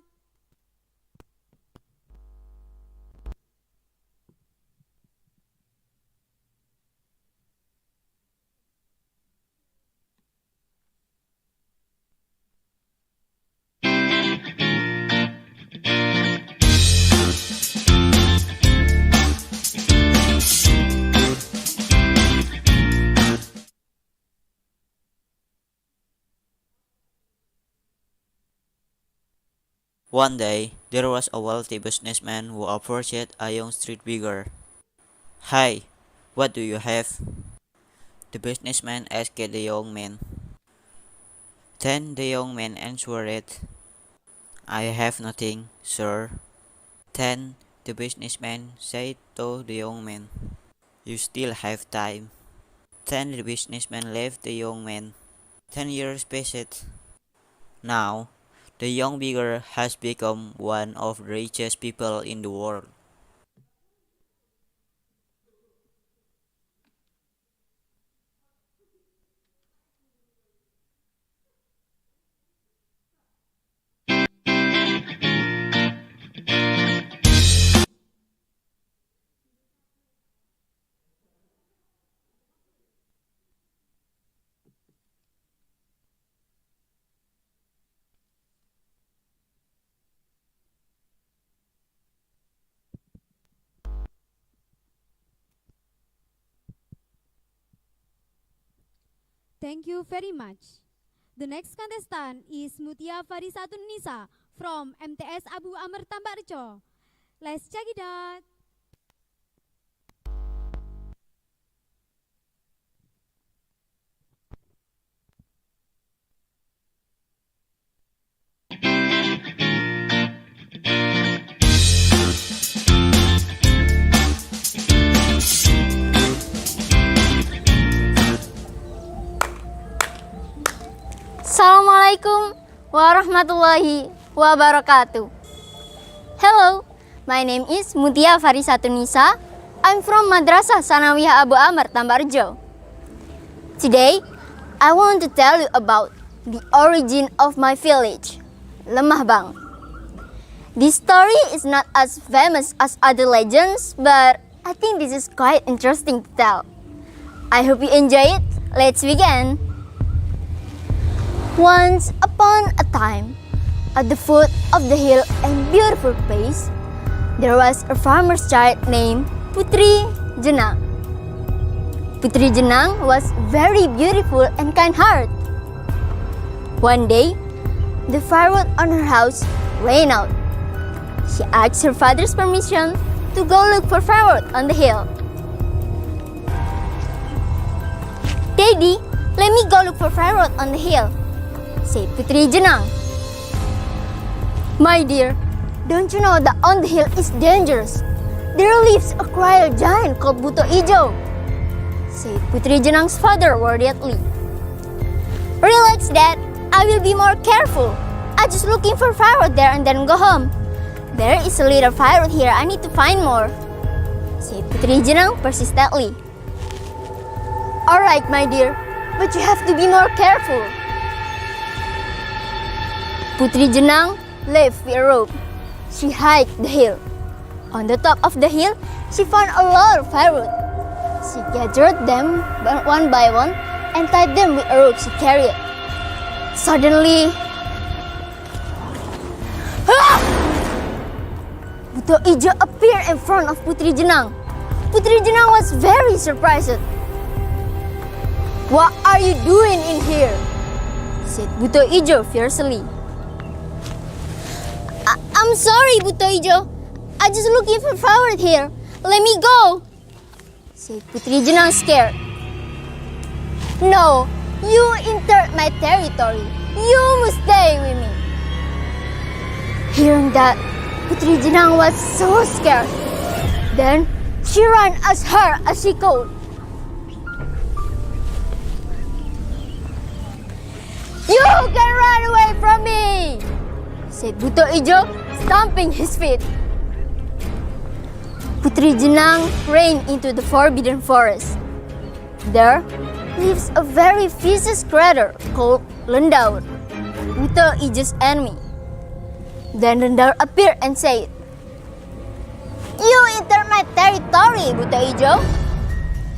One day, there was a wealthy businessman who approached a young street beggar. "Hi, what do you have?" the businessman asked the young man. Then the young man answered, "I have nothing, sir." Then the businessman said to the young man, "You still have time." Then the businessman left the young man. 10 years passed. Now, the young beggar has become one of the richest people in the world. Thank you very much. The next contestant is Mutia Farisatun Nisa from MTS Abu Amr Tambarjo. Let's check it out. Assalamualaikum warahmatullahi wabarakatuh. Hello, my name is Mutia Farisatun Nisa. I'm from Madrasah Sanawiyah Abu Amr Tambarjo. Today, I want to tell you about the origin of my village, Lemah Bang. This story is not as famous as other legends, but I think this is quite interesting to tell. I hope you enjoy it. Let's begin. Once upon a time, at the foot of the hill and beautiful place, there was a farmer's child named Putri Jenang. Putri Jenang was very beautiful and kind-hearted. One day, the firewood on her house ran out. She asked her father's permission to go look for firewood on the hill. "Daddy, let me go look for firewood on the hill," said Putri Jenang. "My dear, don't you know that on the hill is dangerous? There lives a cruel giant called Buto Ijo," said Putri Jenang's father worriedly. "Relax, Dad. I will be more careful. I'm just looking for firewood there and then go home. There is a little firewood here. I need to find more," said Putri Jenang persistently. "Alright, my dear, but you have to be more careful." Putri Jenang left with a rope. She hiked the hill. On the top of the hill, she found a lot of firewood. She gathered them one by one and tied them with a rope she carried. Suddenly, Buto Ijo appeared in front of Putri Jenang. Putri Jenang was very surprised. "What are you doing in here?" said Buto Ijo fiercely. "I'm sorry, Buto Ijo. I'm just looking for firewood here. Let me go," said Putri Jenang scared. "No, you entered my territory. You must stay with me." Hearing that, Putri Jenang was so scared. Then she ran as hard as she could. "You can run away from me," said Buto Ijo, stamping his feet. Putri Jenang ran into the forbidden forest. There lives a very vicious creature called Lendaur, Buto Ijo's enemy. Then Lendaur appeared and said, "You enter my territory, Buto Ijo,"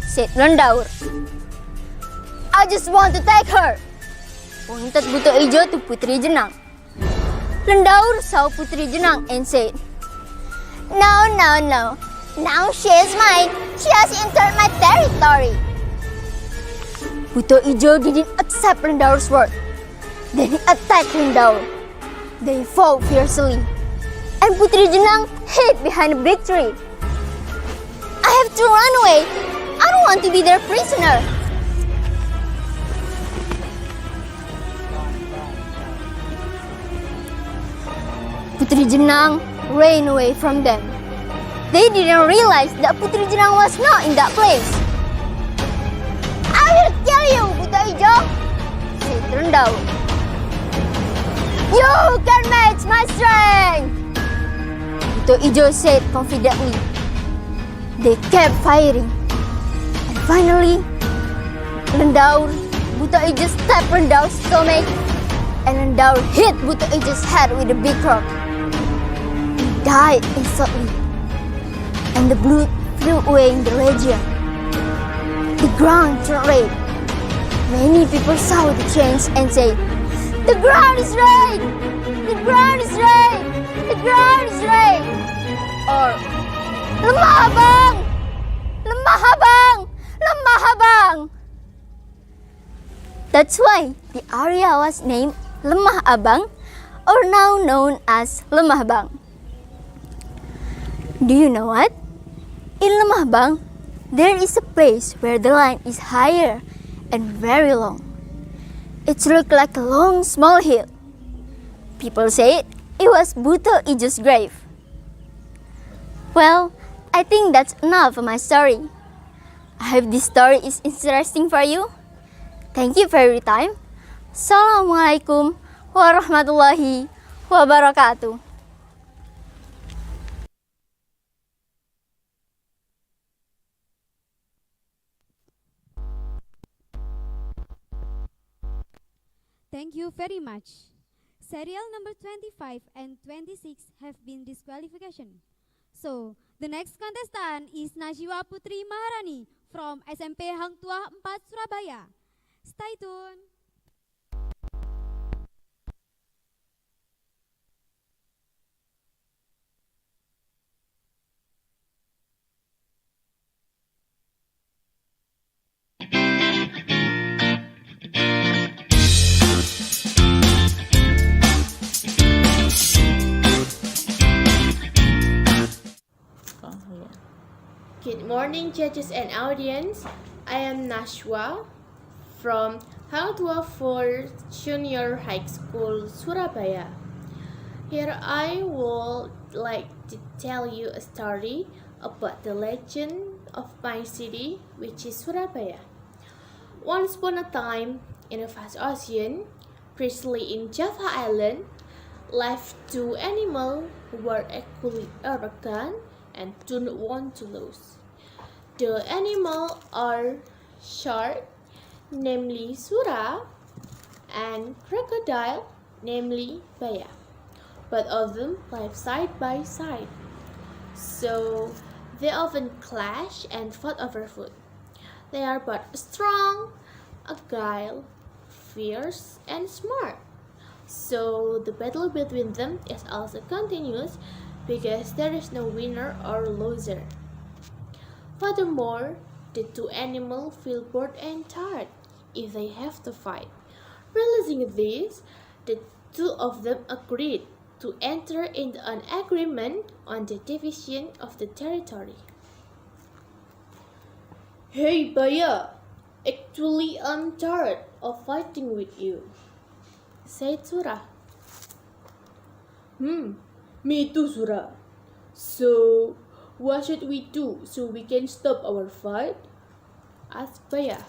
said Lendaur. "I just want to take her," pointed Buto Ijo to Putri Jenang. Lendaur saw Putri Jenang and said, "No, no, no. Now she is mine. She has entered my territory." Buto Ijo didn't accept Lendaur's word. Then he attacked Lendaur. They fought fiercely, and Putri Jenang hid behind a big tree. "I have to run away. I don't want to be their prisoner." Putri Jenang ran away from them. They didn't realize that Putri Jenang was not in that place. "I will kill you, Buto Ijo," said Lendaur. "You can match my strength," Buto Ijo said confidently. They kept fighting. And finally, Buto Ijo stabbed Lendaur's stomach, and Lendaur hit Buto Ijo's head with a big rock. He died instantly, and the blood flew away in the region. The ground turned red. Many people saw the change and said, "The ground is red! The ground is red! The ground is red!" Or, "Lemah abang! Lemah abang! Lemah abang!" That's why the area was named Lemah Abang, or now known as Lemah Bang. Do you know what? In Lemah Bang, there is a place where the line is higher and very long. It looked like a long small hill. People said it was Buto Ijo's grave. Well, I think that's enough of my story. I hope this story is interesting for you. Thank you for your time. Assalamualaikum warahmatullahi wabarakatuh. Thank you very much. Serial number 25 and 26 have been disqualification. So, the next contestant is Najwa Putri Maharani from SMP Hang Tuah 4 Surabaya. Stay tuned. Good morning, judges and audience. I am Nashwa from Hang Tuah 4 Junior High School, Surabaya. Here I would like to tell you a story about the legend of my city, which is Surabaya. Once upon a time, in a vast ocean, precisely in Java Island, lived two animals who were equally arrogant and do not want to lose. The animals are shark, namely Sura, and crocodile, namely Baya. Both of them live side by side, so they often clash and fight over food. They are both strong, agile, fierce, and smart. So the battle between them is also continuous because there is no winner or loser. Furthermore, the two animals feel bored and tired if they have to fight. Realizing this, the two of them agreed to enter into an agreement on the division of the territory. "Hey Baya, actually I'm tired of fighting with you," said Sura. Me too, Sura. So, what should we do so we can stop our fight?" asked Baya.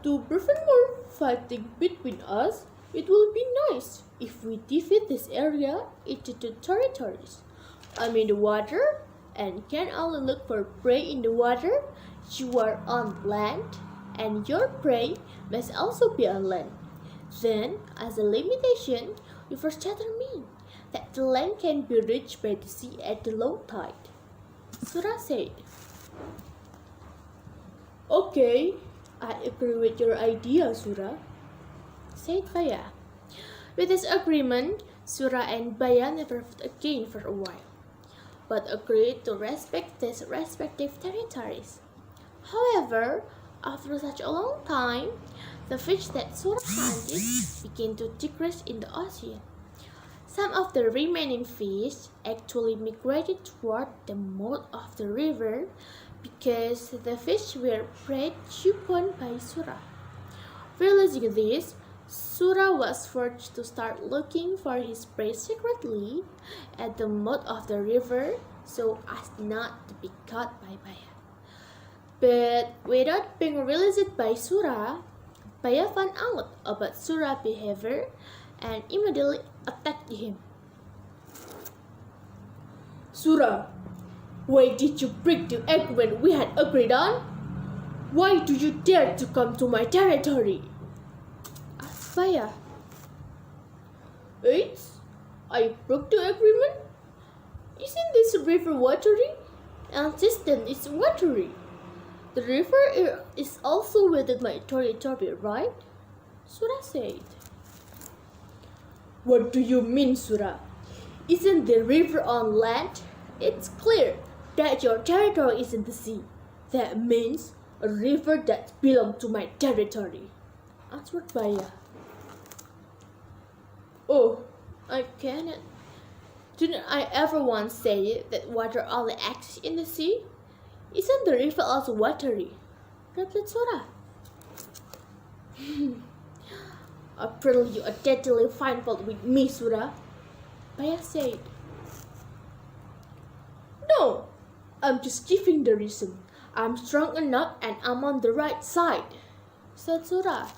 To prevent more fighting between us, it will be nice if we divide this area into two territories. I mean the water and can only look for prey in the water, you are on land, and your prey must also be on land. Then, as a limitation, you first mean that the land can be reached by the sea at the low tide. Surah said, "Okay, I agree with your idea, Surah," said Baya. With this agreement, Surah and Baya never fought again for a while, but agreed to respect their respective territories. However, after such a long time, the fish that Surah hunted began to decrease in the ocean. Some of the remaining fish actually migrated toward the mouth of the river because the fish were preyed upon by Surah. Realizing this, Surah was forced to start looking for his prey secretly at the mouth of the river so as not to be caught by Baya. But without being realized by Surah, Baya found out about Surah's behavior and immediately attacked him. "Surah, why did you break the agreement we had agreed on? Why do you dare to come to my territory?" asked Baya. I broke the agreement? Isn't this river watery? And system is watery. The river is also within my territory, right? Surah said. "What do you mean, Surah? Isn't the river on land? It's clear that your territory is in the sea. That means a river that belongs to my territory," answered Baya. "Oh, I cannot. Didn't I ever once say that water only exists in the sea? Isn't the river also watery?" replied Surah. "Apparently you are deadly find fault with me, Surah," Baya said. "No, I'm just giving the reason. I'm strong enough and I'm on the right side," said Surah.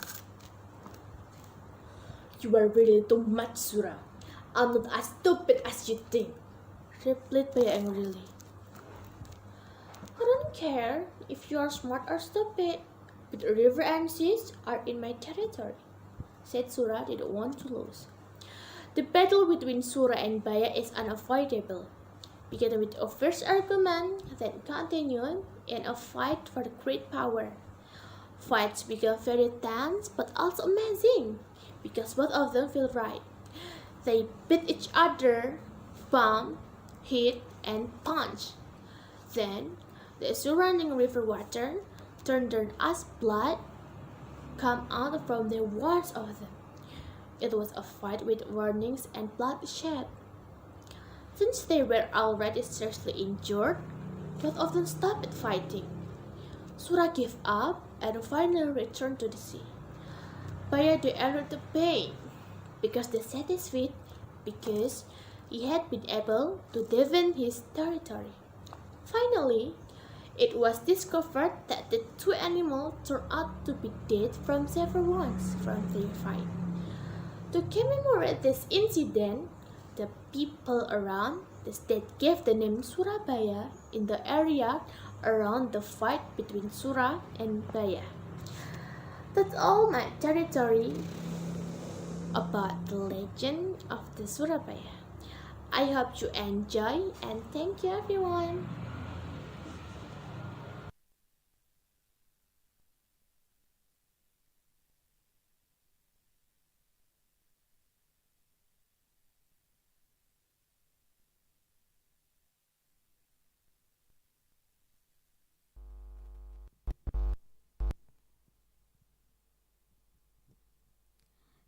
"You are really too much, Surah. I'm not as stupid as you think," replied Baya angrily. "I don't care if you are smart or stupid, but the river and seas are in my territory," said Surah didn't want to lose. The battle between Surah and Baya is unavoidable, beginning with a first argument, then continued in a fight for the great power. Fights become very tense but also amazing, because both of them feel right. They beat each other, bump, hit, and punch. Then, the surrounding river water turned as blood come out from the wounds of them. It was a fight with warnings and bloodshed. Since they were already seriously injured, both of them stopped fighting. Surah gave up and finally returned to the sea. Baya endured the pain because they set his feet because he had been able to defend his territory. Finally, it was discovered that the two animals turned out to be dead from several wounds from their fight. To commemorate this incident, the people around the state gave the name Surabaya in the area around the fight between Surah and Baya. That's all my territory about the legend of the Surabaya. I hope you enjoy and thank you everyone.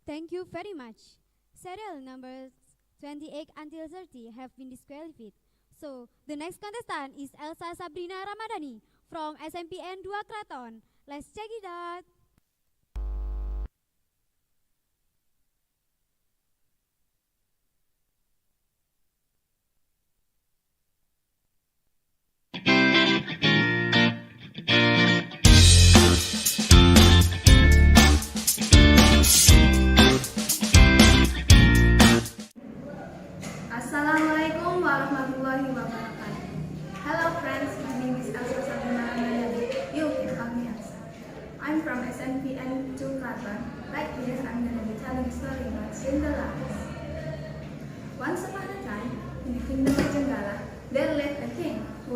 Thank you very much. Serial numbers 28 until 30 have been disqualified. So, the next contestant is Elsa Sabrina Ramadhani from SMPN 2 Kraton. Let's check it out. Assalamualaikum warahmatullahi wabarakatuh.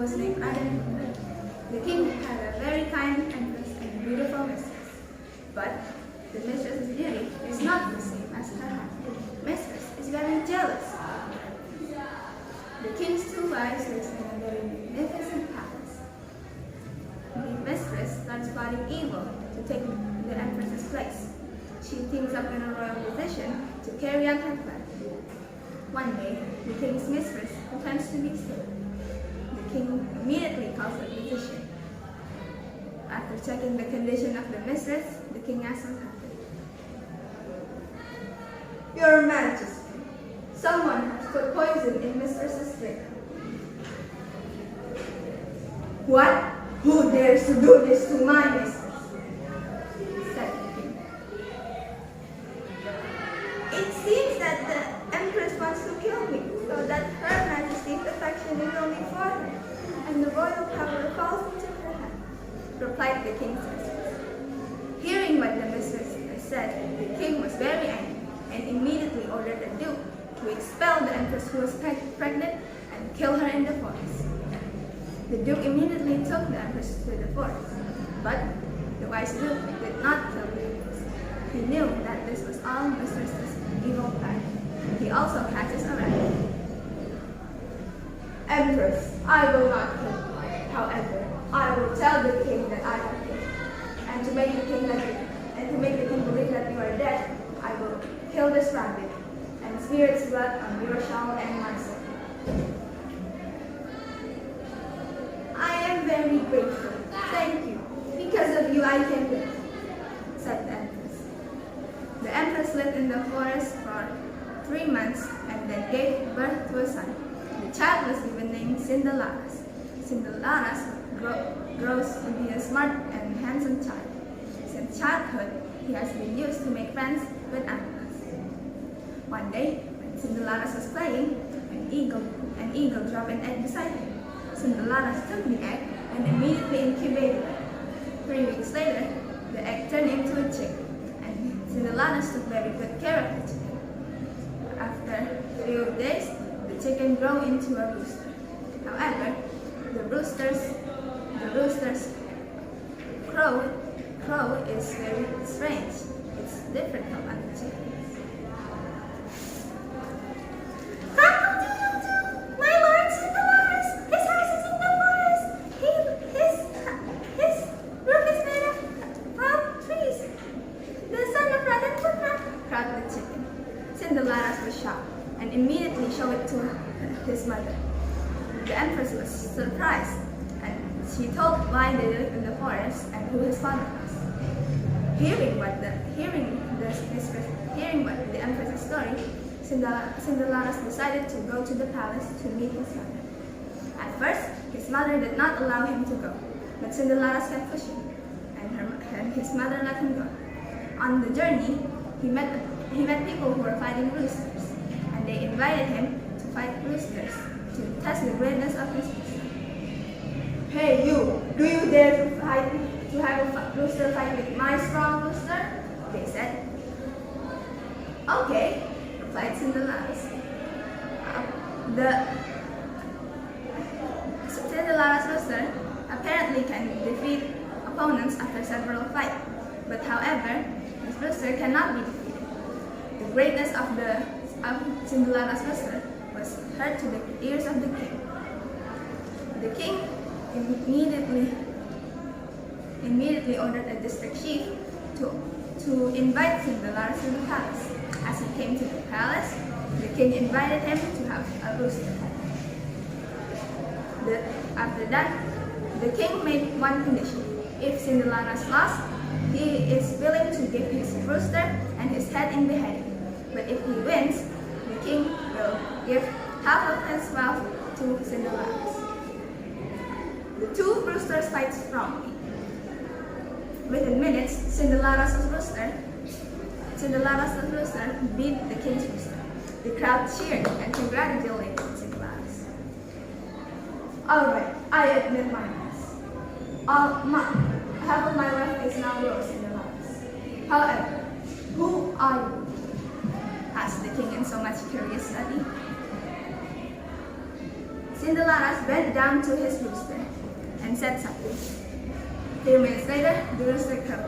was named Adam. The king had a very kind empress and a beautiful mistress. But the mistress's beauty is not the same as her heart. Mistress is very jealous. The king's two wives live in a very magnificent palace. The mistress starts plotting evil to take the empress's place. She teams up in a royal position to carry out her plan. One day, the king's mistress pretends to be sick. The king immediately calls the physician. After checking the condition of the mistress, the king asks what happened. Your Majesty, someone has put poison in mistress's drink. What? Who dares to do this to my mistress? Said the king. It seems that the empress wants to kill me, so that her Majesty's affection is only for her, and the royal power falls into her hand, replied the king's mistress. Hearing what the mistress said, the king was very angry and immediately ordered the duke to expel the empress who was pregnant and kill her in the forest. The duke immediately took the empress to the forest, but the wise duke did not kill the empress. He knew that this was all mistress's evil plan. He also catches a rabbit. Empress, I will not kill you. However, I will tell the king that I have killed you. And to make the king believe that you are dead, I will kill this rabbit and smear its blood on your shawl and myself. I am very grateful. Thank you. Because of you, I can live, said the empress. The empress lived in the forest for 3 months and then gave birth to a son. The child was even named Cindellaras. Cindellaras grows to be a smart and handsome child. Since childhood, he has been used to make friends with animals. One day, when Cindellaras was playing, an eagle dropped an egg beside him. Cindellaras took the egg and immediately incubated it. 3 weeks later, the egg turned into a chick, and Cindellaras took very good care of the chicken. After a few days, the chicken grew into a rooster. However, the rooster's crow is very strange. It's different from other chickens. My lord Cindellaras, his house is in the forest. His roof is made of palm trees. The son of Rotten Footman, cried the chicken. Cindellaras was shocked and immediately showed it to his mother. The empress was surprised, and she told why they lived in the forest and who his father was. Hearing what the empress's story, Cindellaras decided to go to the palace to meet his mother. At first, his mother did not allow him to go, but Cindellaras kept pushing, and his mother let him go. On the journey, he met people who were fighting roosters, and they invited him to fight roosters to test the greatness of his rooster. Hey you, do you dare to have a rooster fight with my strong rooster? They said. Okay, replied Cindellaras. Cindellaras rooster apparently can defeat opponents after several fights, but however, this rooster cannot be defeated. The greatness of Cindellaras rooster was heard to the ears of the king. The king immediately ordered a district chief to invite Cindellaras to the palace. As he came to the palace, the king invited him to have a rooster fight. After that, the king made one condition. If Cindellaras lost, he is willing to give his rooster and his head in beheading. But if he wins, the king will give half of his wealth to Cindellaras. The two roosters fight strongly. Within minutes, Cindellaras' rooster beat the king's rooster. The crowd cheered and congratulated Cindellaras. Alright, I admit my mess. Half of my wealth is now yours, Cindellaras. However, who are you? Asked the king in so much curiosity. Cinderella bent down to his rooster and said something. 2 minutes later, the rooster crowed.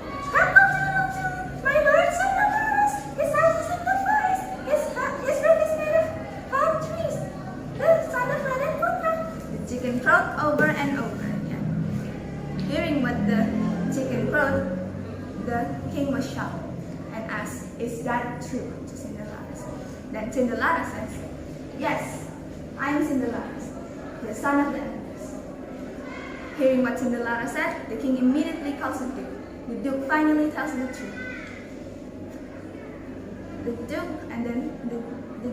My lord Cinderella! His house is in the forest. His roof is made of palm trees. The son of Madam Putra. The chicken crowed over and over again. Hearing what the chicken crowed, the king was shocked and asked, "Is that true?" to Cinderella. Then Cinderella says, "Yes, I am Cinderella, the son of the empress." Hearing what Cinderella said, the king immediately calls the duke. The duke finally tells the truth. The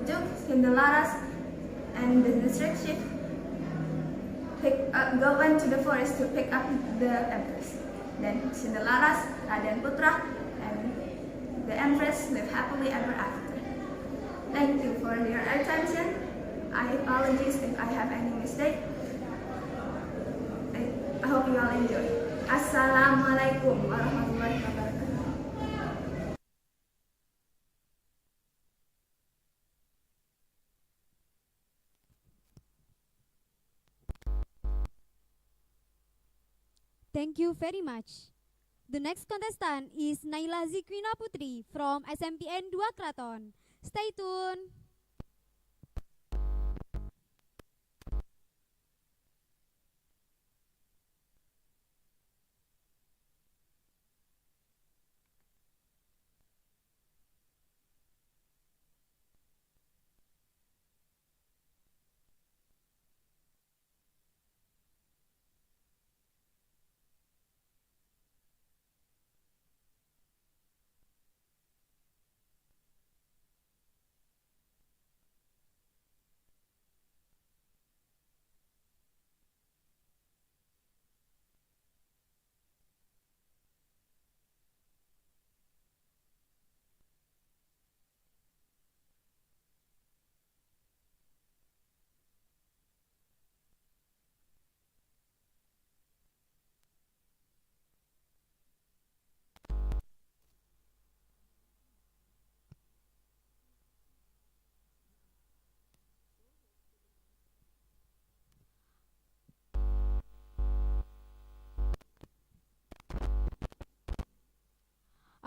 duke, Cinderella, and the district chief went to the forest to pick up the empress. Then Cinderella, Raden Putra, and the empress live happily ever after. Thank you for your attention. I apologize if I have any mistake. I hope you all enjoy. Assalamualaikum warahmatullahi wabarakatuh. Thank you very much. The next contestant is Naila Zikrina Putri from SMPN 2 Kraton. Stay tuned.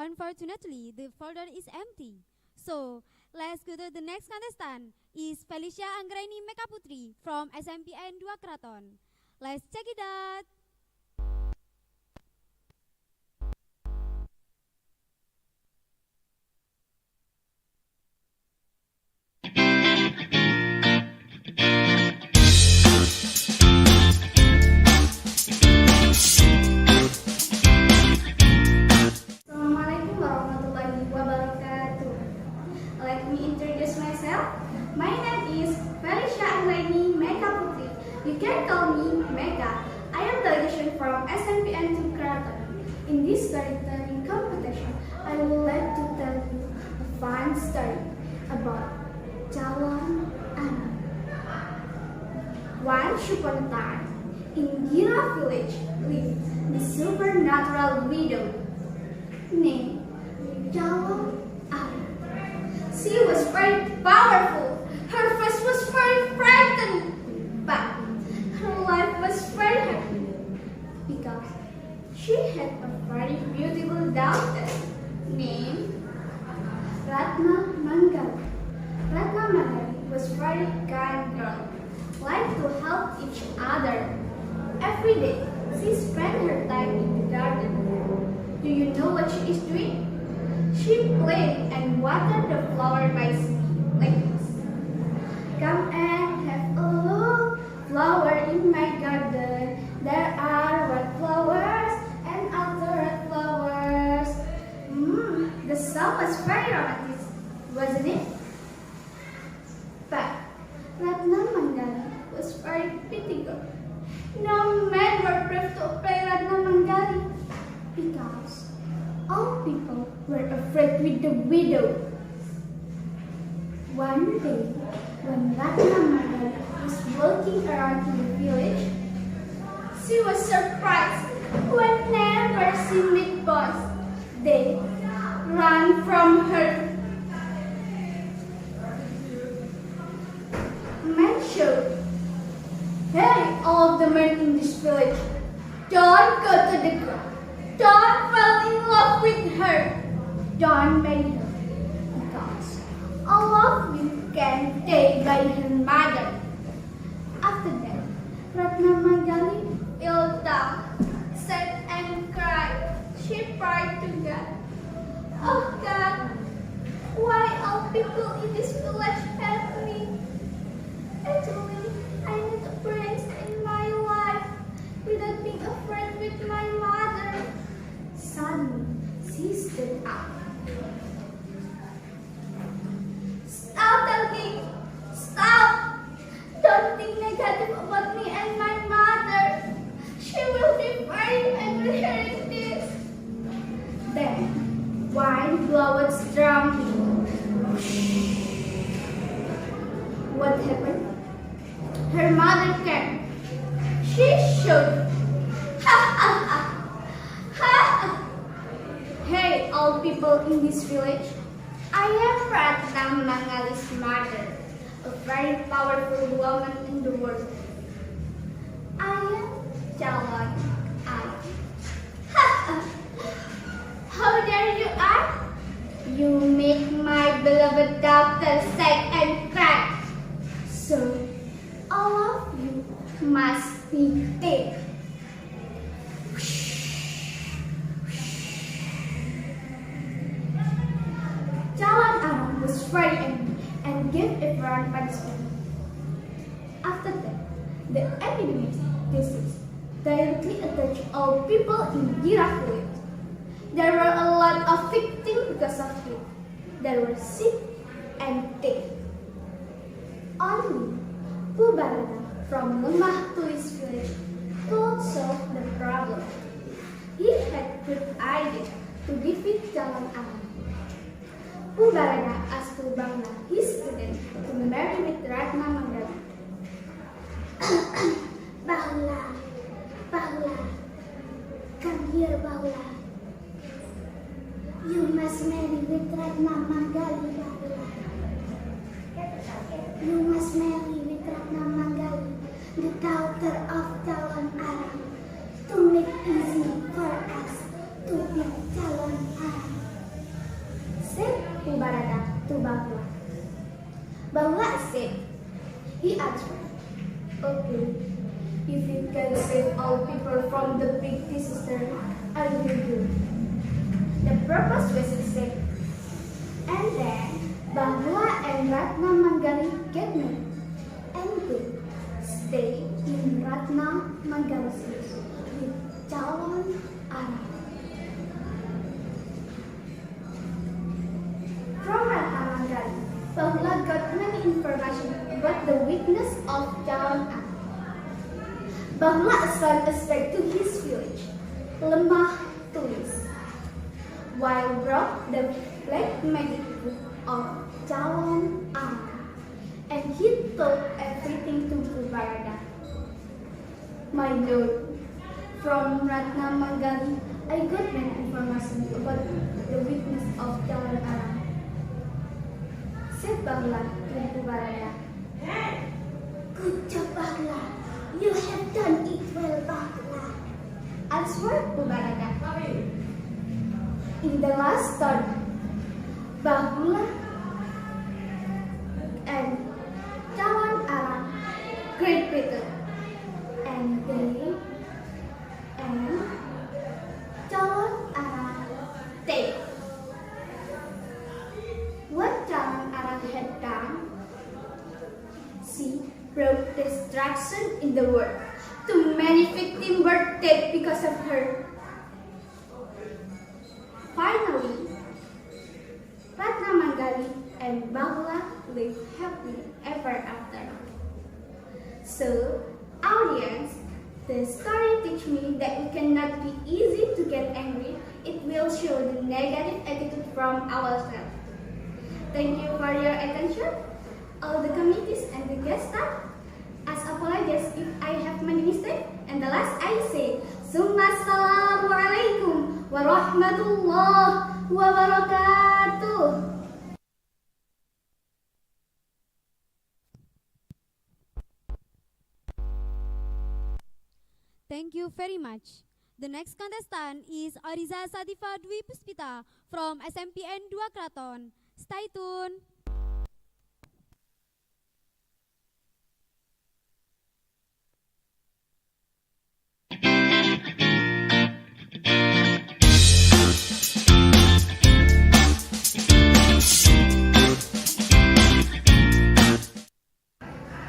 Unfortunately, the folder is empty. So, let's go to the next contestant is Felicia Anggraini Mekaputri from SMPN 2 Kraton. Let's check it out. Assalamualaikum warahmatullahi wabarakatuh. Let me introduce myself. My name is Felicia Anggraini Mekaputri. You can call me Meka. I am delegation from SMPN 2 Kraton. In this storytelling competition, I would like to tell you a fun story about Jalan Anak. Once upon a time, in Gira village lived the supernatural widow named Jalan Anak. She was very powerful. Her face was very frightening, but her life was very happy because she had a very beautiful daughter named Ratna Mangali. Ratna Mangali was very kind girl, liked to help each other. Every day, she spent her time in the garden. Do you know what she is doing? She played and watered the flower by like this. Come and have a look, flower in my garden. There are red flowers and other red flowers. The song was very romantic, wasn't it? But Ratna Mangali was very pretty girl. No men were brave to play Ratna Mangali because all people were afraid with the widow. One day, when Ratna Mangali was walking around in the village, she was surprised whenever she met boys. They ran from her. Men showed village. Don't go to the girl. Don't fall in love with her. Don't marry her. Because all of you can stay by her mother. After that, Ratna Magali fell down, sad and cried. She prayed to God. Oh God, why all people in this village hate me? Actually, I need a prince in my life without being a friend with my mother. Suddenly, she stood up. Stop talking! Stop! Don't think negative about me and my mother. She will be very angry hearing this. Then, wine flowers drumming. What happened? Her mother came. She showed. Ha ha ha! Ha! Hey, all people in this village. I am Ratna Mangali's mother, a very powerful woman in the world. I am Jalan Ai. Ha ha! How dare you act? You make my beloved daughter sad and cry. So, all of you must be dead. Jalan Aram was very angry and gave everyone punishment. After that, the epidemic disease directly attacked all people in Gira village. There were a lot of victims because of it. There were sick and dead. Only Pubarada from Lemah Tulis village could solve the problem. He had good idea to defeat Jalan Aram. Pubarada asked Bangla, his student, to marry with Ratna Mangali. Bahula, come here, Bahula. You must marry with Ratna Mangali, Bahula. You must marry with Ratna Mangali, the daughter of Jalan Aram, to make easy for us to beat Jalan Aram. Said Pubarada to Bahula. Bahula said, he answered, okay, if you can save all people from the big disaster, I will do. The purpose was accepted. And then Bahula and Ratna Mangali get married and they stay in Ratna Mangali's house with Jalan Aram. From Ratna Mangali, Bahula got many information about the weakness of Jalan Aram. Bahula assigned us back to his village, Lemah Tulis, while brought the black magic book of Jalan Aram, and he told everything to Pubarada. My lord, from Ratna Mangali, I got many information about the weakness of Jalan Aram. Said Bahula to Pubarada. Good job, Bahula. You have done it well, Bahula. Answered Pubarada. In the last story, Bahula and Jalan Aram great battle, and they and Jalan Aram take. What Jalan Aram had done, she brought destruction in the world. Too many victims were dead because of her. Finally, Ratna Mangali and Bahula lived happily ever after. So, audience, the story teach me that we cannot be easy to get angry. It will show the negative attitude from ourselves. Thank you for your attention, all the committees and the guest staff. As apologies if I have many mistakes. And the last I say, Assalamualaikum warahmatullahi wabarakatuh. Thank you very much. The next contestant is Ariza Sadifa Dwi Puspita from SMPN 2 Kraton. Stay tuned.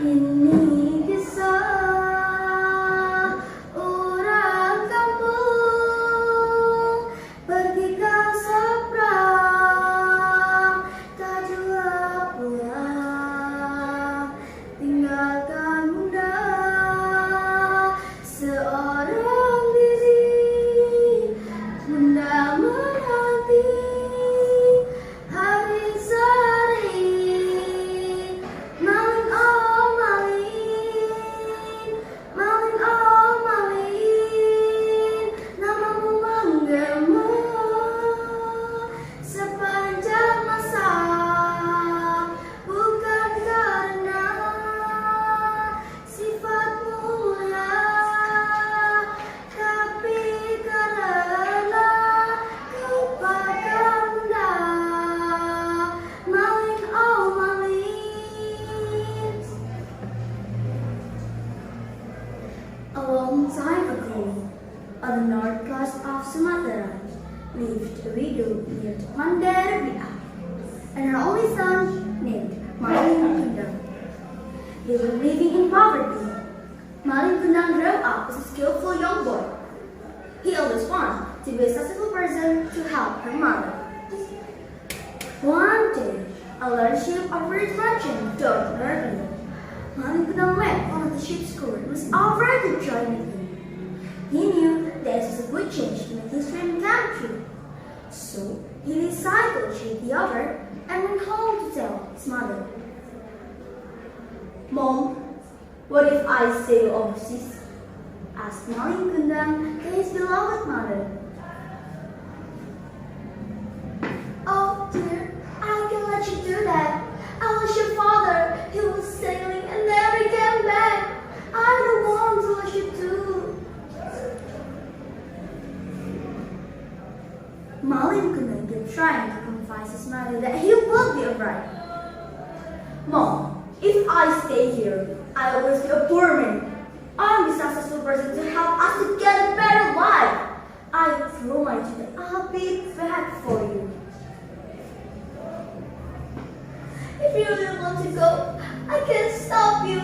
Ini kisah orang kampung pergi ke seberang, tak juga pulang, tinggalkan bunda seorang diri. Bunda menanti hari sehari, malin oh malin, malin oh malin, namamu menggema sepanjang masa, bukan karena sifatmu mulia, tapi karena kepada bunda, malin oh malin. A long time ago, on the north coast of Sumatra, lived a widow named Mandara and her only son named Malin Kundang. They were living in poverty. Malin Kundang grew up as a skillful young boy. He always wanted to be a successful person to help her mother. One day, a large ship of rich merchant docked early. Malin Kundang went one of the ship's crew and was offered to join with him. He knew that it was a good change to make his dream come true. So he decided to take the offer and went home to tell his mother. Mom, what if I sail overseas? Asked Malin Kundang to his beloved mother. Oh dear, I can let you do that. I was your father. He was sailing and never came back. I don't want to let you do. Malin Kundang kept trying to convince his mother that he would be alright. Mom, if I stay here, I will always be a poor man. I'm the successful person to help us to get a better life. I promise you that I'll be back for you. If you really want to go, I can't stop you.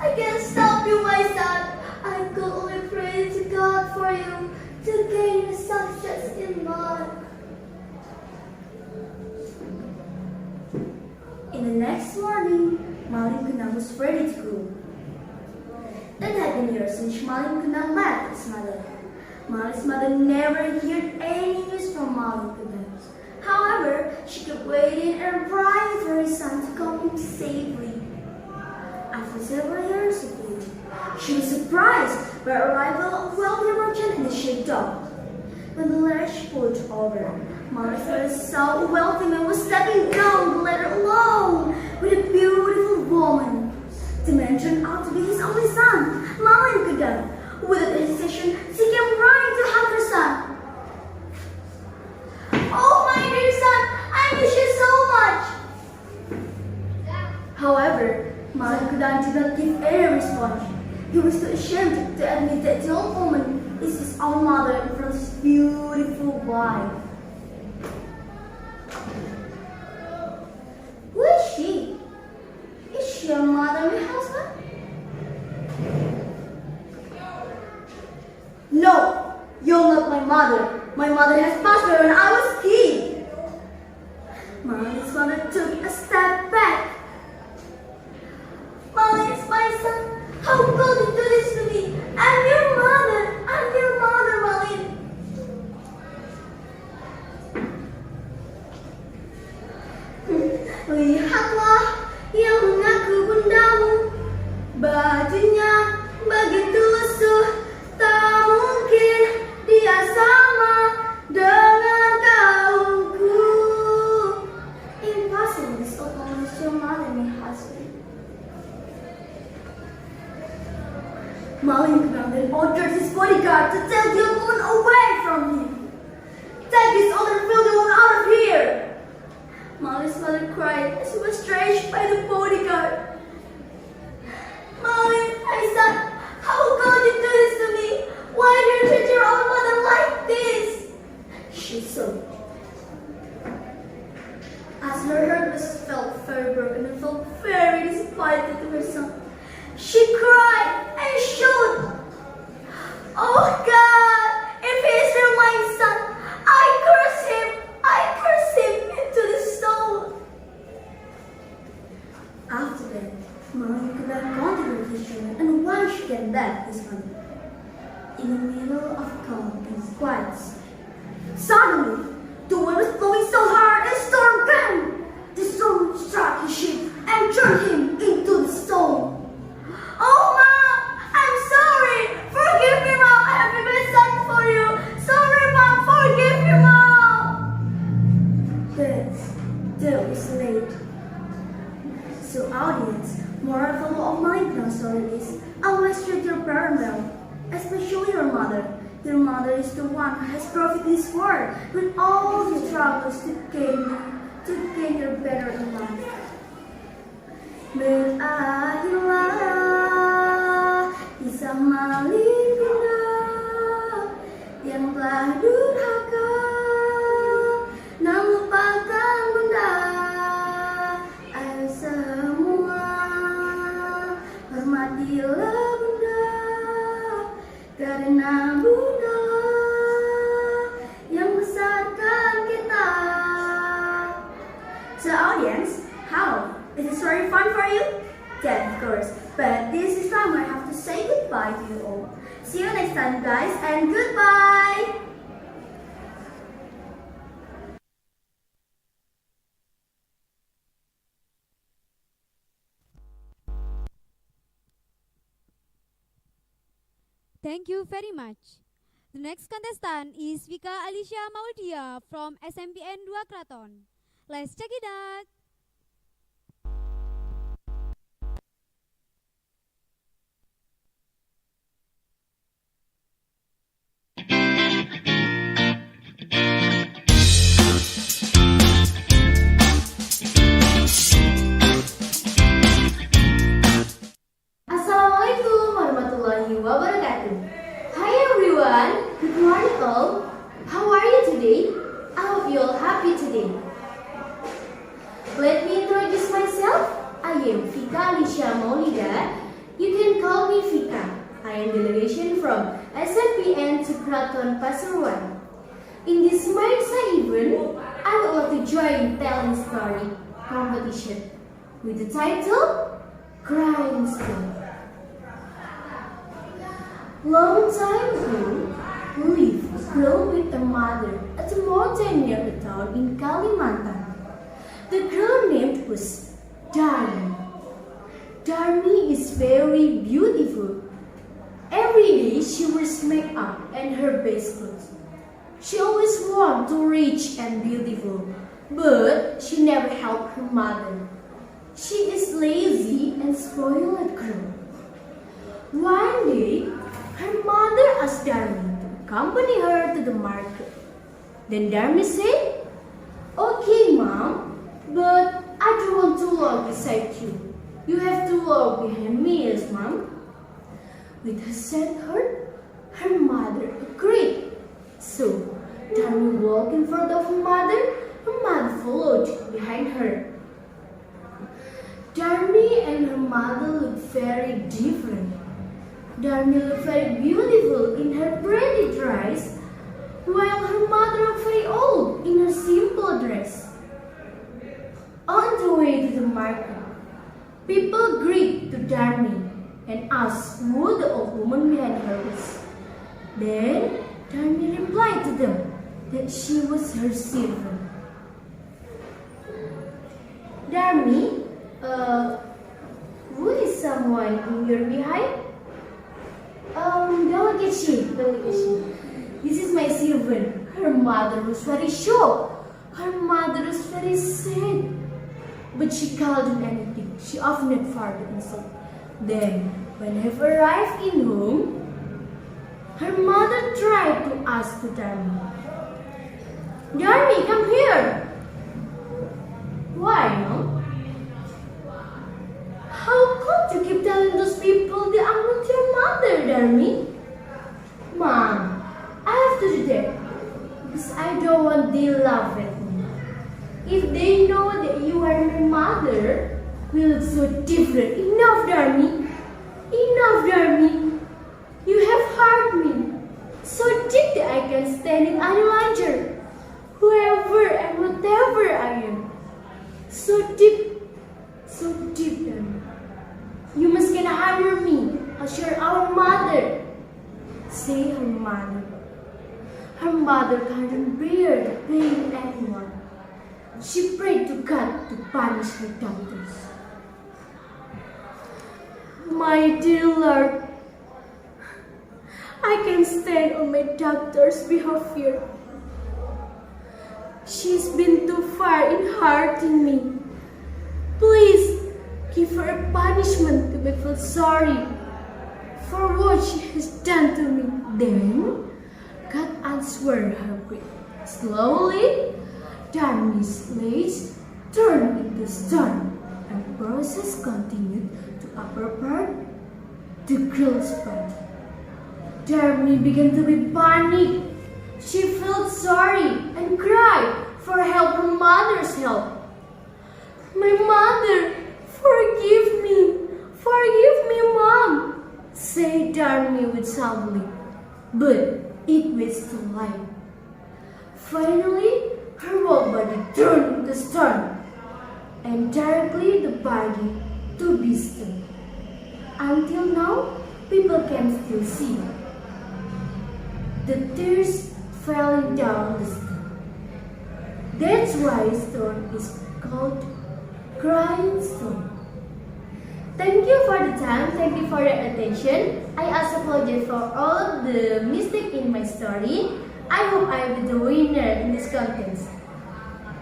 I can't stop you, my son. I could only pray to God for you to gain the success in life. In the next morning, Malin Kundang was ready to go. It had been years since Malin Kundang met his mother. Malin's mother never heard any news from Malin Kundang. However, she kept waiting and praying for her son to come home safely. After several years of waiting, she was surprised by the arrival of a wealthy merchant in the ship dock. When the ledge pulled over, Malin first saw a wealthy man was stepping down the ladder alone with a beautiful woman. The man turned out to be his only son, Malin Kundang. Without hesitation, she came running to hug her son. Oh, my dear son, I miss you so much. However, Malin Kundang did not give any response. He was too ashamed to admit that the old woman is his own mother in front of his beautiful wife. Who is she? Is she your mother, my husband? No, you're not my mother. My mother has passed away when I was a kid. Malin's mother took a step back. Malin is my son. How could you do this to me? I'm your mother. I'm your mother, Malin. Lihatlah yang mengaku bundamu. Bajunya begitu lusuh. Tak mungkin dia sama dengan kaumku. Impossible, this old woman is your mother, my husband. Malin Kundang then ordered his bodyguard Suddenly, the wind was blowing so hard and storm came. The storm struck his ship and turned him into the storm. Oh, Mom! I'm sorry! Forgive me, Mom! I have been very sorry for you! Sorry, Mom! Forgive me, Mom! But that was late. So, audience, moral of my story is always treat your parent well, especially your mother. Your mother is the one who has brought this world with all the struggles to gain your better in life. Berakhirlah kisah Malik Bunda yang telah durhaka namun lupakan Bunda. Ayo semua hormatilah Bunda karena Bunda yang besarkan kita. So audience, how? Is the story fun for you? Yeah, of course. But this is time I have to say goodbye to you all. See you next time, guys, and goodbye! Thank you very much. The next contestant is Vika Alicia Maudia from SMPN 2 Kraton. Let's check it out. Assalamualaikum warahmatullahi wabarakatuh. Hi everyone, good morning all. How are you today? I hope you all happy today. Let me introduce myself. I am Vika Alicia Maulida. You can call me Vika. I am delegation from SMPN to Kraton Pasuruan. In this Marisa event, I would like to join telling story competition with the title Crying School. Long time ago, lived a girl with a mother at a mountain near the town in Kalimantan. The girl name was Darmi. Darmi is very beautiful. Every day she wears makeup and her best clothes. She always wants to rich and beautiful, but she never helped her mother. She is lazy and spoiled girl. One day, her mother asked Darmi to accompany her to the market. Then Darmi said, "Okay, Mom, but I don't want to walk beside you. You have to walk behind me, yes, Mom." With her sad heart, her mother agreed. So, Darmi walked in front of her mother followed behind her. Darmi and her mother looked very different. Darmi looked very beautiful in her pretty dress, while her mother looked very old in her simple dress. On the way to the market, people greet to Darmi and asked who the old woman behind her was. Then Darmi replied to them that she was her servant. Darmi, who is someone in your behind? Don't look at she. This is my servant. Her mother was very shocked. Her mother was very sad. But she called him anything. She often had farther insult. Then, when they arrived in home, her mother tried to ask to Darmi, "Darmi, come here." "Why, Mom?" "How could you keep telling those people that I'm not your mother, Darmi?" "Mom, I have to do that because I don't want they laugh at me. If they know that you are my mother, we look so different." "Enough, Darmi. Enough, Darmi. You have hurt me so deep that I can stand it any longer. Whoever and whatever I am. So deep, Darmi. You must get honor me as you're our mother." Say her mother. Her mother couldn't bear the pain anymore. She prayed to God to punish the doctors. My dear Lord, I can stand on my daughter's behavior. She's been too far in hurting me. Please give her a punishment to make her sorry for what she has done to me. Then God answered her prayer. Slowly, Darmi's legs turned into stone, and the process continued to upper part, the girl's body. Darmi began to be panicked. She felt sorry and cried for help from mother's help. My mother, forgive me, Mom, said Darmi with sadly. But it was too late. Finally, her whole body turned into stone, and directly the body to be stone. Until now, people can still see the tears falling down the stone. That's why stone is called crying stone. Thank you for the time, thank you for your attention. I also apologize for all of the mistakes in my story. I hope I will be the winner in this contest.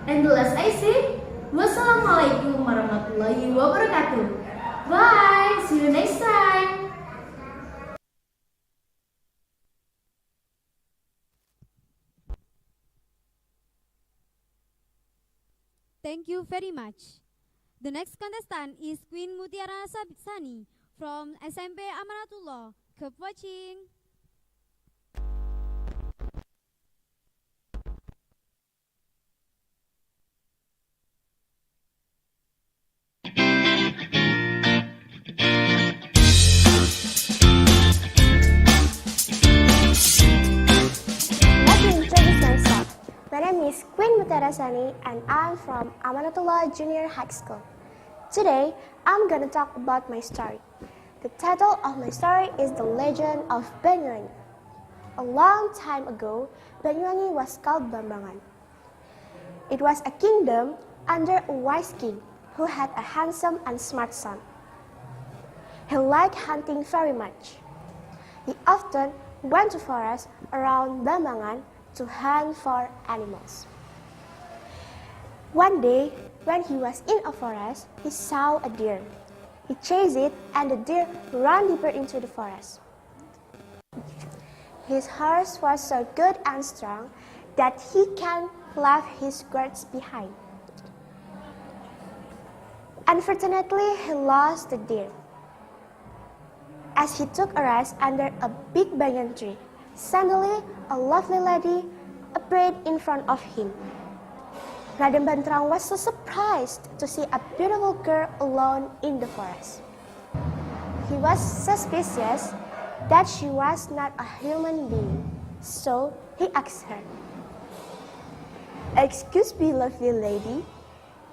And the last I say, wassalamualaikum warahmatullahi wabarakatuh. Bye, see you next time. Thank you very much. The next contestant is Queen Mutiara Sani from SMP Amanatullah. Keep watching. Let me introduce myself. My name is Queen Mutiara Sani and I'm from Amanatullah Junior High School. Today, I'm gonna talk about my story. The title of my story is The Legend of Banyuwangi. A long time ago, Banyuwangi was called Bambangan. It was a kingdom under a wise king who had a handsome and smart son. He liked hunting very much. He often went to forests around Bambangan to hunt for animals. One day, when he was in a forest, he saw a deer. He chased it and the deer ran deeper into the forest. His horse was so good and strong that he can leave his guards behind. Unfortunately, he lost the deer. As he took a rest under a big banyan tree, suddenly a lovely lady appeared in front of him. Raden Banterang was so surprised to see a beautiful girl alone in the forest. He was suspicious that she was not a human being, so he asked her, "Excuse me, lovely lady,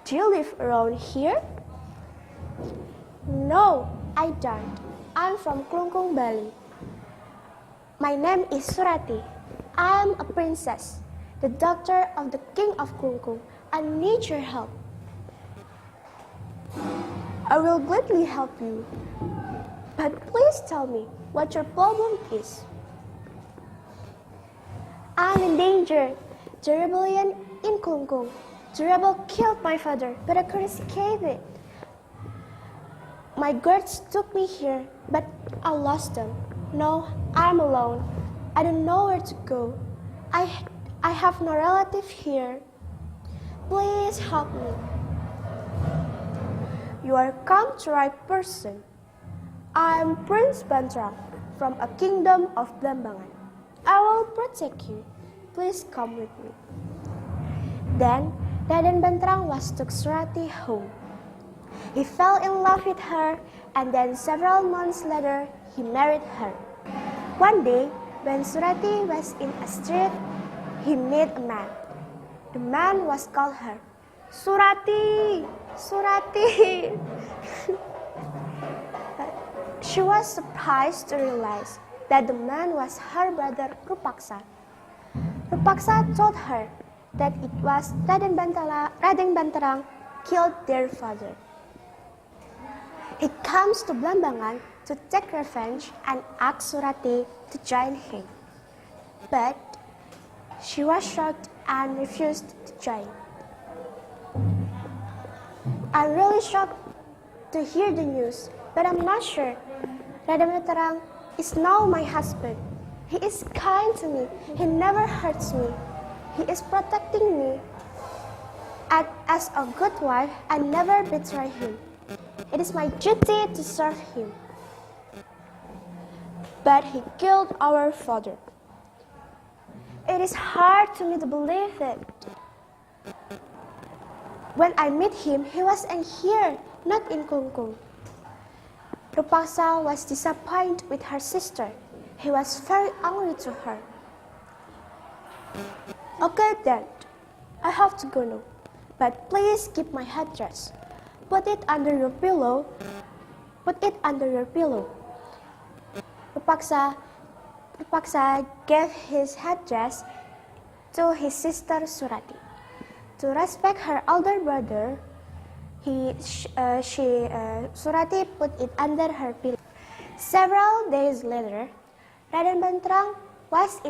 do you live around here?" "No, I don't. I'm from Klungkung, Bali. My name is Surati. I am a princess, the daughter of the king of Klungkung. I need your help." "I will gladly help you. But please tell me what your problem is." "I'm in danger. The rebellion in Klungkung. The rebel killed my father, but I could escape it. My guards took me here, but I lost them. Now I'm alone. I don't know where to go. I have no relative here. Please help me." "You are come to the right person. I am Prince Banterang from a kingdom of Blambangan. I will protect you. Please come with me." Then Raden Banterang was took Surati home. He fell in love with her, and then several months later, he married her. One day, when Surati was in a street, he met a man. The man was called her, "Surati, Surati." She was surprised to realize that the man was her brother Rupaksa. Rupaksa told her that it was Raden Banterang killed their father. He comes to Blambangan to take revenge and asks Surati to join him. But she was shocked and refused to join. I'm really shocked to hear the news, but I'm not sure. Raden Banterang is now my husband. He is kind to me. He never hurts me. He is protecting me. As a good wife, I never betray him. It is my duty to serve him. But he killed our father. It is hard to me to believe it. When I met him, he was in here, not in Kungkung. Rupaksa was disappointed with her sister. He was very angry to her. Okay then, I have to go now. But please keep my headdress. Put it under your pillow. Put it under your pillow. Rupaksa gave his headdress to his sister Surati. To respect her elder brother, Surati put it under her pillow. Several days later, Raden Banterang was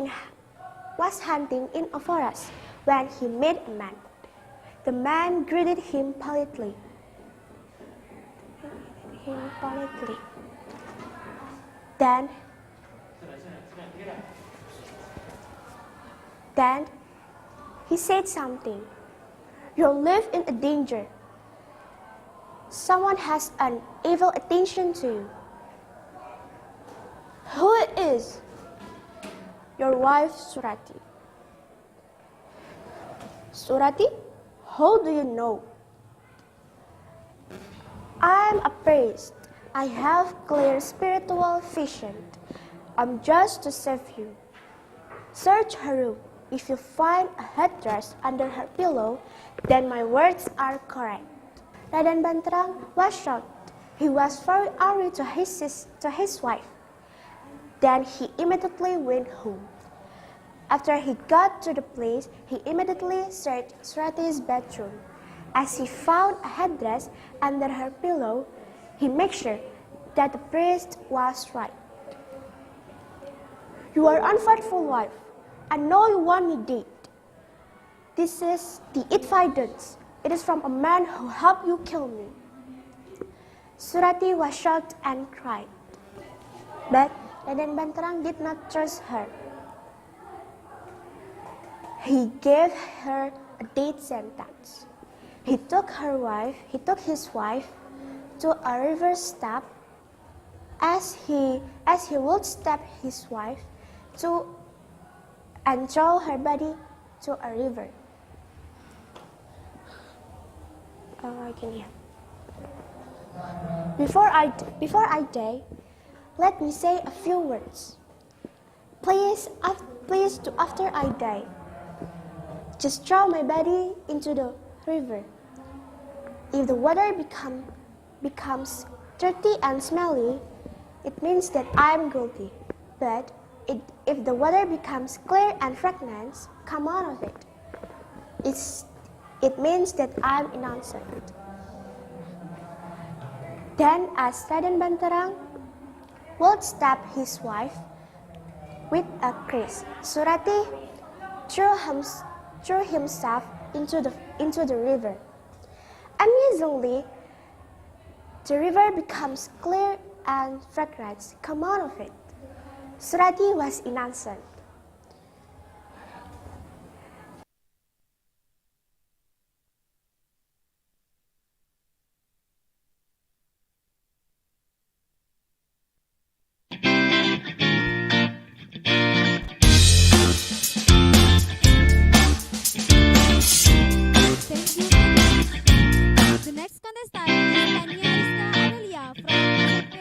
hunting in a forest when he met a man. The man greeted him politely. Then he said something. You live in a danger. Someone has an evil attention to you. Who is? Your wife Surati. Surati? How do you know? I am a priest. I have clear spiritual vision. I'm just to save you. Search her room. If you find a headdress under her pillow, then my words are correct. Raden Banterang was shocked. He was very angry to his wife. Then he immediately went home. After he got to the place, he immediately searched Surati's bedroom. As he found a headdress under her pillow, he made sure that the priest was right. You are an unfaithful wife. I know you want me dead. This is the evidence. It is from a man who helped you kill me. Surati was shocked and cried. But Raden Banterang did not trust her. He gave her a death sentence. He took his wife to a river step as he would stab his wife and throw her body to a river. Before I die, let me say a few words. Please, after I die, just throw my body into the river. If the water becomes dirty and smelly, it means that I am guilty. But if the water becomes clear and fragrant come out of it, it means that I am innocent. Then, as Raden Banterang would stab his wife with a kris, Surati threw himself into the river. Amazingly, the river becomes clear and fragrance come out of it. Surati was innocent. The next contestant is Tania Rizka Adelia from SMP.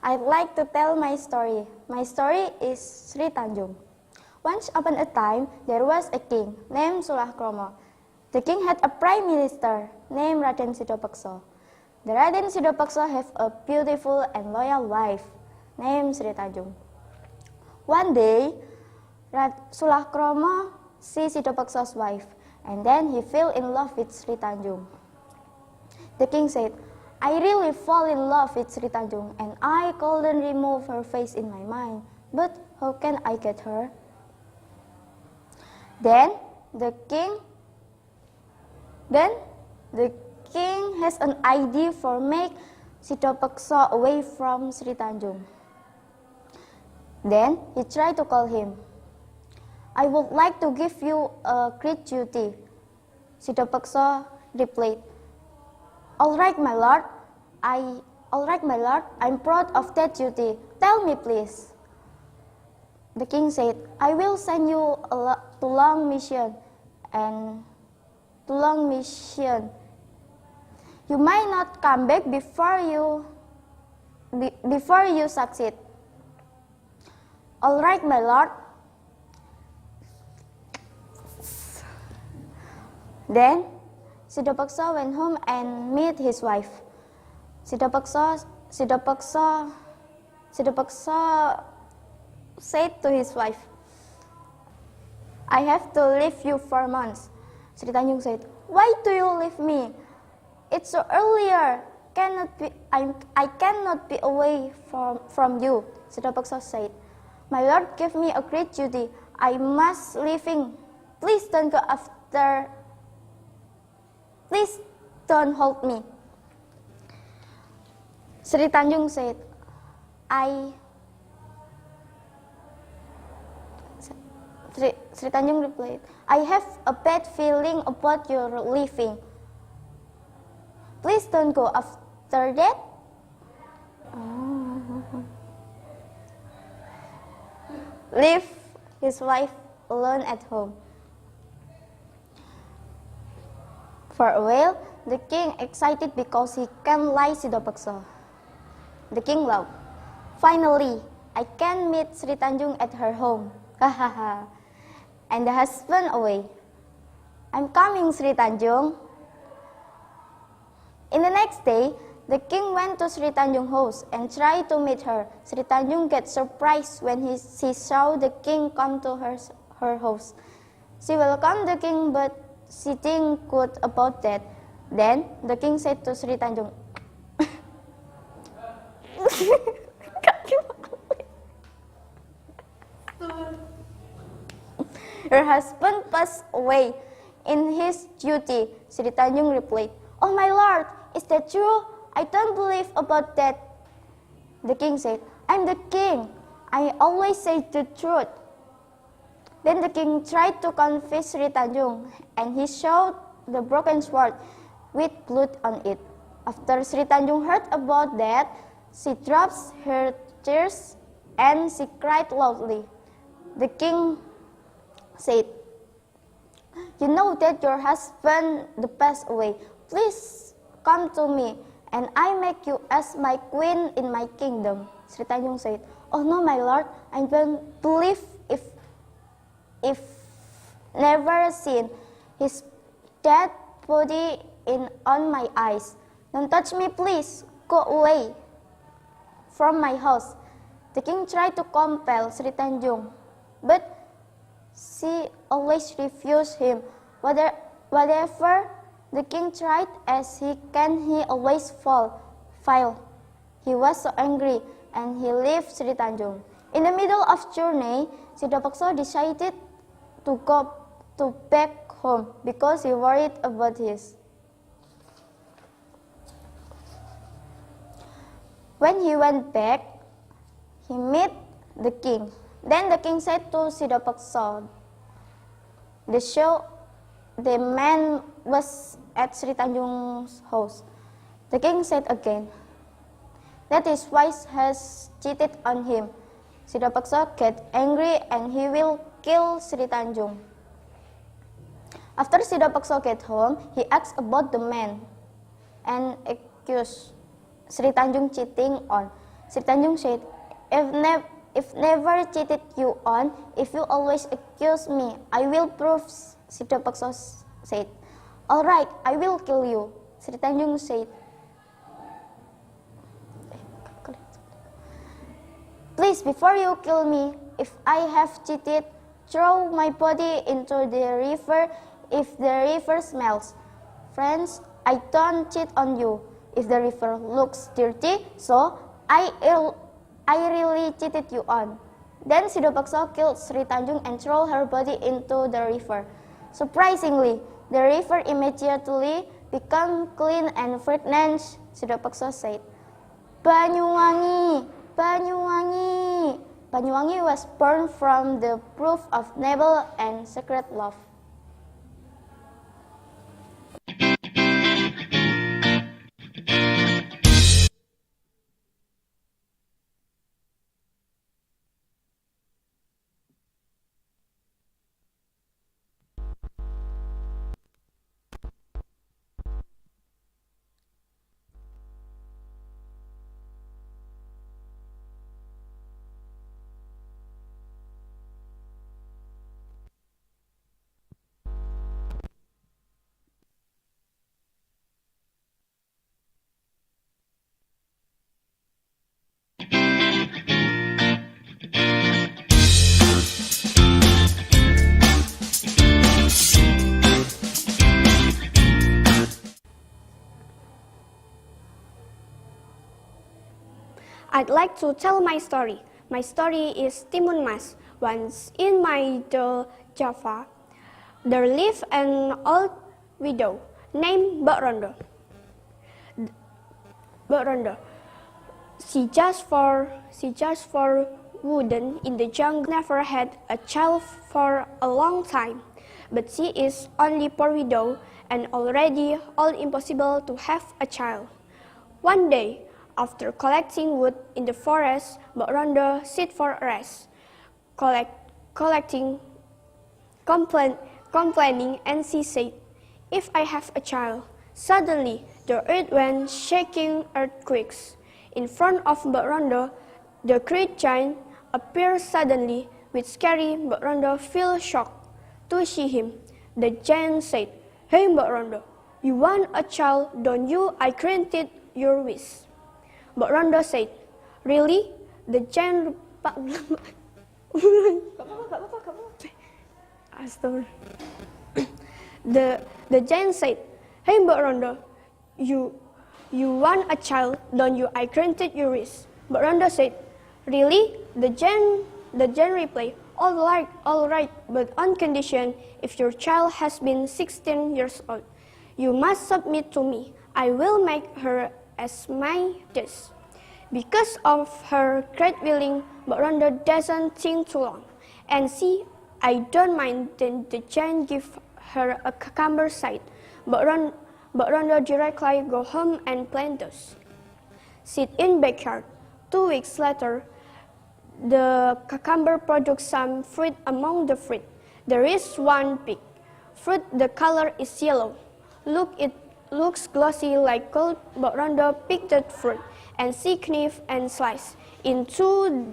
I'd like to tell my story. My story is Sri Tanjung. Once upon a time, there was a king named Sulakromo. The king had a prime minister named Raden Sidopakso. The Raden Sidopakso have a beautiful and loyal wife named Sri Tanjung. One day, Sulakromo see Sidopakso's wife, and then he fell in love with Sri Tanjung. The king said, I really fall in love with Sri Tanjung, and I couldn't remove her face in my mind. But how can I get her? Then the king has an idea for make Sidopakso away from Sri Tanjung. Then he tried to call him. I would like to give you a great duty. Sidopakso replied, All right, my lord. I'm proud of that duty. Tell me, please. The king said, I will send you to long mission, you might not come back before you succeed. All right, my lord. Then Sidopakso went home and met his wife. Sidopakso said to his wife, I have to leave you for months. Sri Tanjung said, Why do you leave me? It's so earlier. I cannot be away from you. Sidopakso said, My lord gave me a great duty. I must leaving. Please don't go after. Please don't hold me. Sri Tanjung said, Sri Tanjung replied, I have a bad feeling about your leaving. Please don't go after that. Leave his wife alone at home. For a while, the king excited because he can lie Sidopakso. The king laughed. Finally, I can meet Sri Tanjung at her home. Ha ha ha. And the husband away. I'm coming, Sri Tanjung. In the next day, the king went to Sri Tanjung's house and tried to meet her. Sri Tanjung get surprised when she saw the king come to her house. She welcomed the king, but she didn't good about that. Then the king said to Sri Tanjung, Your husband passed away in his duty. Sri Tanjung replied, Oh my lord, is that true? I don't believe about that. The king said, I'm the king. I always say the truth. Then the king tried to convince Sri Tanjung, and he showed the broken sword with blood on it. After Sri Tanjung heard about that, she drops her tears and she cried loudly. The king said, You know that your husband passed away. Please come to me, and I make you as my queen in my kingdom. Sri Tanjung said, Oh no, my lord, I don't believe if never seen his dead body on my eyes. Don't touch me, please. Go away from my house. The king tried to compel Sri Tanjung, but she always refused him. Whatever the king tried as he always failed. He was so angry, and he left Sri Tanjung. In the middle of journey, Sidopakso decided to go back home because he worried about his. When he went back, he met the king. Then the king said to Sidopakso, the man was at Sri Tanjung's house. The king said again, that his wife has cheated on him. Sidopakso get angry and he will kill Sri Tanjung. After Sidopakso get home, he asked about the man and accused Sri Tanjung cheating on. Sri Tanjung said, if never cheated you on, if you always accuse me, I will prove, Sido Pakso said. Alright, I will kill you, Sri Tanjung said. Please, before you kill me, if I have cheated, throw my body into the river if the river smells. Friends, I don't cheat on you if the river looks dirty, so I really cheated you on. Then Sido Pakso killed Sri Tanjung and threw her body into the river. Surprisingly, the river immediately became clean and fragrant, Sido Pakso said. Banyuwangi, Banyuwangi. Banyuwangi was born from the proof of noble and sacred love. I'd like to tell my story. My story is Timun Mas. Once in Maidol, Java, there lived an old widow named Mbak Rondo. She just for wooden in the jungle, never had a child for a long time. But she is only poor widow and already all impossible to have a child. One day, after collecting wood in the forest, Mbak Rondo sit for a rest, complaining, and she said, "If I have a child." Suddenly, the earth went shaking earthquakes. In front of Mbak Rondo, the great giant appeared suddenly. With scary, Mbak Rondo feel shocked to see him. The giant said, "Hey Mbak Rondo, you want a child, don't you? I granted your wish." Mbak Rondo said, "Really?" The giant the giant said, "Hey Mbak Rondo, you want a child, don't you? I granted your wish." Mbak Rondo said, "Really?" The giant replied, all right, but on condition, if your child has been 16 years old, you must submit to me. I will make her as my guest." Because of her great willing, Mbak Rondo doesn't think too long, and see, I don't mind. Then the giant give her a cucumber seed. Mbak Rondo directly go home and plant those. Sit in backyard. 2 weeks later, the cucumber produced some fruit. Among the fruit, there is one big fruit. The color is yellow. It looks glossy like gold. Mbak Rondo picked the fruit and she knife and slice into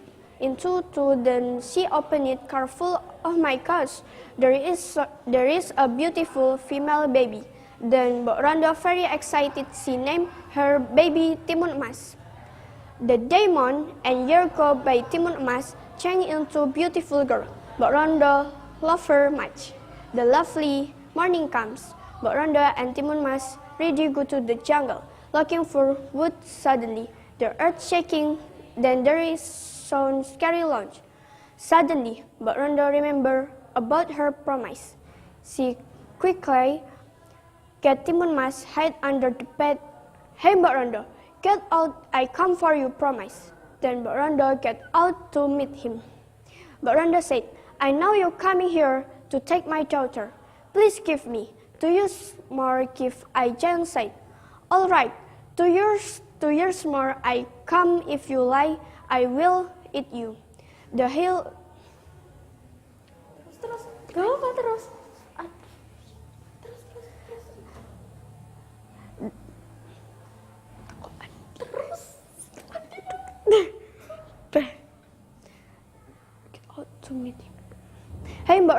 two. Then she opened it careful. "Oh my gosh, there is a beautiful female baby." Then Mbak Rondo very excited. She named her baby Timun Mas. The diamond and year go by Timun Mas changed into beautiful girl. Mbak Rondo loved her much. The lovely morning comes. Mbak Rondo and Timun Mas ready go to the jungle, looking for wood. Suddenly, the earth shaking. Then there is some scary launch. Suddenly, Mbak Rondo remember about her promise. She quickly get Timun Mas hide under the bed. "Hey Mbak Rondo, get out, I come for you, promise." Then Mbak Rondo get out to meet him. Mbak Rondo said, "I know you're coming here to take my daughter. Please give me 2 years more gift." I giant said, "All right, 2 years more I come. If you lie, I will eat you." The hill. Terus.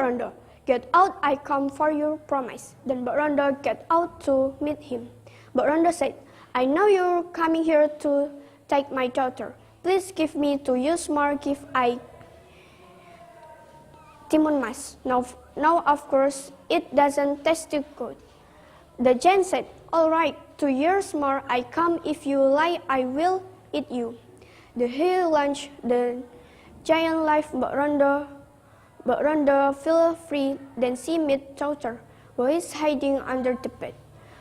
Rondo, get out, I come for your promise. Then Rondo get out to meet him. Rondo said, I know you're coming here to take my daughter. Please give me to use more gift I Timun Mas. Now of course it doesn't taste too good. The giant said, all right, 2 years more I come, if you lie I will eat you. The hill lunch, the giant life but Rondo feel free, then she meet daughter, who is hiding under the bed.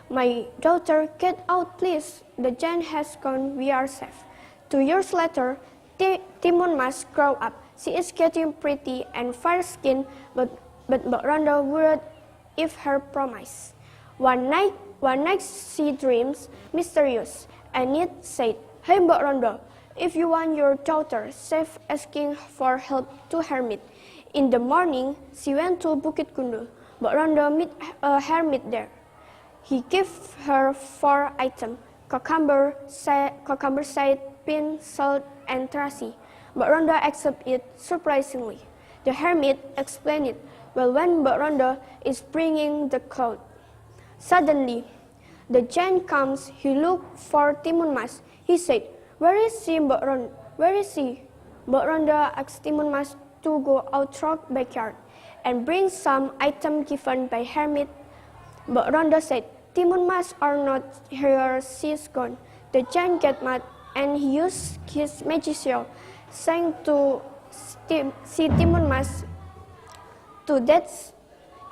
My daughter, get out please, the giant has gone, we are safe. 2 years later, Timun Mas grow up. She is getting pretty and fair-skinned, but Rondo worried if her promise. One night she dreams mysterious, and it said, hey Rondo, if you want your daughter safe, asking for help to hermit. In the morning, she went to Bukit Gundul, but Rondo met a hermit there. He gave her 4 items, cucumber, seed, pin, salt, and terasi. But Rondo accepted it surprisingly. The hermit explained it, well, when Rondo is bringing the cloth. Suddenly, the giant comes, he looked for Timun Mas. He said, where is he, Rondo? Where is he? Rondo asked Timun Mas to go out through backyard and bring some item given by hermit. But Rondo said, Timun Mas are not here, she's gone. The giant get mad and he used his magician, saying to see Timun Mas to death.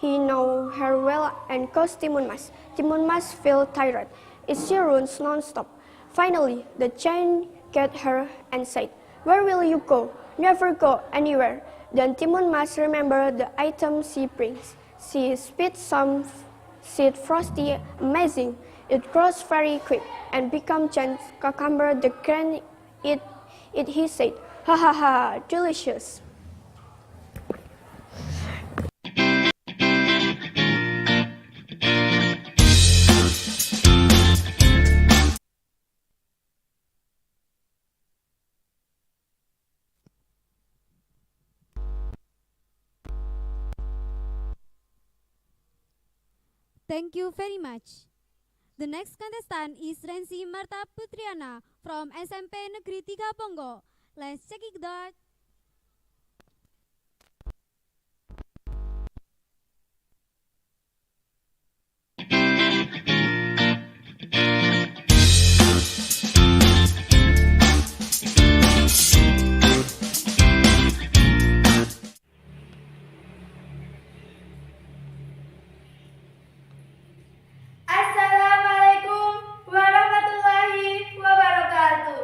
He know her well and calls Timun Mas. Timun Mas feel tired. She runs non-stop. Finally, the giant get her and said, where will you go? Never go anywhere. Then Timun Mas remember the item she brings. She spits some seed frosty, amazing. It grows very quick and become giant cucumber. The grand it he said, ha ha ha, delicious. Thank you very much. The next contestant is Rensi Marta Putriana from SMP Negeri 3 Pongo. Let's check it out. Assalamualaikum warahmatullahi wabarakatuh.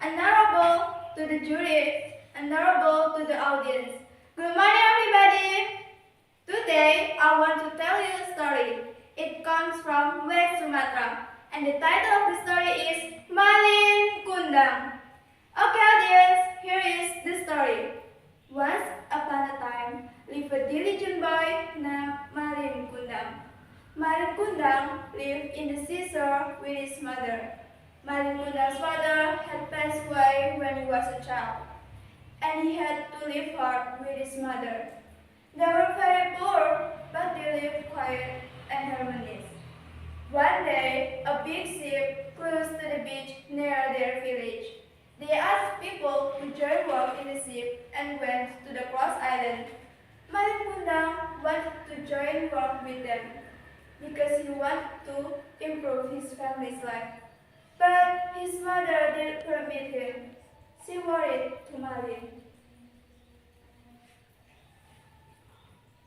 Honorable to the jury, honorable to the audience. Good morning, everybody. Today, I want to tell you a story. It comes from West Sumatra, and the title of the story is Malin Kundang. Okay, audience, here is the story. Once upon a time, lived a diligent boy named Malin Kundang. Malin Kundang lived in the seashore with his mother. Malin Kundang's father had passed away when he was a child, and he had to live hard with his mother. They were very poor, but they lived quiet and harmonious. One day, a big ship cruised to the beach near their village. They asked people to join work in the ship and went to the cross island. Malin Kundang wanted to join work with them because he wanted to improve his family's life. But his mother didn't permit him. She worried to Malin.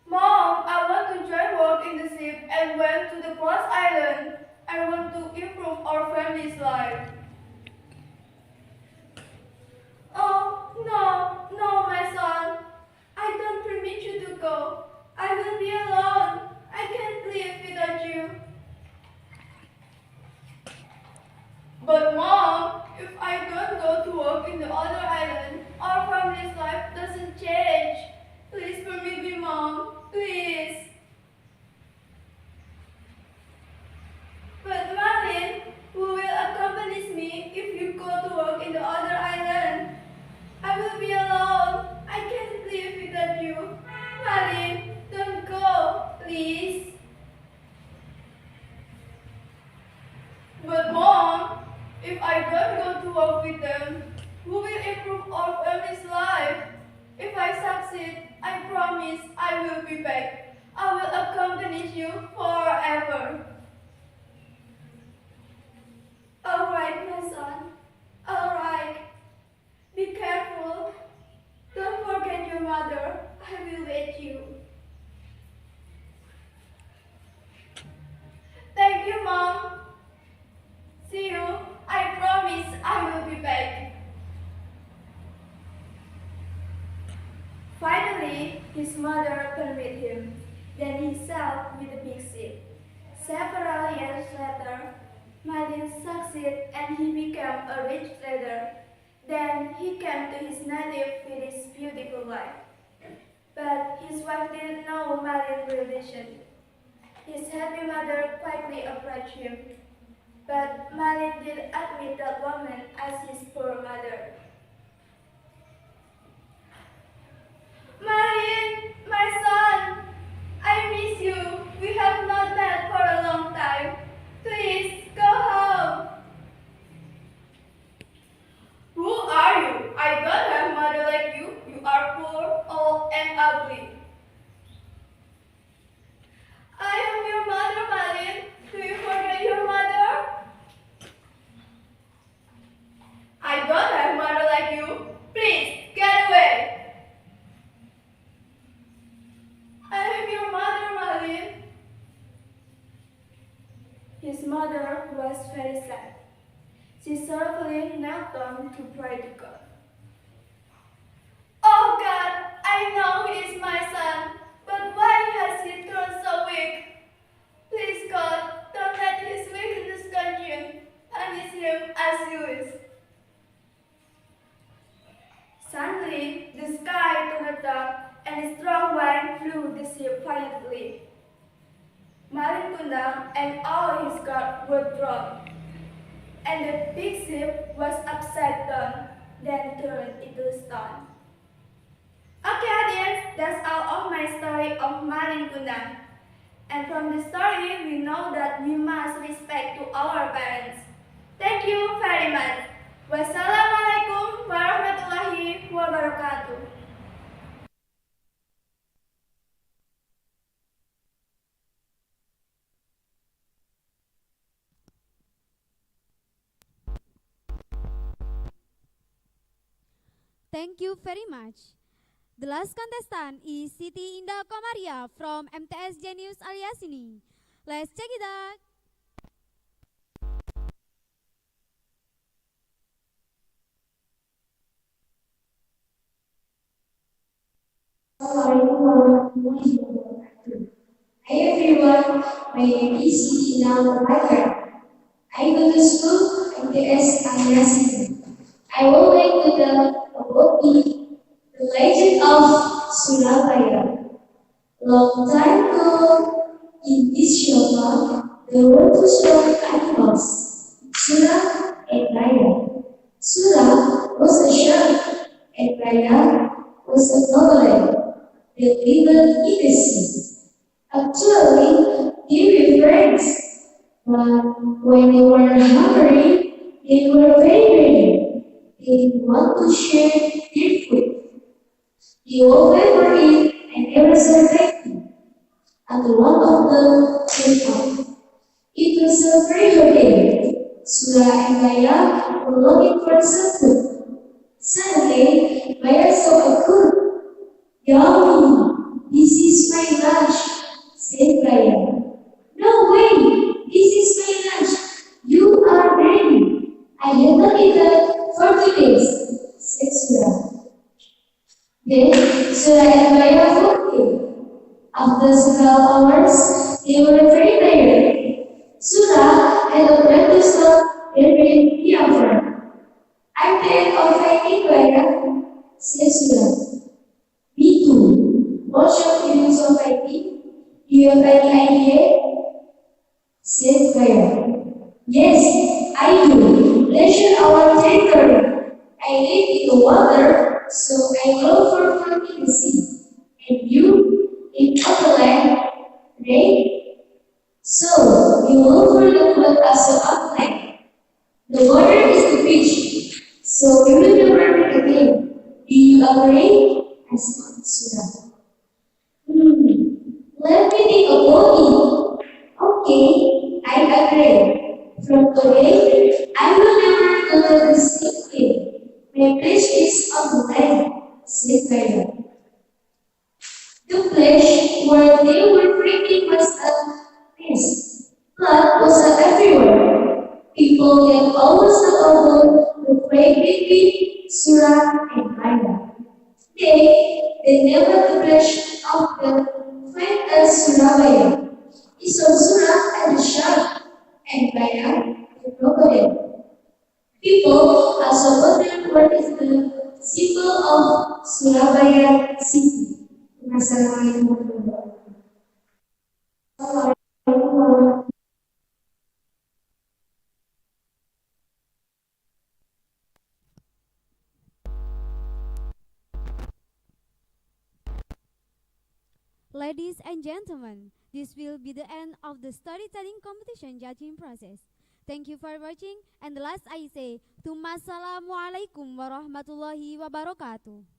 Mom, I want to join work in the ship and went to the cross island. I want to improve our family's life. Oh, no, my son. I don't permit you to go. I will be alone. I can't live without you. But Mom, if I don't go to work in the other island, our family's life doesn't change. Please permit me, Mom. Please. But Malin, who will accompany me if you go to work in the other island? I will be alone. I can't live without you. Malin. with them, who will improve our family's life. If I succeed, I promise I will be back. I will accompany you forever. Alright, my son. Alright. Be careful. Don't forget your mother. I will wait you. Thank you, Mom. See you. I promise I will be back. Finally, his mother permitted him. Then he sailed with the big ship. Several years later, Martin succeeded and he became a rich trader. Then he came to his native with his beautiful wife. But his wife didn't know Martin's religion. His happy mother quietly approached him. But Martin did admit that woman as his poor mother. Martin, my son, I miss you. We have not met for a long time. Please, go home. Who are you? I don't have mother like you. You are poor, old, and ugly. I am your mother, Martin. Do you forget your mother? I don't have mother like you. Please, get away. I am your mother, Martin. His mother was very sad. She sorrowfully knelt down to pray to God. Oh God, I know he is my son, but why has he turned so weak? Please God, don't let his weakness consume. Punish him as you wish. Suddenly, the sky turned dark and a strong wind flew the ship violently. Martin Kundang and all his guard were drowned, and the big ship was upside down, then turned into stone. Okay, audience, that's all of my story of Martin Kundang. And from the story, we know that we must respect to our parents. Thank you very much. Wassalamualaikum warahmatullahi wabarakatuh. Thank you very much. The last contestant is Siti Indah Komaria from MTS Genius Al-Yasini. Let's check it out. Assalamualaikum warahmatullahi wabarakatuh. Hi everyone, my name is Siti Indah Komaria. I go to school MTS Al-Yasini. I would like to tell about the legend of Surabaya. Long time ago, in this shelter, there were two strong animals, Sura and Raya. Sura was a shark, and Raya was a noble. They lived in the sea. Actually, they were friends, but when they were hungry, they were very greedy. They didn't want to share their food. They all were eat and never survived. Until one of them came up. It was a very hot day. Sura and Maya were looking for some food. Suddenly, Maya saw a food. Yummy! This is my lunch, said Maya. No way! This is my lunch. You are ready. I have not eaten for 2 days, said Sura. Then Sura and Maya found him. After several hours, they were very tired. Sura had a plan to stop their great effort. I'm tired of fighting, Maya, said Sura. Me too. What shall we do for fighting? Do you have any idea? Said Maya. Yes, I do. Let's share our territory. I live in the water, so I grow for food in the sea. And you live on the land, right? So, you look for the food as an outlet. The water is the fish, So we will never meet again. Do you agree? Asked Surah. Let me think about it. Okay, I agree. From today, I will never go to the sea again. My place is on the land, said Pharaoh. The place where they were drinking was a mess. Blood was everywhere. People get almost about the break between Surah and Maya. They never the flesh of the fight as Surabaya. He saw Surah and the shark, and Maya the crocodile. People also wonder what is the symbol of Surabaya city. Wassalamualaikum warahmatullahi. Ladies and gentlemen, this will be the end of the storytelling competition judging process. Thank you for watching, and the last I say, Tumassalamualaikum warahmatullahi wabarakatuh.